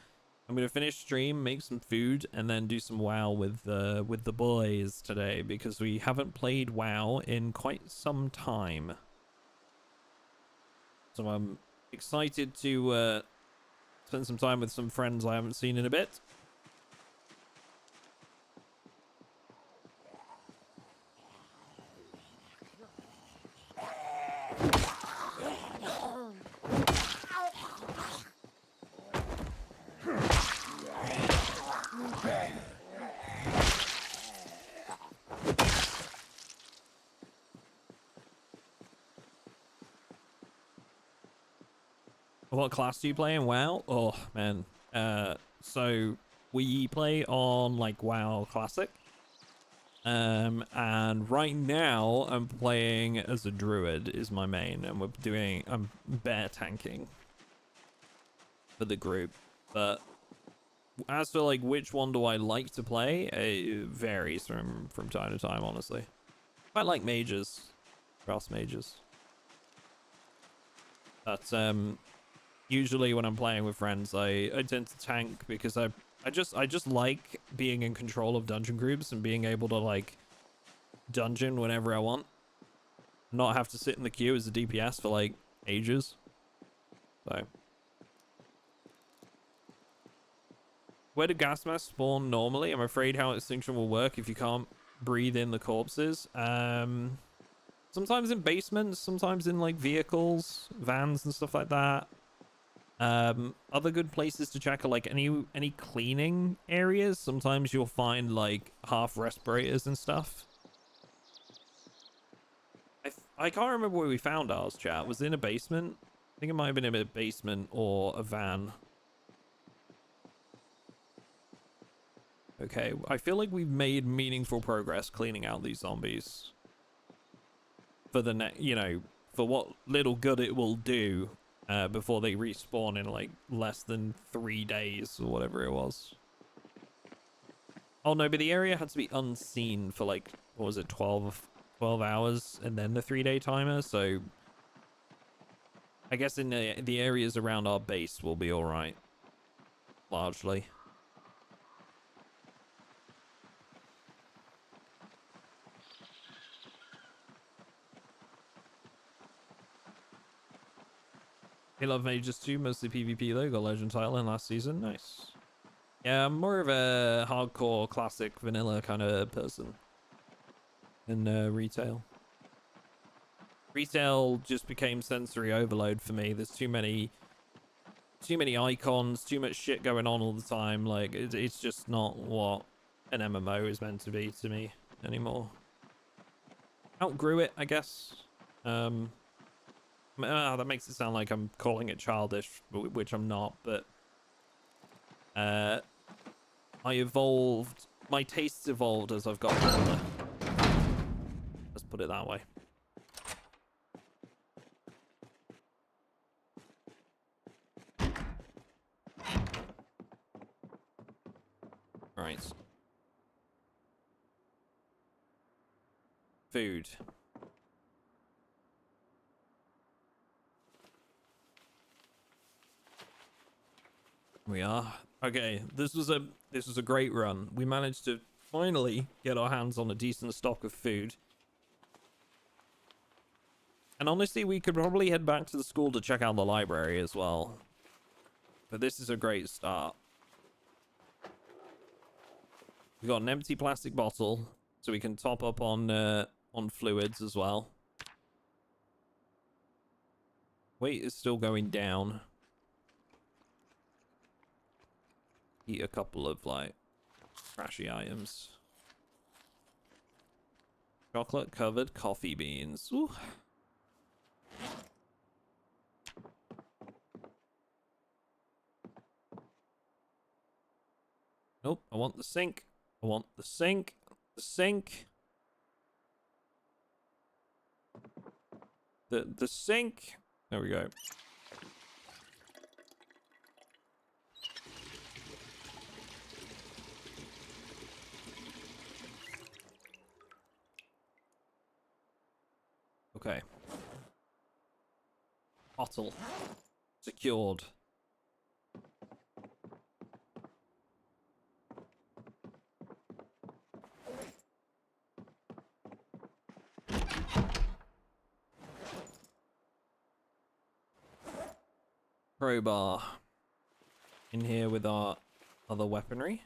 I'm gonna finish stream, make some food, and then do some WoW with the boys today because we haven't played WoW in quite some time. So I'm excited to spend some time with some friends I haven't seen in a bit. What class do you play in WoW? Oh man, so we play on like WoW Classic, and right now I'm playing as a druid is my main, and I'm bear tanking for the group. But as for like which one do I like to play, it varies from time to time. Honestly, I like mages, cross mages, but usually when I'm playing with friends, I tend to tank because I just like being in control of dungeon groups and being able to like dungeon whenever I want, not have to sit in the queue as a DPS for like ages. So where do gas masks spawn normally? I'm afraid how Extinction will work if you can't breathe in the corpses. Sometimes in basements, sometimes in like vehicles, vans and stuff like that. Other good places to check are like any cleaning areas. Sometimes you'll find like half respirators and stuff. I can't remember where we found ours, chat. Was it in a basement? I think it might have been in a basement or a van. Okay, I feel like we've made meaningful progress cleaning out these zombies. For the for what little good it will do. Before they respawn in like less than 3 days or whatever it was. Oh no, but the area had to be unseen for like, what was it, 12 hours and then the 3-day timer. So I guess in the areas around our base will be all right, largely. I love Mages too, mostly PvP though. Got Legend title in last season. Nice. Yeah, I'm more of a hardcore classic vanilla kind of person than retail. Retail just became sensory overload for me. There's too many icons, too much shit going on all the time. Like it's just not what an MMO is meant to be to me anymore. Outgrew it, I guess. That makes it sound like I'm calling it childish, which I'm not, but I evolved. My tastes evolved as I've got older. Let's put it that way. Right. Food. We are. Okay, this was a great run. We managed to finally get our hands on a decent stock of food. And honestly, we could probably head back to the school to check out the library as well. But this is a great start. We got an empty plastic bottle, so we can top up on fluids as well. Weight is still going down. Eat a couple of like trashy items. Chocolate covered coffee beans. Ooh. Nope, I want the sink. I want the sink. The sink. The sink. There we go. Okay. Bottle. Secured. Crowbar. In here with our other weaponry.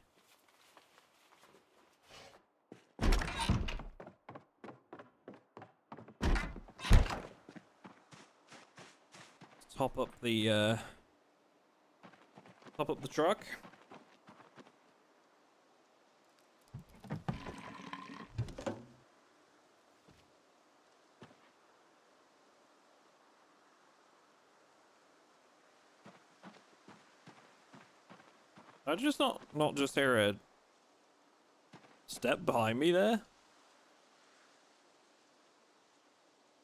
Top up the truck. I just not just hear a step behind me there.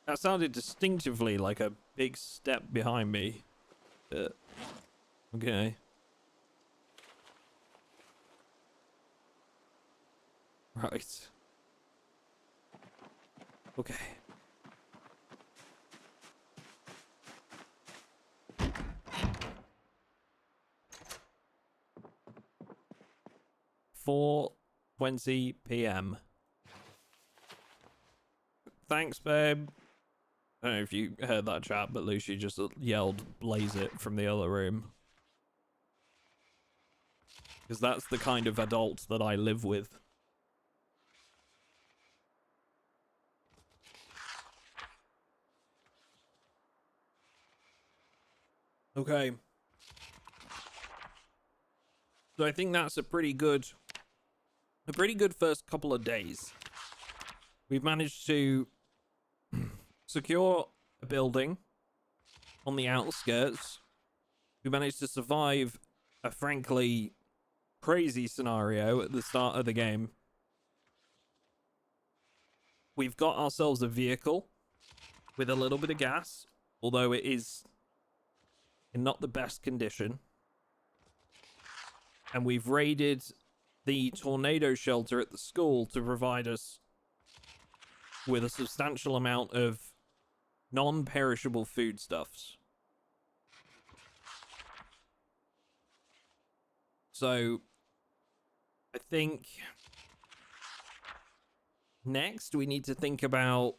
That sounded distinctively like a big step behind me. Okay. Right. Okay. "4:20 p.m. Thanks, babe. I don't know if you heard that chat, but Lucy just yelled "blaze it" from the other room. Because that's the kind of adult that I live with. Okay. So I think that's a pretty good first couple of days. We've managed to secure a building on the outskirts. We managed to survive a frankly crazy scenario at the start of the game. We've got ourselves a vehicle with a little bit of gas, although it is in not the best condition. And we've raided the tornado shelter at the school to provide us with a substantial amount of non-perishable foodstuffs. So, I think next we need to think about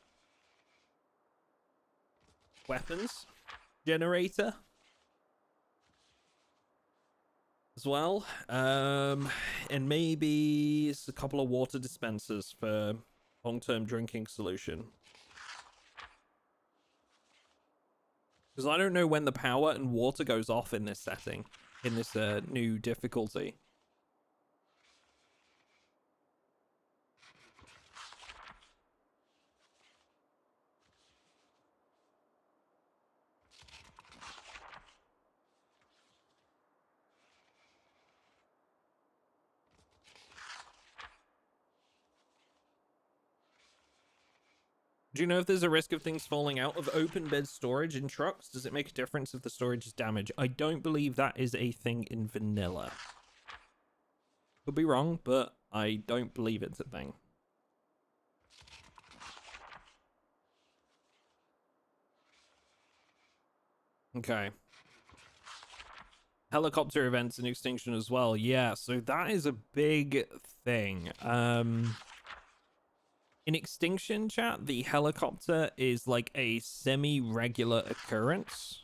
weapons generator as well, and maybe a couple of water dispensers for long-term drinking solution. Because I don't know when the power and water goes off in this setting, in this new difficulty. Do you know if there's a risk of things falling out of open bed storage in trucks? Does it make a difference if the storage is damaged? I don't believe that is a thing in vanilla. Could be wrong, but I don't believe it's a thing. Okay. Helicopter events in Extinction as well. Yeah, so that is a big thing. In Extinction, chat, the helicopter is like a semi-regular occurrence.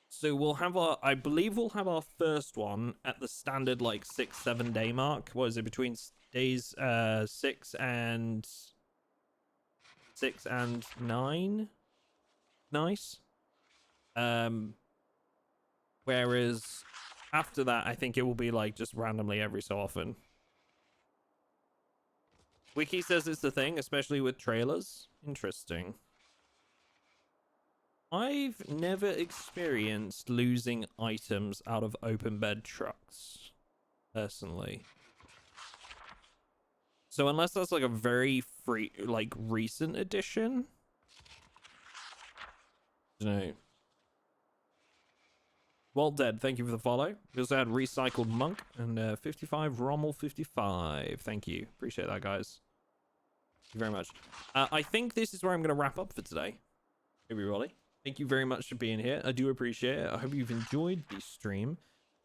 So we'll have I believe we'll have our first one at the standard like 6-7 day mark. What is it, between days 6 and 9? Nice. Whereas after that, I think it will be like just randomly every so often. Wiki says it's the thing, especially with trailers. Interesting. I've never experienced losing items out of open bed trucks, personally. So unless that's like a very free, like recent addition, I don't know. Walt Dead, thank you for the follow. We also had Recycled Monk and 55 Rommel 55. Thank you. Appreciate that, guys. Thank you very much. I think this is where I'm going to wrap up for today, everybody. Thank you very much for being here. I do appreciate it. I hope you've enjoyed the stream.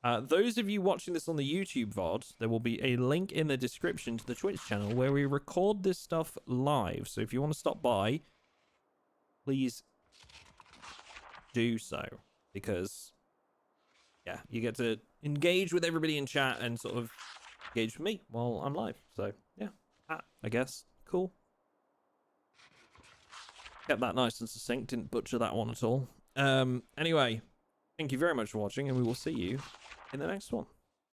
Those of you watching this on the YouTube VOD, there will be a link in the description to the Twitch channel where we record this stuff live. So if you want to stop by, please do so, because yeah, you get to engage with everybody in chat and sort of engage with me while I'm live. So yeah, I guess cool. Kept that nice and succinct, didn't butcher that one at all. Anyway, thank you very much for watching, and we will see you in the next one.